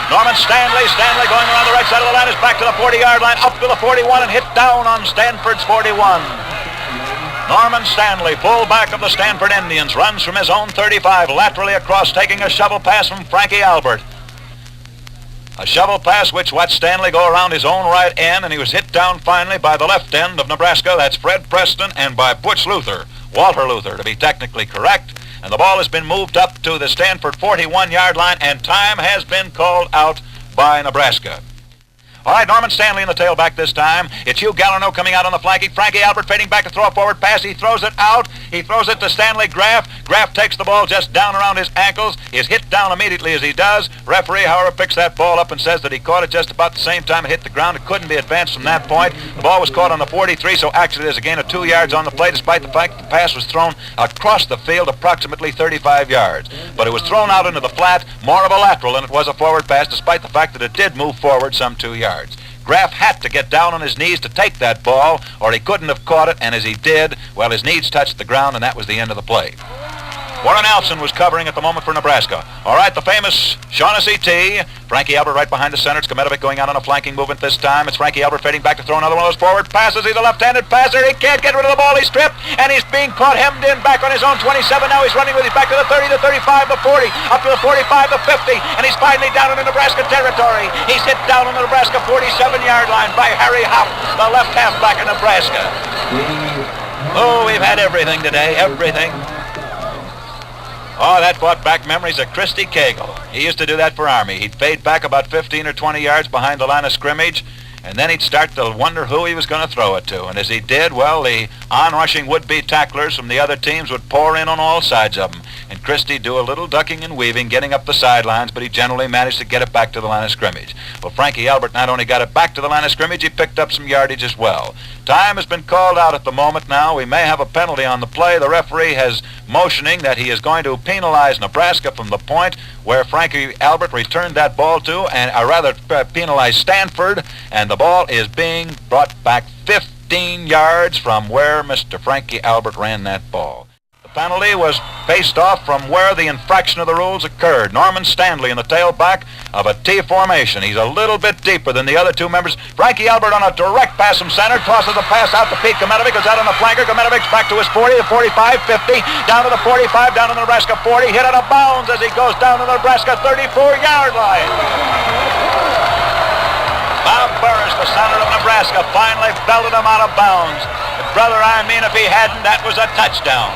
Norman Stanley. Stanley going around the right side of the line is back to the 40-yard line, up to the 41, and hit down on Stanford's 41. Norman Stanley, fullback of the Stanford Indians, runs from his own 35 laterally across, taking a shovel pass from Frankie Albert. A shovel pass which watched Stanley go around his own right end, and he was hit down finally by the left end of Nebraska. That's Fred Preston, and by Butch Luther, Walter Luther to be technically correct. And the ball has been moved up to the Stanford 41-yard line, and time has been called out by Nebraska. All right, Norman Stanley in the tailback this time. It's Hugh Gallarno coming out on the flanking. Frankie Albert fading back to throw a forward pass. He throws it out. He throws it to Stanley Graff. Graff takes the ball just down around his ankles. Is hit down immediately as he does. Referee, however, picks that ball up and says that he caught it just about the same time it hit the ground. It couldn't be advanced from that point. The ball was caught on the 43, so actually there's a gain of 2 yards on the play, despite the fact that the pass was thrown across the field approximately 35 yards. But it was thrown out into the flat, more of a lateral than it was a forward pass, despite the fact that it did move forward some 2 yards. Graff had to get down on his knees to take that ball, or he couldn't have caught it, and as he did, well, his knees touched the ground, and that was the end of the play. Warren Elson was covering at the moment for Nebraska. All right, the famous Shaughnessy T. Frankie Albert right behind the center. It's Kometovic going out on a flanking movement this time. It's Frankie Albert fading back to throw another one of those forward passes. He's a left-handed passer. He can't get rid of the ball. He's stripped, and he's being caught hemmed in back on his own 27. Now he's running with it back to the 30, the 35, the 40, up to the 45, the 50, and he's finally down in the Nebraska territory. He's hit down on the Nebraska 47-yard line by Harry Hopp, the left halfback of Nebraska. Oh, we've had everything today, everything. Oh, that brought back memories of Christy Cagle. He used to do that for Army. He'd fade back about 15 or 20 yards behind the line of scrimmage, and then he'd start to wonder who he was going to throw it to. And as he did, well, the on-rushing would-be tacklers from the other teams would pour in on all sides of him. And Christie do a little ducking and weaving, getting up the sidelines, but he generally managed to get it back to the line of scrimmage. Well, Frankie Albert not only got it back to the line of scrimmage, he picked up some yardage as well. Time has been called out at the moment now. We may have a penalty on the play. The referee has motioning that he is going to penalize Nebraska from the point where Frankie Albert returned that ball to, and rather penalize Stanford, and the ball is being brought back 15 yards from where Mr. Frankie Albert ran that ball. The penalty was faced off from where the infraction of the rules occurred. Norman Stanley in the tailback of a T formation. He's a little bit deeper than the other two members. Frankie Albert on a direct pass from center, tosses the pass out to Pete Kometovic, goes out on the flanker. Kometovic's back to his 40, the 45, 50, down to the 45, down to the Nebraska 40, hit out of bounds as he goes down to the Nebraska 34-yard line. Bob Burris, the center of Nebraska, finally belted him out of bounds. But brother, I mean, if he hadn't, that was a touchdown.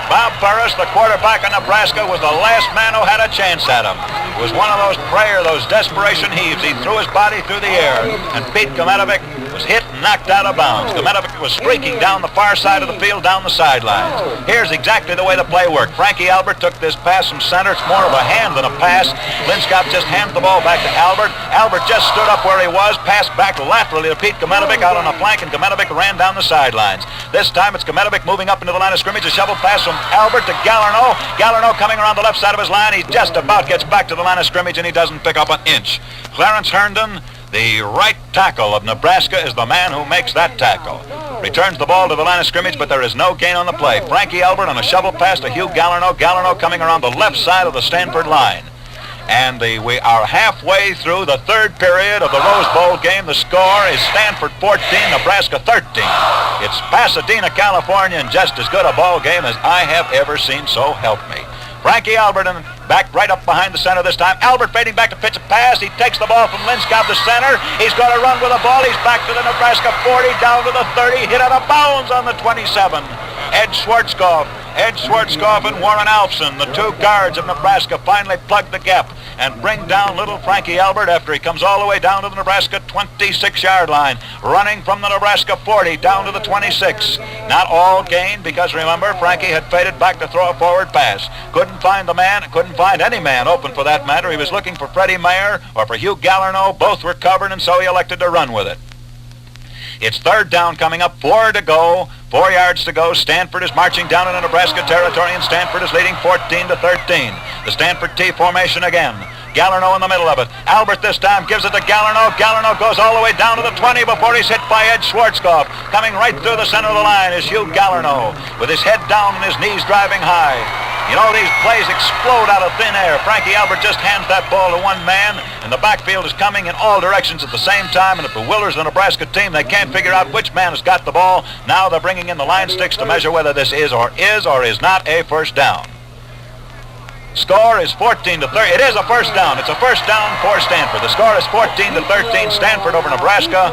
Bob Burris, the quarterback of Nebraska, was the last man who had a chance at him. It was one of those those desperation heaves. He threw his body through the air, and Pete Kometovic was hit and knocked out of bounds. Kometovic was streaking down the far side of the field, down the sidelines. Here's exactly the way the play worked. Frankie Albert took this pass from center. It's more of a hand than a pass. Linscott just handed the ball back to Albert. Albert just stood up where he was, passed back laterally to Pete Kometovic out on a flank, and Kometovic ran down the sidelines. This time it's Kometovic moving up into the line of scrimmage. A shovel pass from Albert to Gallarno. Gallarno coming around the left side of his line. He just about gets back to the line of scrimmage, and he doesn't pick up an inch. Clarence Herndon, the right tackle of Nebraska, is the man who makes that tackle. Returns the ball to the line of scrimmage, but there is no gain on the play. Frankie Albert on a shovel pass to Hugh Gallarno. Gallarno coming around the left side of the Stanford line. And we are halfway through the third period of the Rose Bowl game. The score is Stanford 14, Nebraska 13. It's Pasadena, California, and just as good a ball game as I have ever seen, so help me. Frankie Albert back right up behind the center this time. Albert fading back to pitch a pass. He takes the ball from Linscott to center. He's going to run with the ball. He's back to the Nebraska 40, down to the 30, hit out of bounds on the 27. Ed Schwarzkopf and Warren Alfson, the two guards of Nebraska, finally plug the gap and bring down little Frankie Albert after he comes all the way down to the Nebraska 26-yard line, running from the Nebraska 40 down to the 26. Not all gain because, remember, Frankie had faded back to throw a forward pass. Couldn't find any man open for that matter. He was looking for Freddie Mayer or for Hugh Gallarno. Both were covered, and so he elected to run with it. It's third down coming up, 4 to go, 4 yards to go. Stanford is marching down into Nebraska territory, and Stanford is leading 14-13. The Stanford T formation again. Gallarno in the middle of it. Albert this time gives it to Gallarno. Gallarno goes all the way down to the 20 before he's hit by Ed Schwarzkopf. Coming right through the center of the line is Hugh Gallarno with his head down and his knees driving high. You know, these plays explode out of thin air. Frankie Albert just hands that ball to one man, and the backfield is coming in all directions at the same time, and it bewilders the Nebraska team. They can't figure out which man has got the ball. Now they're bringing in the line sticks to measure whether this is or is not a first down. Score is 14-13. It is a first down. It's a first down for Stanford. The score is 14-13. Stanford over Nebraska.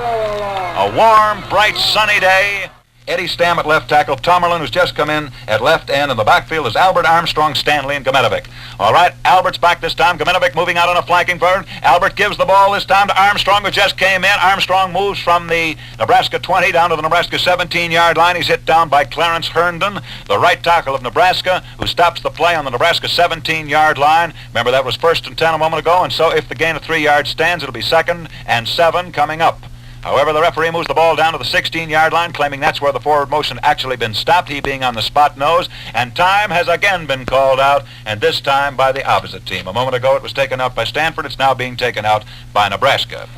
A warm, bright, sunny day. Eddie Stam at left tackle. Tomerlin, who's just come in at left end. In the backfield is Albert, Armstrong, Stanley, and Gometovic. All right, Albert's back this time. Gometovic moving out on a flanking forward. Albert gives the ball this time to Armstrong, who just came in. Armstrong moves from the Nebraska 20 down to the Nebraska 17-yard line. He's hit down by Clarence Herndon, the right tackle of Nebraska, who stops the play on the Nebraska 17-yard line. Remember, that was 1st and 10 a moment ago, and so if the gain of 3 yards stands, it'll be 2nd and 7 coming up. However, the referee moves the ball down to the 16-yard line, claiming that's where the forward motion actually been stopped, he being on the spot nose, and time has again been called out, and this time by the opposite team. A moment ago it was taken out by Stanford. It's now being taken out by Nebraska.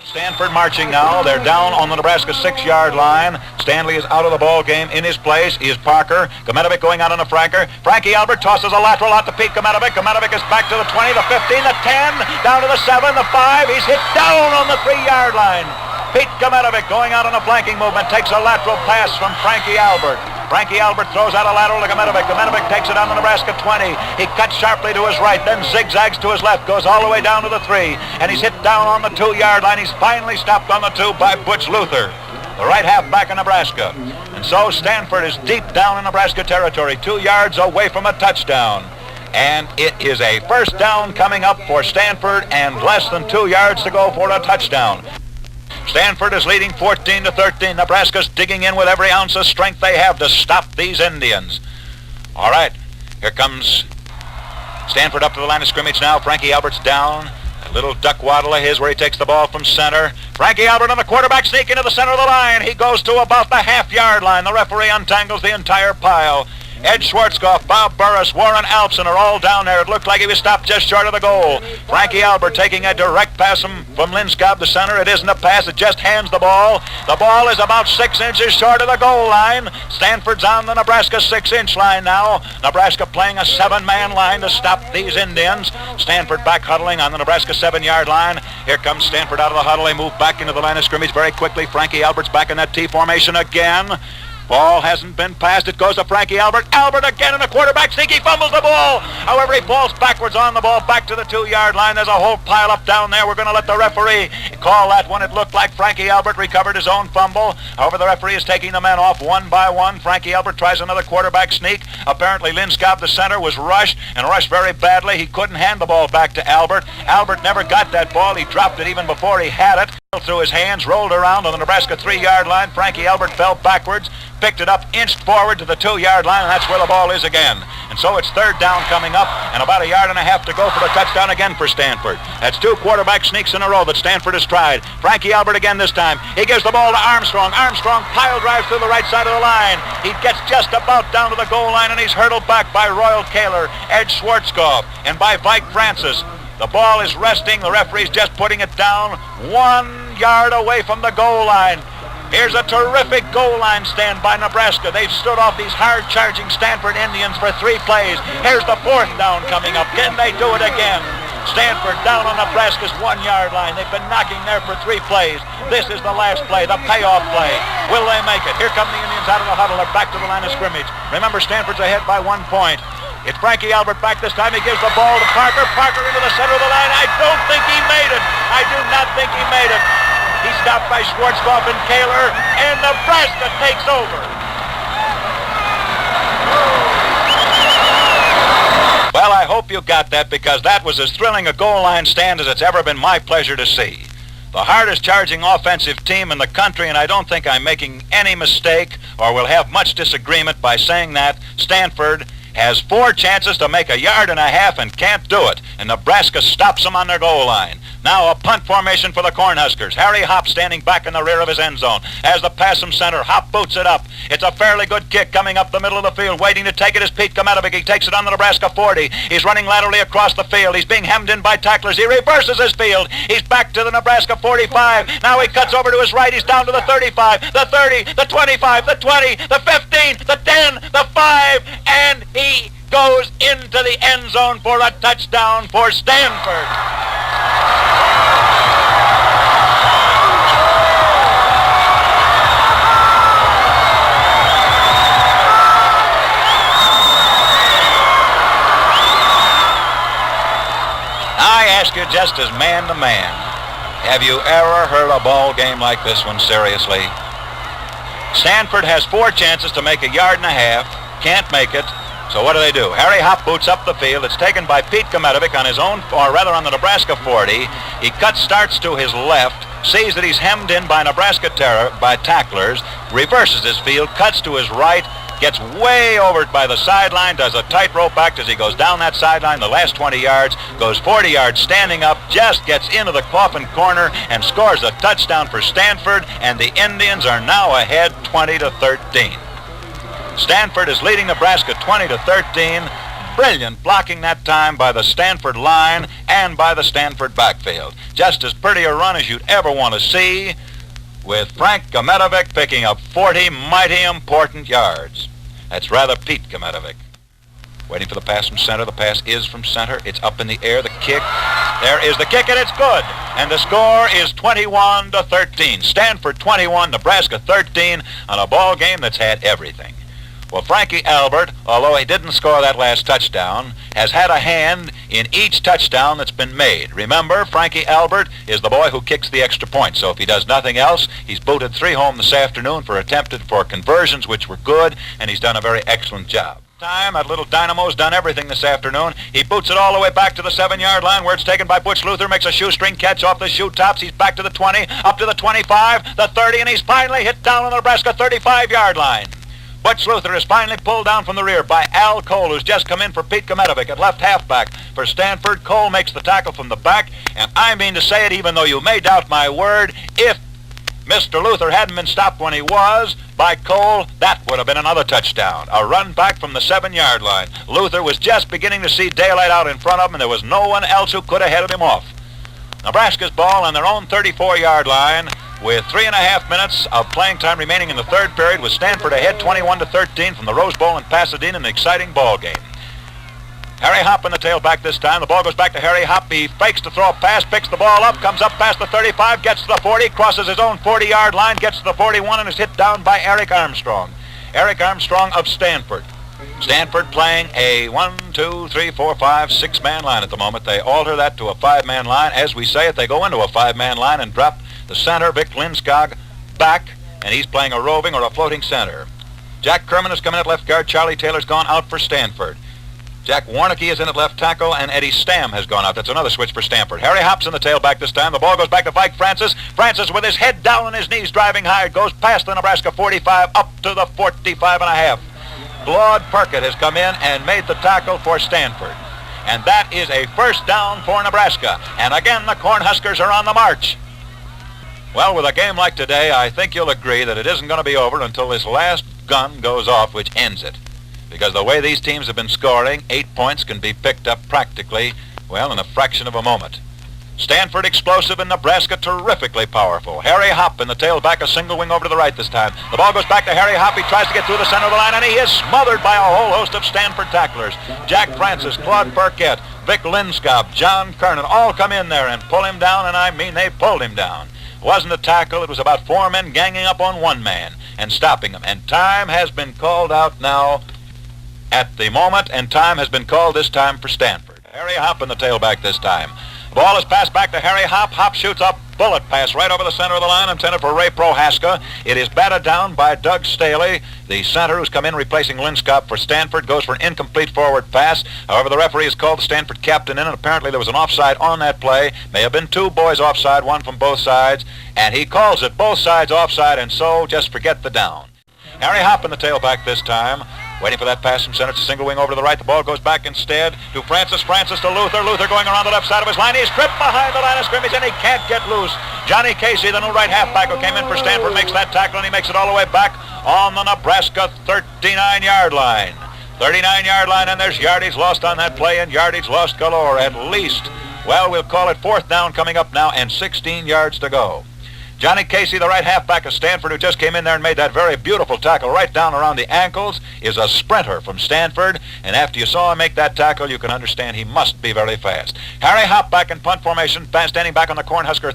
Stanford marching now. They're down on the Nebraska 6-yard line. Stanley is out of the ball game. In his place is Parker. Gometovic going out on a franker. Frankie Albert tosses a lateral out to Pete Gometovic. Gometovic is back to the 20, the 15, the 10, down to the 7, the 5. He's hit down on the 3-yard line. Pete Gometovic going out on a flanking movement takes a lateral pass from Frankie Albert. Frankie Albert throws out a lateral to Gometovic. Gometovic takes it on the Nebraska 20. He cuts sharply to his right, then zigzags to his left, goes all the way down to the 3, and he's hit down on the 2-yard line. He's finally stopped on the 2 by Butch Luther, the right halfback of Nebraska. And so Stanford is deep down in Nebraska territory, 2 yards away from a touchdown. And it is a first down coming up for Stanford and less than 2 yards to go for a touchdown. Stanford is leading 14-13. Nebraska's digging in with every ounce of strength they have to stop these Indians. All right, here comes Stanford up to the line of scrimmage now. Frankie Albert's down. A little duck waddle of his where he takes the ball from center. Frankie Albert on the quarterback sneak into the center of the line. He goes to about the half-yard line. The referee untangles the entire pile. Ed Schwarzkopf, Bob Burris, Warren Alfson are all down there. It looked like he was stopped just short of the goal. Frankie Albert taking a direct pass from Linscott to center. It isn't a pass, it just hands the ball. The ball is about 6 inches short of the goal line. Stanford's on the Nebraska 6-inch line now. Nebraska playing a 7-man line to stop these Indians. Stanford back huddling on the Nebraska 7-yard line. Here comes Stanford out of the huddle. They move back into the line of scrimmage very quickly. Frankie Albert's back in that T formation again. Ball hasn't been passed. It goes to Frankie Albert. Albert again in the quarterback sneak. He fumbles the ball. However, he falls backwards on the ball back to the 2-yard line. There's a whole pile up down there. We're going to let the referee call that one. It looked like Frankie Albert recovered his own fumble. However, the referee is taking the men off one by one. Frankie Albert tries another quarterback sneak. Apparently, Linscott, the center, was rushed and rushed very badly. He couldn't hand the ball back to Albert. Albert never got that ball. He dropped it even before he had it. Through his hands, rolled around on the Nebraska 3-yard line. Frankie Albert fell backwards, picked it up, inched forward to the 2-yard line, and that's where the ball is again. And so it's third down coming up, and about 1.5 yards to go for the touchdown again for Stanford. That's 2 quarterback sneaks in a row that Stanford has tried. Frankie Albert again this time. He gives the ball to Armstrong. Armstrong pile drives through the right side of the line. He gets just about down to the goal line, and he's hurdled back by Royal Kaler, Ed Schwarzkopf, and by Vike Francis. The ball is resting. The referee's just putting it down 1 yard away from the goal line. Here's a terrific goal line stand by Nebraska. They've stood off these hard-charging Stanford Indians for 3 plays. Here's the 4th down coming up. Can they do it again? Stanford down on Nebraska's 1-yard line. They've been knocking there for 3 plays. This is the last play, the payoff play. Will they make it? Here come the Indians out of the huddle. They're back to the line of scrimmage. Remember, Stanford's ahead by 1 point. It's Frankie Albert back this time. He gives the ball to Parker. Parker into the center of the line. I don't think he made it. I do not think he made it. He's stopped by Schwarzkopf and Kaler, and Nebraska takes over. Well, I hope you got that, because that was as thrilling a goal line stand as it's ever been my pleasure to see. The hardest charging offensive team in the country, and I don't think I'm making any mistake or will have much disagreement by saying that Stanford has 4 chances to make 1.5 yards and can't do it, and Nebraska stops them on their goal line. Now a punt formation for the Cornhuskers. Harry Hopp standing back in the rear of his end zone. As the pass from center, Hopp boots it up. It's a fairly good kick coming up the middle of the field. Waiting to take it is Pete Kometovic. He takes it on the Nebraska 40. He's running laterally across the field. He's being hemmed in by tacklers. He reverses his field. He's back to the Nebraska 45. Now he cuts over to his right. He's down to the 35, the 30, the 25, the 20, the 15, the 10, the 5, and he goes into the end zone for a touchdown for Stanford. I ask you, just as man to man, have you ever heard a ball game like this one seriously? Stanford has 4 chances to make 1.5 yards, can't make it. So what do? Harry Hopp boots up the field. It's taken by Pete Kometovic on his own, or rather on the Nebraska 40. He starts to his left, sees that he's hemmed in by Nebraska by tacklers, reverses his field, cuts to his right, gets way over by the sideline, does a tightrope act as he goes down that sideline the last 20 yards, goes 40 yards standing up, just gets into the coffin corner and scores a touchdown for Stanford, and the Indians are now ahead 20-13. Stanford is leading Nebraska 20-13. Brilliant blocking that time by the Stanford line and by the Stanford backfield. Just as pretty a run as you'd ever want to see, with Frank Kometovic picking up 40 mighty important yards. That's rather Pete Kometovic. Waiting for the pass from center. The pass is from center. It's up in the air. The kick. There is the kick, and it's good. And the score is 21-13. Stanford 21, Nebraska 13 on a ball game that's had everything. Well, Frankie Albert, although he didn't score that last touchdown, has had a hand in each touchdown that's been made. Remember, Frankie Albert is the boy who kicks the extra point. So if he does nothing else, he's booted 3 home this afternoon for conversions, which were good, and he's done a very excellent job. That little dynamo's done everything this afternoon. He boots it all the way back to the 7-yard line, where it's taken by Butch Luther, makes a shoestring catch off the shoe tops. He's back to the 20, up to the 25, the 30, and he's finally hit down on the Nebraska 35-yard line. Butch Luther is finally pulled down from the rear by Al Cole, who's just come in for Pete Kometovic at left halfback for Stanford. Cole makes the tackle from the back, and I mean to say it, even though you may doubt my word, if Mr. Luther hadn't been stopped when he was by Cole, that would have been another touchdown. A run back from the 7-yard line. Luther was just beginning to see daylight out in front of him, and there was no one else who could have headed him off. Nebraska's ball on their own 34-yard line with 3.5 minutes of playing time remaining in the third period, with Stanford ahead 21-13 from the Rose Bowl in Pasadena in an exciting ball game. Harry Hopp in the tailback this time. The ball goes back to Harry Hopp. He fakes to throw a pass, picks the ball up, comes up past the 35, gets to the 40, crosses his own 40-yard line, gets to the 41, and is hit down by Eric Armstrong. Eric Armstrong of Stanford. Stanford playing a 6-man line at the moment. They alter that to a 5-man line. As we say it, they go into a 5-man line and drop the center, Vic Lindskog, back, and he's playing a roving or a floating center. Jack Kerman is coming at left guard. Charlie Taylor's gone out for Stanford. Jack Warneke is in at left tackle, and Eddie Stamm has gone out. That's another switch for Stanford. Harry Hopp's in the tailback this time. The ball goes back to Mike Francis. Francis with his head down on his knees, driving high, goes past the Nebraska 45 up to the 45.5. Claude Perkett has come in and made the tackle for Stanford. And that is a first down for Nebraska. And again, the Cornhuskers are on the march. Well, with a game like today, I think you'll agree that it isn't going to be over until this last gun goes off, which ends it. Because the way these teams have been scoring, 8 points can be picked up practically, well, in a fraction of a moment. Stanford explosive and Nebraska terrifically powerful. Harry Hopp in the tailback, a single wing over to the right this time. The ball goes back to Harry Hopp. He tries to get through the center of the line, and he is smothered by a whole host of Stanford tacklers. Jack Francis, Claude Burkett, Vic Linscott, John Kernan all come in there and pull him down, and I mean they pulled him down. It wasn't a tackle. It was about 4 men ganging up on 1 man and stopping him. And time has been called out now at the moment, and time has been called this time for Stanford. Harry Hopp in the tailback this time. The ball is passed back to Harry Hopp. Hopp shoots a bullet pass right over the center of the line, intended for Ray Prohaska. It is batted down by Doug Staley, the center who's come in replacing Linscott for Stanford. Goes for an incomplete forward pass. However, the referee has called the Stanford captain in, and apparently there was an offside on that play. May have been 2 boys offside, 1 from both sides, and he calls it both sides offside, and so just forget the down. Harry Hopp in the tailback this time. Waiting for that pass from center. It's a single wing over to the right. The ball goes back instead to Francis. Francis to Luther. Luther going around the left side of his line. He's tripped behind the line of scrimmage, and he can't get loose. Johnny Casey, the new right halfback who came in for Stanford, makes that tackle, and he makes it all the way back on the Nebraska 39-yard line. 39-yard line, and there's yardage lost on that play, and yardage lost galore. At least, well, we'll call it 4th down coming up now, and 16 yards to go. Johnny Casey, the right halfback of Stanford, who just came in there and made that very beautiful tackle right down around the ankles, is a sprinter from Stanford, and after you saw him make that tackle, you can understand he must be very fast. Harry Hopp back in punt formation, standing back on the Cornhusker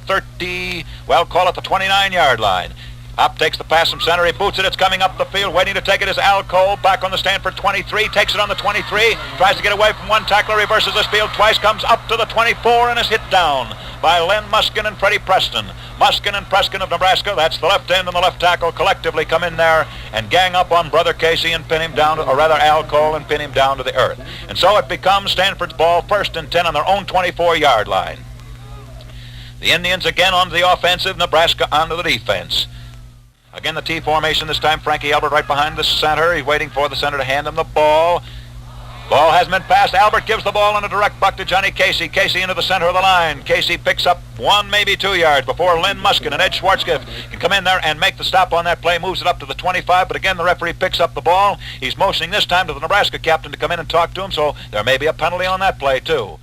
29-yard line. Hopp takes the pass from center. He boots it. It's coming up the field. Waiting to take it is Al Cole back on the Stanford 23. Takes it on the 23. Tries to get away from one tackler. Reverses this field twice. Comes up to the 24 and is hit down by Len Muskin and Freddie Preston. Muskin and Preston of Nebraska, that's the left end and the left tackle, collectively come in there and gang up on Brother Casey and pin him down, or rather Al Cole, and pin him down to the earth. And so it becomes Stanford's ball, 1st and 10 on their own 24-yard line. The Indians again onto the offensive, Nebraska onto the defense. Again, the T formation this time. Frankie Albert right behind the center. He's waiting for the center to hand him the ball. Ball has been passed. Albert gives the ball on a direct buck to Johnny Casey. Casey into the center of the line. Casey picks up 1, maybe 2 yards before Len Muskin and Ed Schwarzgift can come in there and make the stop on that play. Moves it up to the 25, but again the referee picks up the ball. He's motioning this time to the Nebraska captain to come in and talk to him, so there may be a penalty on that play too.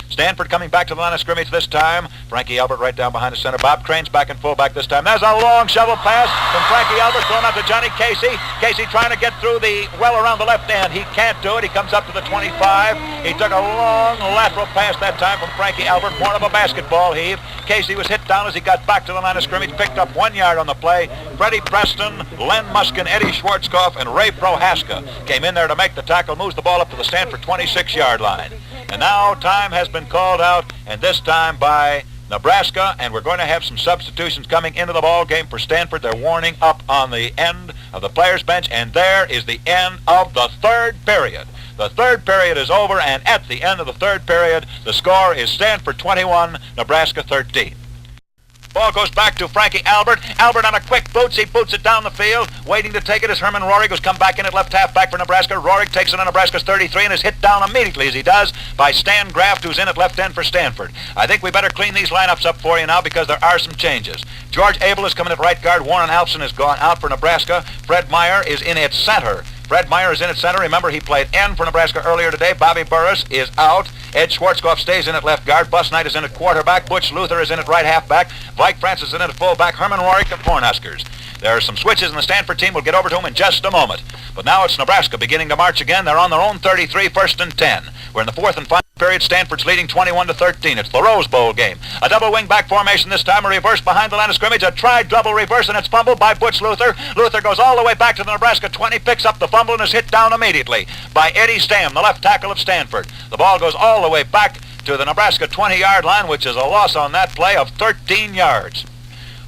Stanford coming back to the line of scrimmage this time. Frankie Albert right down behind the center. Bob Crane's back in fullback this time. There's a long shovel pass from Frankie Albert thrown out to Johnny Casey. Casey trying to get through the well around the left end. He can't do it. He comes up to the 25. He took a long lateral pass that time from Frankie Albert, more of a basketball heave. Casey was hit down as he got back to the line of scrimmage, picked up 1 yard on the play. Freddie Preston, Len Muskin, Eddie Schwarzkopf, and Ray Prohaska came in there to make the tackle, moves the ball up to the Stanford 26-yard line. And now time has been called out, and this time by Nebraska, and we're going to have some substitutions coming into the ball game for Stanford. They're warning up on the end of the players' bench, and there is the end of the 3rd period. The 3rd period is over, and at the end of the 3rd period, the score is Stanford 21, Nebraska 13. Ball goes back to Frankie Albert. Albert on a quick boots. He boots it down the field. Waiting to take it is Herman Rohrig, who's come back in at left halfback for Nebraska. Rohrig takes it on Nebraska's 33 and is hit down immediately, as he does, by Stan Graft, who's in at left end for Stanford. I think we better clean these lineups up for you now because there are some changes. George Abel is coming at right guard. Warren Alfson has gone out for Nebraska. Fred Meyer is in at center. Fred Meyer is in at center. Remember, he played end for Nebraska earlier today. Bobby Burris is out. Ed Schwarzkopf stays in at left guard. Bus Knight is in at quarterback. Butch Luther is in at right halfback. Mike Francis is in at fullback. Herman Rohrig and Cornhuskers. There are some switches in the Stanford team. We'll get over to them in just a moment. But now it's Nebraska beginning to march again. They're on their own 33, 1st and 10. We're in the 4th and final period. Stanford's leading 21-13. It's the Rose Bowl game. A double wing back formation this time. A reverse behind the line of scrimmage. A tried double reverse, and it's fumbled by Butch Luther. Luther goes all the way back to the Nebraska 20, picks up the fumble, and is hit down immediately by Eddie Stam, the left tackle of Stanford. The ball goes all the way back to the Nebraska 20-yard line, which is a loss on that play of 13 yards.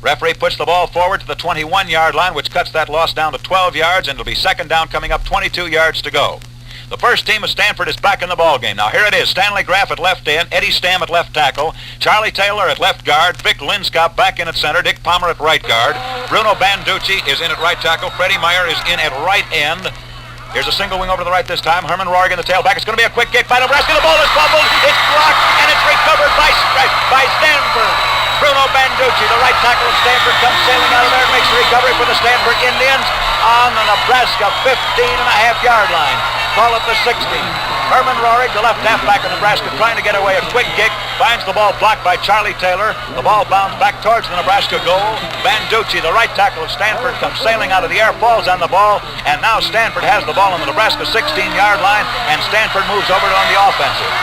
Referee puts the ball forward to the 21-yard line, which cuts that loss down to 12 yards, and it'll be 2nd down coming up, 22 yards to go. The first team of Stanford is back in the ball game. Now here it is. Stanley Graff at left end, Eddie Stam at left tackle, Charlie Taylor at left guard, Vic Linscott back in at center, Dick Palmer at right guard, Bruno Banducci is in at right tackle, Freddie Meyer is in at right end. Here's a single wing over to the right this time. Herman Rohrig in the tailback. It's going to be a quick kick by Nebraska. The ball is fumbled. It's blocked, and it's recovered by Stanford. Bruno Banducci, the right tackle of Stanford, comes sailing out of there and makes the recovery for the Stanford Indians on the Nebraska 15-and-a-half-yard line. call at the 16. Herman Rohrig, the left halfback of Nebraska, trying to get away. A quick kick, finds the ball blocked by Charlie Taylor. The ball bounds back towards the Nebraska goal. Banducci, the right tackle of Stanford, comes sailing out of the air, falls on the ball, and now Stanford has the ball on the Nebraska 16-yard line, and Stanford moves over on the offensive.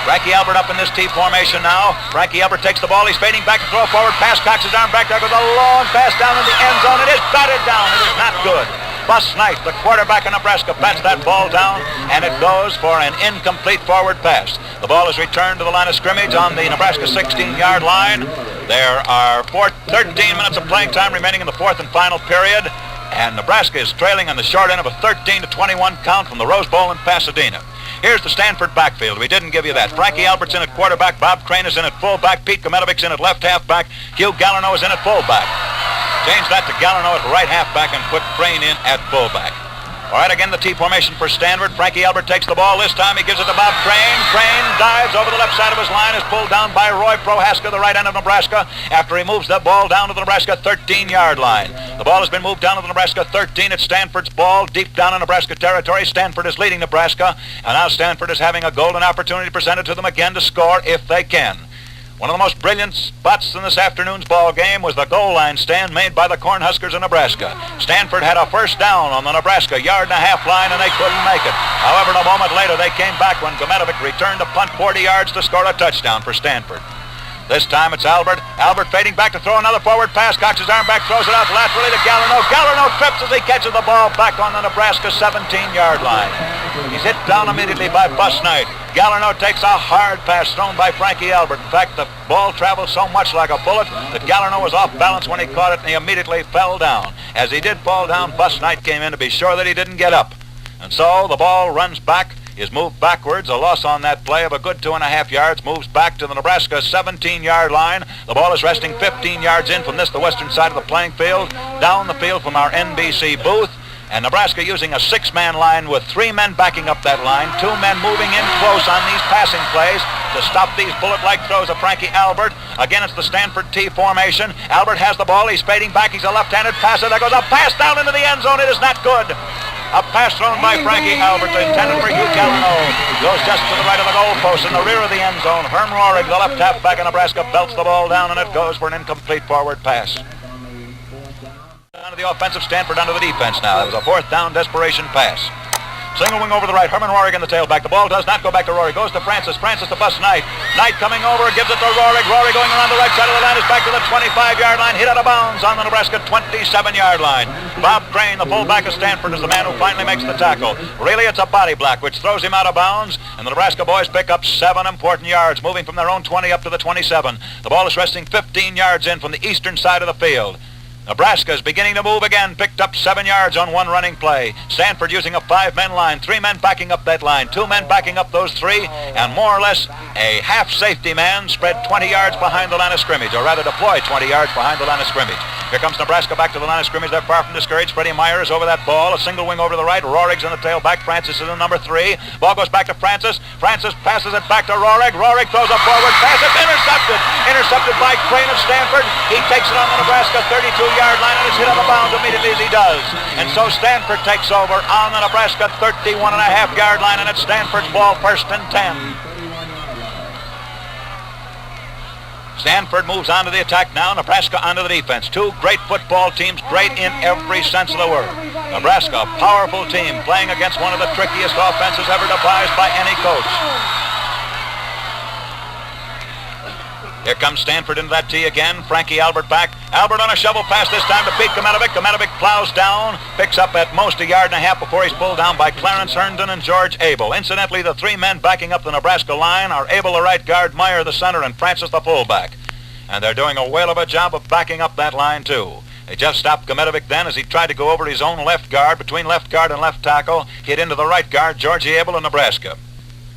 Frankie Albert up in this T formation now. Frankie Albert takes the ball. He's fading back to throw forward. Pass, cocks his arm back. There goes a long pass down in the end zone. It is batted down. It is not good. Bus Knight, the quarterback of Nebraska, bats that ball down, and it goes for an incomplete forward pass. The ball is returned to the line of scrimmage on the Nebraska 16-yard line. There are 13 minutes of playing time remaining in the fourth and final period, and Nebraska is trailing on the short end of a 13-21 count from the Rose Bowl in Pasadena. Here's the Stanford backfield. We didn't give you that. Frankie Albert's in at quarterback. Bob Crane is in at fullback. Pete Kometovic's in at left halfback. Hugh Gallineau is in at fullback. Change that to Gallineau at right halfback and put Crane in at fullback. All right, again, the T formation for Stanford. Frankie Albert takes the ball. This time he gives it to Bob Crane. Crane dives over the left side of his line, is pulled down by Roy Prohaska, the right end of Nebraska, after he moves that ball down to the Nebraska 13-yard line. The ball has been moved down to the Nebraska 13. It's Stanford's ball deep down in Nebraska territory. Stanford is leading Nebraska, and now Stanford is having a golden opportunity presented to them again to score if they can. One of the most brilliant spots in this afternoon's ball game was the goal line stand made by the Cornhuskers of Nebraska. Stanford had a first down on the Nebraska yard-and-a-half line, and they couldn't make it. However, a moment later, they came back when Kometovic returned a punt 40 yards to score a touchdown for Stanford. This time it's Albert. Albert fading back to throw another forward pass. Cocks his arm back, throws it out laterally to Gallineau. Gallineau trips as he catches the ball back on the Nebraska 17-yard line. He's hit down immediately by Bus Knight. Gallineau takes a hard pass thrown by Frankie Albert. In fact, the ball traveled so much like a bullet that Gallineau was off balance when he caught it, and he immediately fell down. As he did fall down, Bus Knight came in to be sure that he didn't get up. And so the ball runs back, is moved backwards. A loss on that play of a good 2.5 yards, moves back to the Nebraska 17-yard line. The ball is resting 15 yards in from this, the western side of the playing field, down the field from our NBC booth. And Nebraska using a 6-man line with 3 men backing up that line, 2 men moving in close on these passing plays to stop these bullet-like throws of Frankie Albert. Again, it's the Stanford T formation. Albert has the ball. He's fading back. He's a left-handed passer. There goes a pass down into the end zone. It is not good. A pass thrown by Frankie Albert, intended for Hugh Gallineau. Goes just to the right of the goalpost in the rear of the end zone. Herm Rohrig, the left halfback of Nebraska, belts the ball down, and it goes for an incomplete forward pass. Down to the offensive, Stanford onto the defense now. It was a fourth down desperation pass. Single wing over the right. Herman Rohrig in the tailback. The ball does not go back to Rohrig. Goes to Francis. Francis to Bus Knight. Knight coming over. Gives it to Rohrig. Rohrig going around the right side of the line. Is back to the 25-yard line. Hit out of bounds on the Nebraska 27-yard line. Bob Crane, the fullback of Stanford, is the man who finally makes the tackle. Really, it's a body block which throws him out of bounds, and the Nebraska boys pick up 7 important yards, moving from their own 20 up to the 27. The ball is resting 15 yards in from the eastern side of the field. Nebraska is beginning to move again, picked up 7 yards on one running play. Stanford using a 5-man line, 3 men backing up that line, 2 men backing up those 3, and more or less a half safety man spread 20 yards behind the line of scrimmage, or rather deployed 20 yards behind the line of scrimmage. Here comes Nebraska back to the line of scrimmage. They're far from discouraged. Freddie Meyer is over that ball. A single wing over to the right. Rohrig's in the tailback. Francis is in number 3. Ball goes back to Francis. Francis passes it back to Rohrig. Rohrig throws a forward pass. It's intercepted. Intercepted by Crane of Stanford. He takes it on the Nebraska 32-yard line and is hit out of bounds immediately as he does. And so Stanford takes over on the Nebraska 31.5-yard line, and it's Stanford's ball, 1st and 10. Stanford moves on to the attack now. Nebraska onto the defense. 2 great football teams, great in every sense of the word. Nebraska, a powerful team, playing against one of the trickiest offenses ever devised by any coach. Here comes Stanford into that tee again. Frankie Albert back. Albert on a shovel pass this time to Pete Kometovic. Kometovic plows down, picks up at most 1.5 yards before he's pulled down by Clarence Herndon and George Abel. Incidentally, the 3 men backing up the Nebraska line are Abel, the right guard, Meyer, the center, and Francis, the fullback. And they're doing a whale of a job of backing up that line, too. They just stopped Kometovic then as he tried to go over his own left guard, between left guard and left tackle, hit into the right guard, George Abel of Nebraska.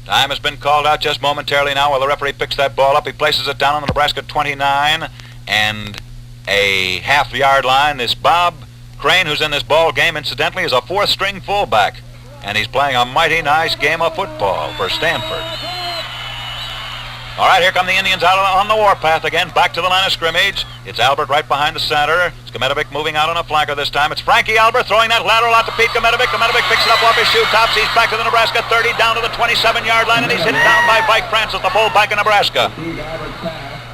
Time has been called out just momentarily now while the referee picks that ball up. He places it down on the Nebraska 29 and a half-yard line. This Bob Crane, who's in this ball game, incidentally, is a 4th-string fullback, and he's playing a mighty nice game of football for Stanford. All right, here come the Indians out on the warpath again, back to the line of scrimmage. It's Albert right behind the center. Skmetovic moving out on a flanker this time. It's Frankie Albert throwing that lateral out to Pete Skmetovic. Skmetovic picks it up off his shoe tops. He's back to the Nebraska 30, down to the 27-yard line, and he's hit down by Mike Francis, the fullback of Nebraska.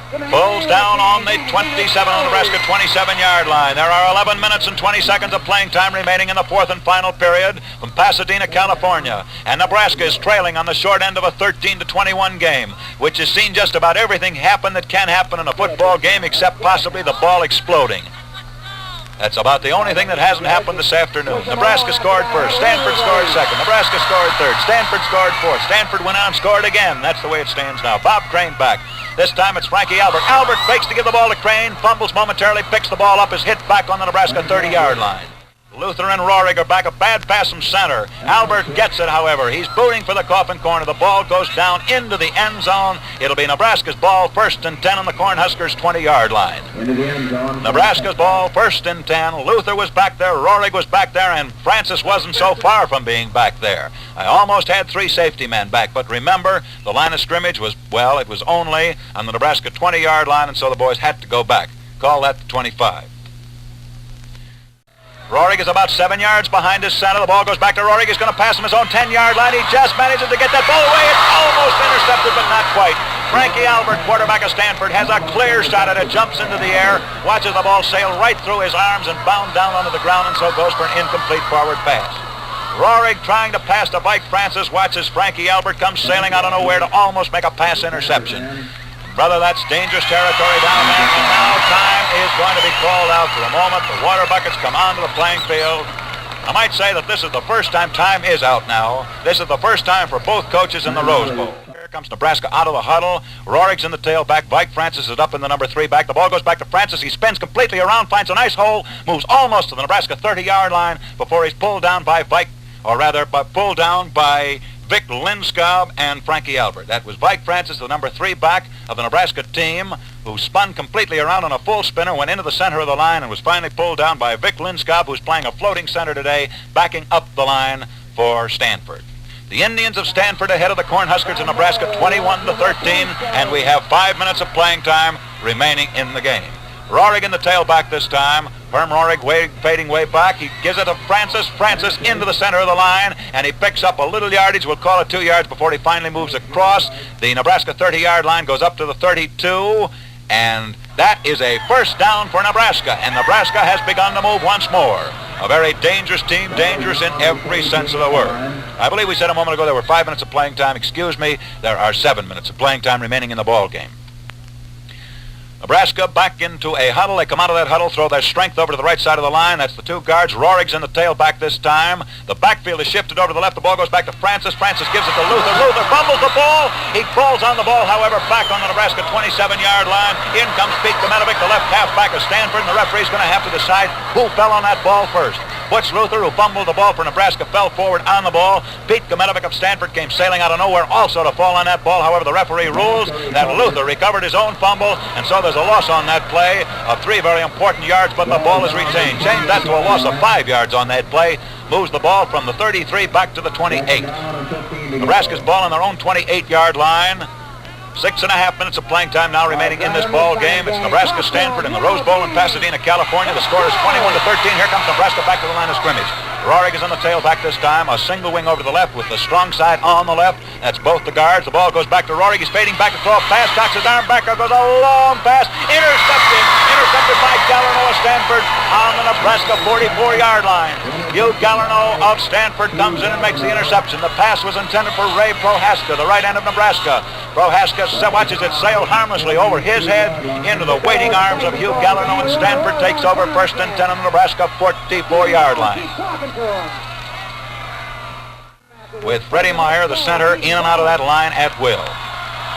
Pulls down on the 27 on the Nebraska 27-yard line. There are 11 minutes and 20 seconds of playing time remaining in the fourth and final period from Pasadena, California. And Nebraska is trailing on the short end of a 13-21 game, which has seen just about everything happen that can happen in a football game except possibly the ball exploding. That's about the only thing that hasn't happened this afternoon. Nebraska scored first. Stanford scored second. Nebraska scored third. Stanford scored fourth. Stanford went out and scored again. That's the way it stands now. Bob Crane back. This time it's Frankie Albert. Albert fakes to give the ball to Crane. Fumbles momentarily. Picks the ball up. Is hit back on the Nebraska 30-yard line. Luther and Rohrig are back. A bad pass from center. Albert gets it, however. He's booting for the coffin corner. The ball goes down into the end zone. It'll be Nebraska's ball, 1st and 10 on the Cornhuskers' 20-yard line. Nebraska's ball, 1st and 10. Luther was back there. Rohrig was back there. And Francis wasn't so far from being back there. I almost had 3 safety men back. But remember, the line of scrimmage was, well, it was only on the Nebraska 20-yard line, and so the boys had to go back. Call that the 25. Rohrig is about 7 yards behind his center. The ball goes back to Rohrig. He's going to pass him his own 10-yard line. He just manages to get that ball away. It's almost intercepted, but not quite. Frankie Albert, quarterback of Stanford, has a clear shot at it. Jumps into the air, watches the ball sail right through his arms and bound down onto the ground, and so goes for an incomplete forward pass. Rohrig trying to pass to Mike Francis. Watches Frankie Albert come sailing out of nowhere to almost make a pass interception. Brother, that's dangerous territory down there, and now time is going to be called out. For the moment, the water buckets come onto the playing field. I might say that this is the first time is out now. This is the first time for both coaches in the Rose Bowl. Here comes Nebraska out of the huddle. Rohrig's in the tailback. Mike Francis is up in the number 3 back. The ball goes back to Francis. He spins completely around, finds a nice hole, moves almost to the Nebraska 30-yard line before he's pulled down by Vic Lindskov and Frankie Albert. That was Mike Francis, the number 3 back of the Nebraska team, who spun completely around on a full spinner, went into the center of the line, and was finally pulled down by Vic Lindskov, who's playing a floating center today, backing up the line for Stanford. The Indians of Stanford ahead of the Cornhuskers of Nebraska 21-13, and we have 5 minutes of playing time remaining in the game. Rohrig in the tailback this time. Herm Rohrig fading way back. He gives it to Francis. Francis into the center of the line, and he picks up a little yardage. We'll call it 2 yards before he finally moves across. The Nebraska 30-yard line goes up to the 32, and that is a first down for Nebraska, and Nebraska has begun to move once more. A very dangerous team, dangerous in every sense of the word. I believe we said a moment ago there were 5 minutes of playing time. Excuse me, there are 7 minutes of playing time remaining in the ball game. Nebraska back into a huddle. They come out of that huddle, throw their strength over to the right side of the line. That's the 2 guards. Rohrig's in the tailback this time. The backfield is shifted over to the left. The ball goes back to Francis. Francis gives it to Luther. Luther fumbles the ball. He falls on the ball, however, back on the Nebraska 27-yard line. In comes Pete Skmetovic, the left halfback of Stanford, and the referee's going to have to decide who fell on that ball first. Butch Luther, who fumbled the ball for Nebraska, fell forward on the ball. Pete Skmetovic of Stanford came sailing out of nowhere also to fall on that ball. However, the referee rules that Luther recovered his own fumble, and so there's a loss on that play of 3 very important yards, but the ball is retained. Change that to a loss of 5 yards on that play. Moves the ball from the 33 back to the 28. Nebraska's ball on their own 28-yard line. 6.5 minutes of playing time now remaining in this ball game. It's Nebraska-Stanford in the Rose Bowl in Pasadena, California. The score is 21-13. Here comes Nebraska back to the line of scrimmage. Rohrig is on the tailback this time. A single wing over to the left with the strong side on the left. That's both the guards. The ball goes back to Rohrig. He's fading back to throw a pass. Cocks his arm back. There goes a long pass. Intercepted by Gallarno of Stanford on the Nebraska 44-yard line. Hugh Gallarno of Stanford comes in and makes the interception. The pass was intended for Ray Prohaska, the right end of Nebraska. Prohaska watches it sail harmlessly over his head into the waiting arms of Hugh Gallarno, and Stanford takes over 1st and 10 on the Nebraska 44-yard line. With Freddie Meyer, the center, in and out of that line at will.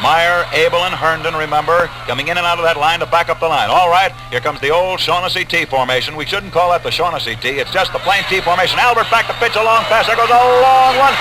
Meyer, Abel, and Herndon, remember, coming in and out of that line to back up the line. All right, here comes the old Shaughnessy T formation. We shouldn't call that the Shaughnessy T. It's just the plain T formation. Albert back to pitch a long pass. There goes a long one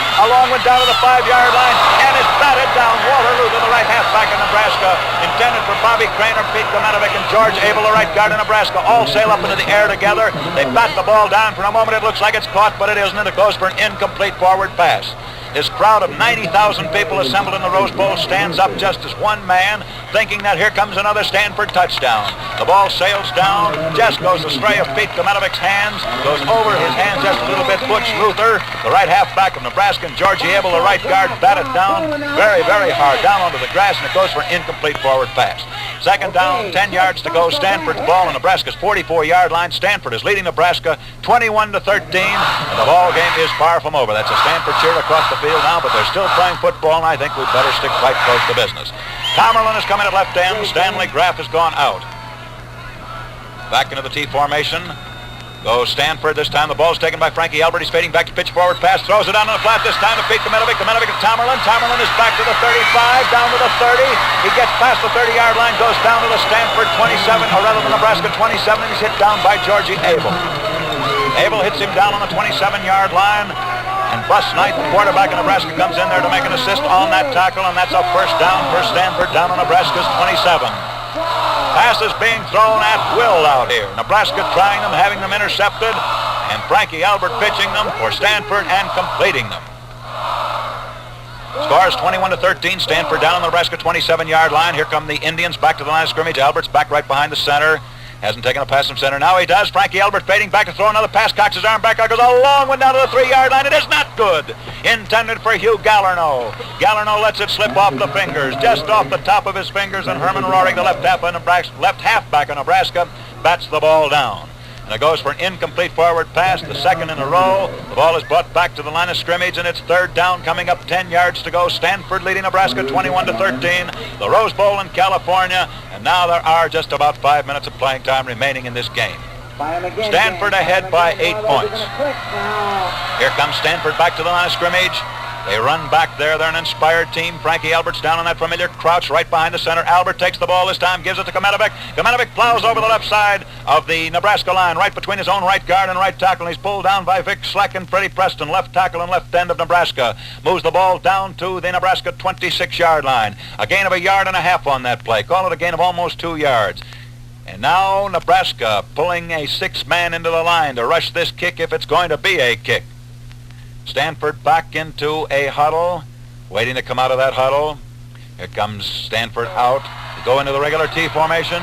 down to the 5-yard line, and it's batted down. Walter Luther, the right halfback of Nebraska, intended for Bobby Craner, Pete Skmetovic, and George Abel, the right guard of Nebraska, all sail up into the air together. They bat the ball down. For a moment, it looks like it's caught, but it isn't, and it goes for an incomplete forward pass. This crowd of 90,000 people assembled in the Rose Bowl stands up just as one man, thinking that here comes another Stanford touchdown. The ball sails down, just goes astray of Pete Kmetovic's hands, goes over his hands just a little bit. Butch Luther, the right halfback of Nebraska, and Georgie Abel, the right guard, bat it down very, very hard down onto the grass, and it goes for an incomplete forward pass. Second down, 10 yards to go. Stanford's ball on Nebraska's 44-yard line. Stanford is leading Nebraska 21-13, and the ball game is far from over. That's a Stanford cheer across the field now, but they're still playing football, and I think we'd better stick right close to business. Comerlin is coming at left end. Stanley Graff has gone out. Back into the T formation goes Stanford. This time the ball's taken by Frankie Albert. He's fading back to pitch forward pass. Throws it down on the flat this time to Pete Kmetovic. Kmetovic to Comerlin. Comerlin is back to the 35, down to the 30. He gets past the 30-yard line, goes down to the Stanford 27, or rather the Nebraska 27, and he's hit down by Georgie Abel. Abel hits him down on the 27-yard line. And Bus Knight, the quarterback of Nebraska, comes in there to make an assist on that tackle, and that's a first down for Stanford down on Nebraska's 27. Passes being thrown at will out here. Nebraska trying them, having them intercepted, and Frankie Albert pitching them for Stanford and completing them. Score is 21-13. Stanford down on the Nebraska 27-yard line. Here come the Indians back to the line of scrimmage. Albert's back right behind the center. Hasn't taken a pass from center. Now he does. Frankie Albert fading back to throw another pass. Cocks his arm back. Goes a long one down to the 3-yard line. It is not good. Intended for Hugh Galarno. Galarno lets it slip off the fingers, just off the top of his fingers, and Herman Rohrig, the left halfback of Nebraska, bats the ball down. And it goes for an incomplete forward pass, the second in a row. The ball is brought back to the line of scrimmage, and it's third down, coming up 10 yards to go. Stanford leading Nebraska 21-13. The Rose Bowl in California, and now there are just about 5 minutes of playing time remaining in this game. Stanford ahead by 8 points. Here comes Stanford back to the line of scrimmage. They run back there. They're an inspired team. Frankie Albert's down on that familiar crouch right behind the center. Albert takes the ball this time, gives it to Kmetovic. Kmetovic plows over the left side of the Nebraska line, right between his own right guard and right tackle. And he's pulled down by Vic Schleck and Freddie Preston, left tackle and left end of Nebraska. Moves the ball down to the Nebraska 26-yard line. A gain of 1.5 yards on that play. Call it a gain of almost 2 yards. And now Nebraska pulling a 6-man into the line to rush this kick if it's going to be a kick. Stanford back into a huddle, waiting to come out of that huddle. Here comes Stanford out to go into the regular T formation.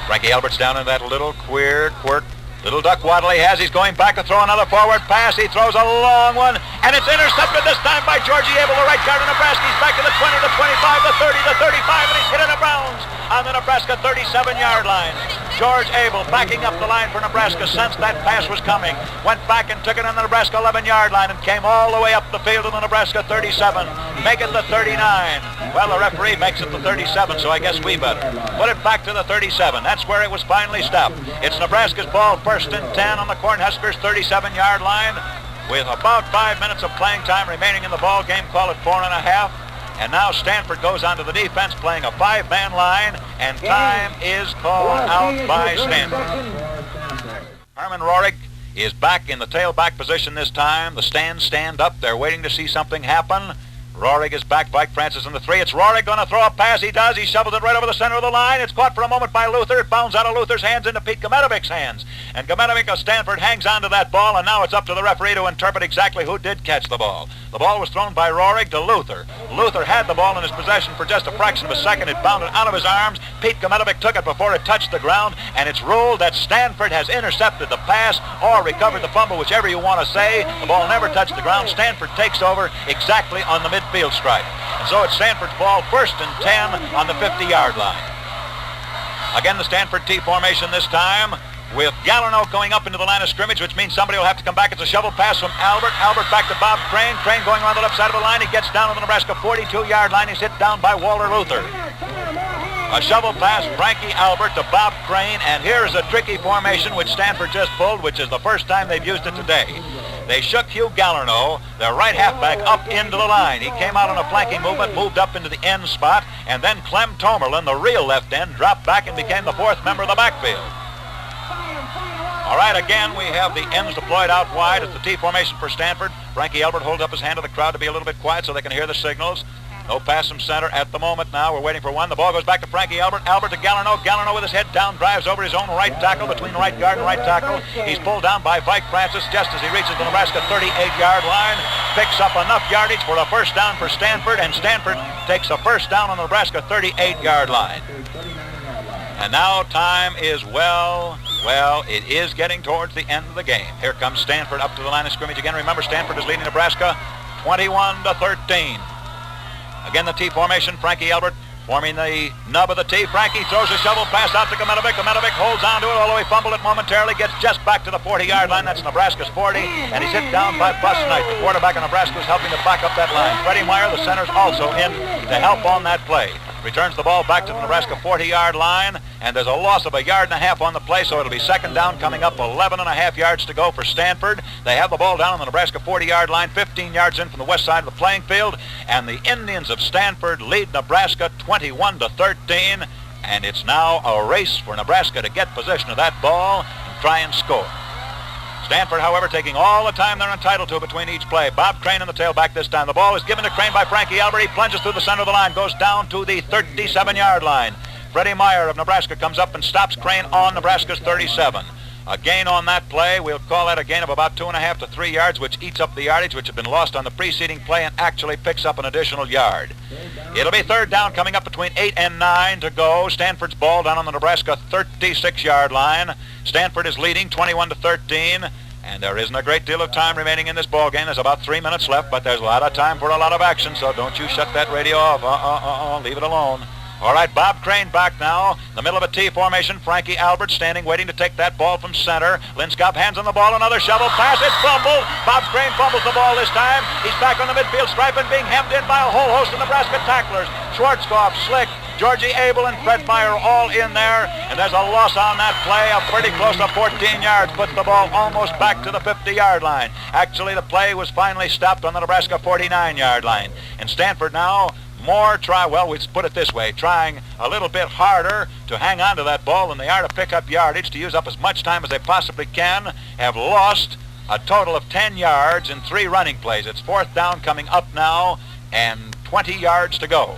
Frankie Albert's down in that little little duck waddle he has. He's going back to throw another forward pass. He throws a long one, and it's intercepted this time by Georgie Abel, the right guard of Nebraska. He's back to the 20, the 25, the 30, the 35, and he's hit in the bounds on the Nebraska 37-yard line. George Abel backing up the line for Nebraska, sensed that pass was coming, went back and took it on the Nebraska 11-yard line and came all the way up the field to the Nebraska 37. Make it the 39. Well, the referee makes it the 37, so I guess we better. Put it back to the 37. That's where it was finally stopped. It's Nebraska's ball, first and 10 on the Cornhuskers' 37-yard line with about 5 minutes of playing time remaining in the ball game. Call it 4.5. And now Stanford goes onto the defense playing a 5-man line, and time is called out by Stanford. Herman Rohrig is back in the tailback position this time. The stands stand up. They're waiting to see something happen. Rohrig is back. Mike Francis in the 3. It's Rohrig going to throw a pass. He does. He shovels it right over the center of the line. It's caught for a moment by Luther. It bounds out of Luther's hands into Pete Kmetovic's hands. And Kmetovic of Stanford hangs on to that ball, and now it's up to the referee to interpret exactly who did catch the ball. The ball was thrown by Rohrig to Luther. Luther had the ball in his possession for just a fraction of a second. It bounded out of his arms. Pete Kmetovic took it before it touched the ground, and it's ruled that Stanford has intercepted the pass or recovered the fumble, whichever you want to say. The ball never touched the ground. Stanford takes over exactly on the midfield stripe. And so it's Stanford's ball, first and 10 on the 50-yard line. Again, the Stanford T formation this time, with Galarno going up into the line of scrimmage, which means somebody will have to come back. It's a shovel pass from Albert. Albert back to Bob Crane. Crane going around the left side of the line. He gets down to the Nebraska 42-yard line. He's hit down by Walter Luther. A shovel pass, Frankie Albert to Bob Crane, and here's a tricky formation which Stanford just pulled, which is the first time they've used it today. They shook Hugh Galarno, their right halfback, up into the line. He came out on a flanking movement, moved up into the end spot, and then Clem Tomerlin, the real left end, dropped back and became the fourth member of the backfield. All right, again, we have the ends deployed out wide. It's the T formation for Stanford. Frankie Albert holds up his hand to the crowd to be a little bit quiet so they can hear the signals. No pass from center at the moment now. We're waiting for one. The ball goes back to Frankie Albert. Albert to Gallineau. Gallineau with his head down drives over his own right tackle between right guard and right tackle. He's pulled down by Vike Francis just as he reaches the Nebraska 38-yard line. Picks up enough yardage for a first down for Stanford, and Stanford takes a first down on the Nebraska 38-yard line. And now time is it is getting towards the end of the game. Here comes Stanford up to the line of scrimmage again. Remember, Stanford is leading Nebraska 21-13. Again, the T formation. Frankie Albert forming the nub of the T. Frankie throws a shovel pass out to Kometovic. Kometovic holds on to it, although he fumbled it momentarily. Gets just back to the 40-yard line. That's Nebraska's 40. And he's hit down by Bus Knight. The quarterback of Nebraska is helping to back up that line. Freddie Meyer, the center's also in to help on that play. Returns the ball back to the Nebraska 40-yard line, and there's a loss of 1.5 yards on the play, so it'll be second down coming up, 11.5 yards to go for Stanford. They have the ball down on the Nebraska 40-yard line, 15 yards in from the west side of the playing field, and the Indians of Stanford lead Nebraska 21-13, and it's now a race for Nebraska to get possession of that ball and try and score. Stanford, however, taking all the time they're entitled to between each play. Bob Crane in the tailback this time. The ball is given to Crane by Frankie Albert. He plunges through the center of the line, goes down to the 37-yard line. Freddie Meyer of Nebraska comes up and stops Crane on Nebraska's 37. A gain on that play, we'll call that a gain of about 2.5 to 3 yards, which eats up the yardage which had been lost on the preceding play and actually picks up an additional yard. It'll be third down coming up between 8 and 9 to go. Stanford's ball down on the Nebraska 36-yard line. Stanford is leading 21-13, and there isn't a great deal of time remaining in this ball game. There's about 3 minutes left, but there's a lot of time for a lot of action, so don't you shut that radio off. Leave it alone. All right, Bob Crane back now. In the middle of a T formation. Frankie Albert standing, waiting to take that ball from center. Linscott hands on the ball. Another shovel pass. It's fumbled. Bob Crane fumbles the ball this time. He's back on the midfield stripe and being hemmed in by a whole host of Nebraska tacklers. Schwarzkopf, Slick, Georgie Abel, and Fred Meyer all in there. And there's a loss on that play of pretty close to 14 yards. Puts the ball almost back to the 50-yard line. Actually, the play was finally stopped on the Nebraska 49-yard line. And Stanford now let's put it this way, trying a little bit harder to hang on to that ball than they are to pick up yardage, to use up as much time as they possibly can, have lost a total of 10 yards in 3 running plays. It's fourth down coming up now and 20 yards to go.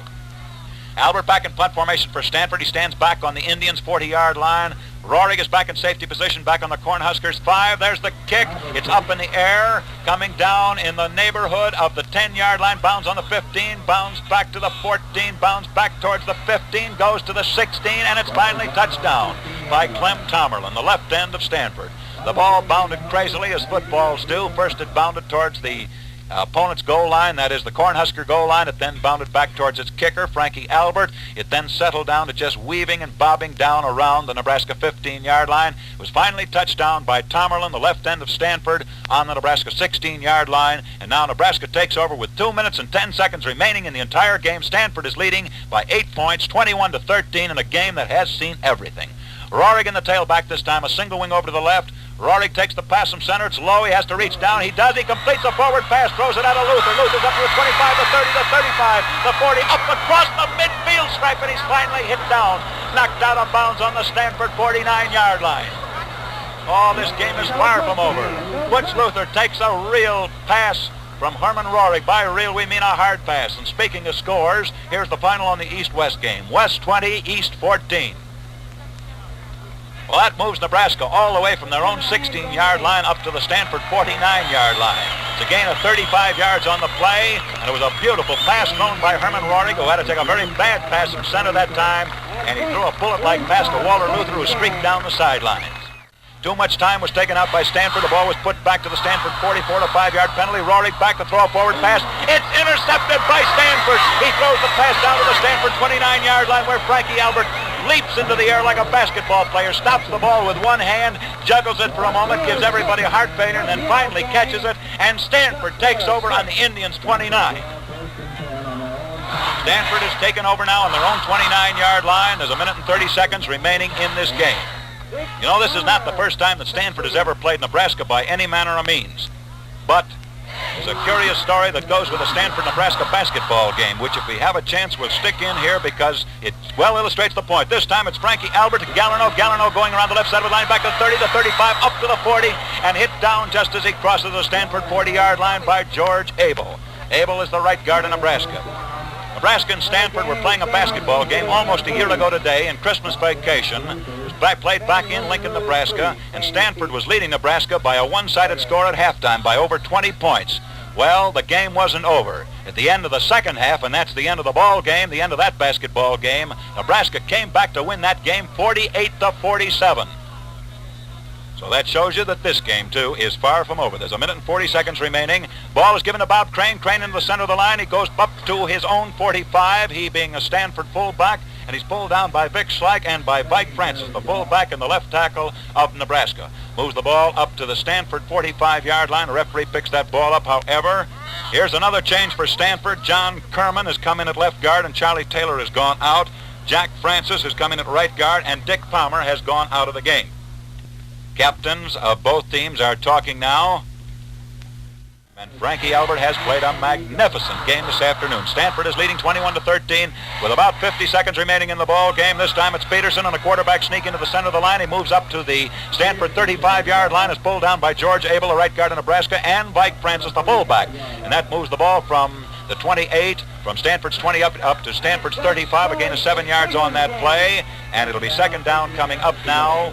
Albert back in punt formation for Stanford. He stands back on the Indians' 40-yard line. Rohrig is back in safety position, back on the Cornhuskers' 5. There's the kick. It's up in the air, coming down in the neighborhood of the 10-yard line. Bounds on the 15, bounds back to the 14, bounds back towards the 15, goes to the 16, and it's finally touchdown by Clem Tomerlin, the left end of Stanford. The ball bounded crazily as footballs do. First it bounded towards the opponent's goal line, that is the Cornhusker goal line. It then bounded back towards its kicker, Frankie Albert. It then settled down to just weaving and bobbing down around the Nebraska 15-yard line. It was finally touched down by Tomerlin, the left end of Stanford, on the Nebraska 16-yard line. And now Nebraska takes over with 2 minutes and 10 seconds remaining in the entire game. Stanford is leading by 8 points, 21-13, in a game that has seen everything. Rohrig in the tailback this time, a single wing over to the left. Rohrig takes the pass from center. It's low. He has to reach down. He does. He completes a forward pass. Throws it out of Luther. Luther's up to the 25, the 30, the 35, the 40, up across the midfield stripe, and he's finally hit down. Knocked out of bounds on the Stanford 49-yard line. Oh, this game is far from over. Butch Luther takes a real pass from Herman Rohrig. By real, we mean a hard pass. And speaking of scores, here's the final on the East-West game. West 20, East 14. Well, that moves Nebraska all the way from their own 16-yard line up to the Stanford 49-yard line. It's a gain of 35 yards on the play, and it was a beautiful pass thrown by Herman Rohrig, who had to take a very bad pass from center that time, and he threw a bullet-like pass to Walter Luther, who streaked down the sidelines. Too much time was taken out by Stanford. The ball was put back to the Stanford 44 to 5-yard penalty. Rohrig back to throw a forward pass. It's intercepted by Stanford. He throws the pass down to the Stanford 29-yard line, where Frankie Albert leaps into the air like a basketball player, stops the ball with one hand, juggles it for a moment, gives everybody a heart failure, and then finally catches it, and Stanford takes over on the Indians' 29. Stanford is taken over now on their own 29-yard line. There's 1 minute and 30 seconds remaining in this game. You know, this is not the first time that Stanford has ever played Nebraska by any manner or means. But there's a curious story that goes with the Stanford-Nebraska basketball game, which if we have a chance, we'll stick in here because it well illustrates the point. This time it's Frankie Albert to Gallineau. Gallineau going around the left side of the line, back to the 30, the 35, up to the 40, and hit down just as he crosses the Stanford 40-yard line by George Abel. Abel is the right guard in Nebraska. Nebraska and Stanford were playing a basketball game almost a year ago today in Christmas vacation. It was played back in Lincoln, Nebraska, and Stanford was leading Nebraska by a one-sided score at halftime by over 20 points. Well, the game wasn't over. At the end of the second half, and that's the end of the ball game, the end of that basketball game, Nebraska came back to win that game 48-47. So that shows you that this game, too, is far from over. There's a minute and 40 seconds remaining. Ball is given to Bob Crane. Crane into the center of the line. He goes up to his own 45, he being a Stanford fullback, and he's pulled down by Vic Slack and by Mike Francis, the fullback and the left tackle of Nebraska. Moves the ball up to the Stanford 45-yard line. The referee picks that ball up, however. Here's another change for Stanford. John Kerman has come in at left guard, and Charlie Taylor has gone out. Jack Francis has come in at right guard, and Dick Palmer has gone out of the game. Captains of both teams are talking now. And Frankie Albert has played a magnificent game this afternoon. Stanford is leading 21-13 with about 50 seconds remaining in the ball game. This time it's Peterson on a quarterback sneak into the center of the line. He moves up to the Stanford 35-yard line. Is pulled down by George Abel, the right guard of Nebraska, and Mike Francis, the fullback. And that moves the ball from the 28, from Stanford's 20 up to Stanford's 35. A gain of 7 yards on that play. And it'll be second down coming up now.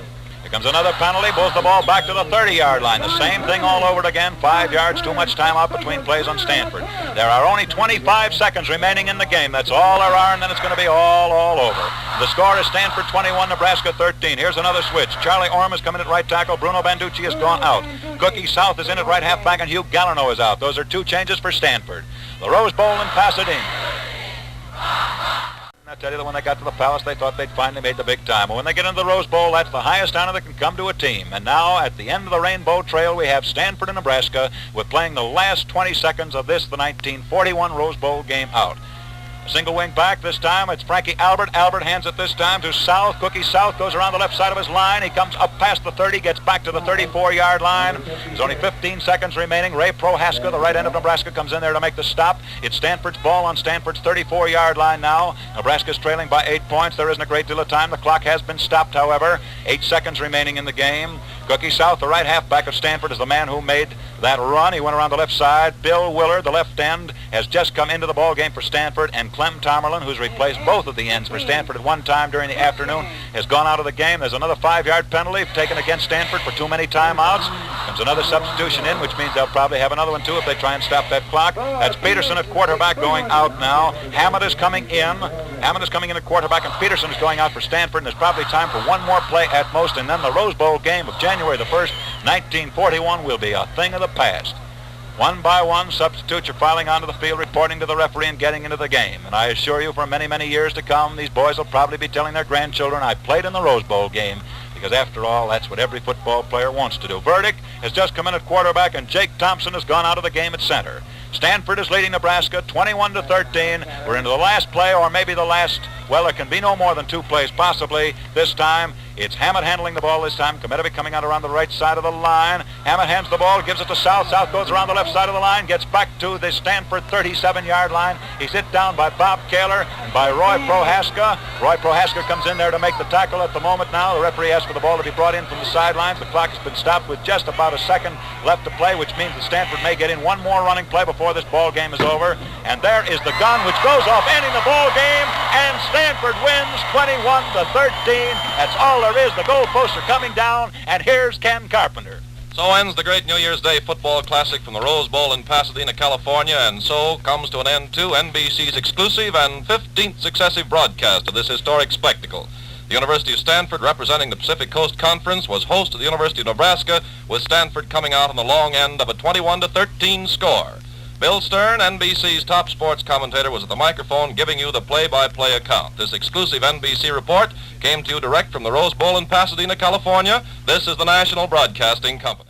Comes another penalty, moves the ball back to the 30-yard line. The same thing all over again. 5 yards, too much time out between plays on Stanford. There are only 25 seconds remaining in the game. That's all there are, and then it's going to be all over. The score is Stanford 21, Nebraska 13. Here's another switch. Charlie Orm is coming at right tackle. Bruno Banducci has gone out. Cookie South is in at right halfback, and Hugh Gallineau is out. Those are two changes for Stanford. The Rose Bowl in Pasadena. I tell you that when they got to the Palace, they thought they'd finally made the big time. But when they get into the Rose Bowl, that's the highest honor that can come to a team. And now, at the end of the Rainbow Trail, we have Stanford and Nebraska. We're playing the last 20 seconds of this, the 1941 Rose Bowl game out. A single wing back this time. It's Frankie Albert. Albert hands it this time to South. Cookie South goes around the left side of his line. He comes up past the 30, gets back to the 34-yard line. There's only 15 seconds remaining. Ray Prohaska, the right end of Nebraska, comes in there to make the stop. It's Stanford's ball on Stanford's 34-yard line now. Nebraska's trailing by 8 points. There isn't a great deal of time. The clock has been stopped, however. 8 seconds remaining in the game. Cookie South, the right halfback of Stanford, is the man who made that run. He went around the left side. Bill Willard, the left end, has just come into the ball game for Stanford, and Clem Tomerlin, who's replaced both of the ends for Stanford at one time during the afternoon, has gone out of the game. There's another 5-yard penalty taken against Stanford for too many timeouts. Comes another substitution in, which means they'll probably have another one too if they try and stop that clock. That's Peterson at quarterback going out now. Hammond is coming in. Hammond is coming in at quarterback, and Peterson is going out for Stanford, and there's probably time for one more play at most, and then the Rose Bowl game of January the 1st, 1941 will be a thing of the past. One by one, substitutes are filing onto the field, reporting to the referee and getting into the game. And I assure you, for many, many years to come, these boys will probably be telling their grandchildren, I played in the Rose Bowl game, because after all, that's what every football player wants to do. Verdict has just come in at quarterback, and Jake Thompson has gone out of the game at center. Stanford is leading Nebraska 21-13. We're into the last play, or maybe the last, well, there can be no more than 2 plays possibly this time. It's Hammett handling the ball this time. Kometovic coming out around the right side of the line. Hammett hands the ball, gives it to South. South goes around the left side of the line, gets back to the Stanford 37-yard line. He's hit down by Bob Kaler and by Roy Prohaska. Roy Prohaska comes in there to make the tackle at the moment now. The referee asks for the ball to be brought in from the sidelines. The clock has been stopped with just about a second left to play, which means that Stanford may get in one more running play before this ball game is over. And there is the gun, which goes off, ending the ball game, and Stanford wins 21-13. That's all there is. The goalposts are coming down, and here's Ken Carpenter. So ends the great New Year's Day football classic from the Rose Bowl in Pasadena, California, and so comes to an end, too, NBC's exclusive and 15th successive broadcast of this historic spectacle. The University of Stanford, representing the Pacific Coast Conference, was host of the University of Nebraska, with Stanford coming out on the long end of a 21-13 score. Bill Stern, NBC's top sports commentator, was at the microphone giving you the play-by-play account. This exclusive NBC report came to you direct from the Rose Bowl in Pasadena, California. This is the National Broadcasting Company.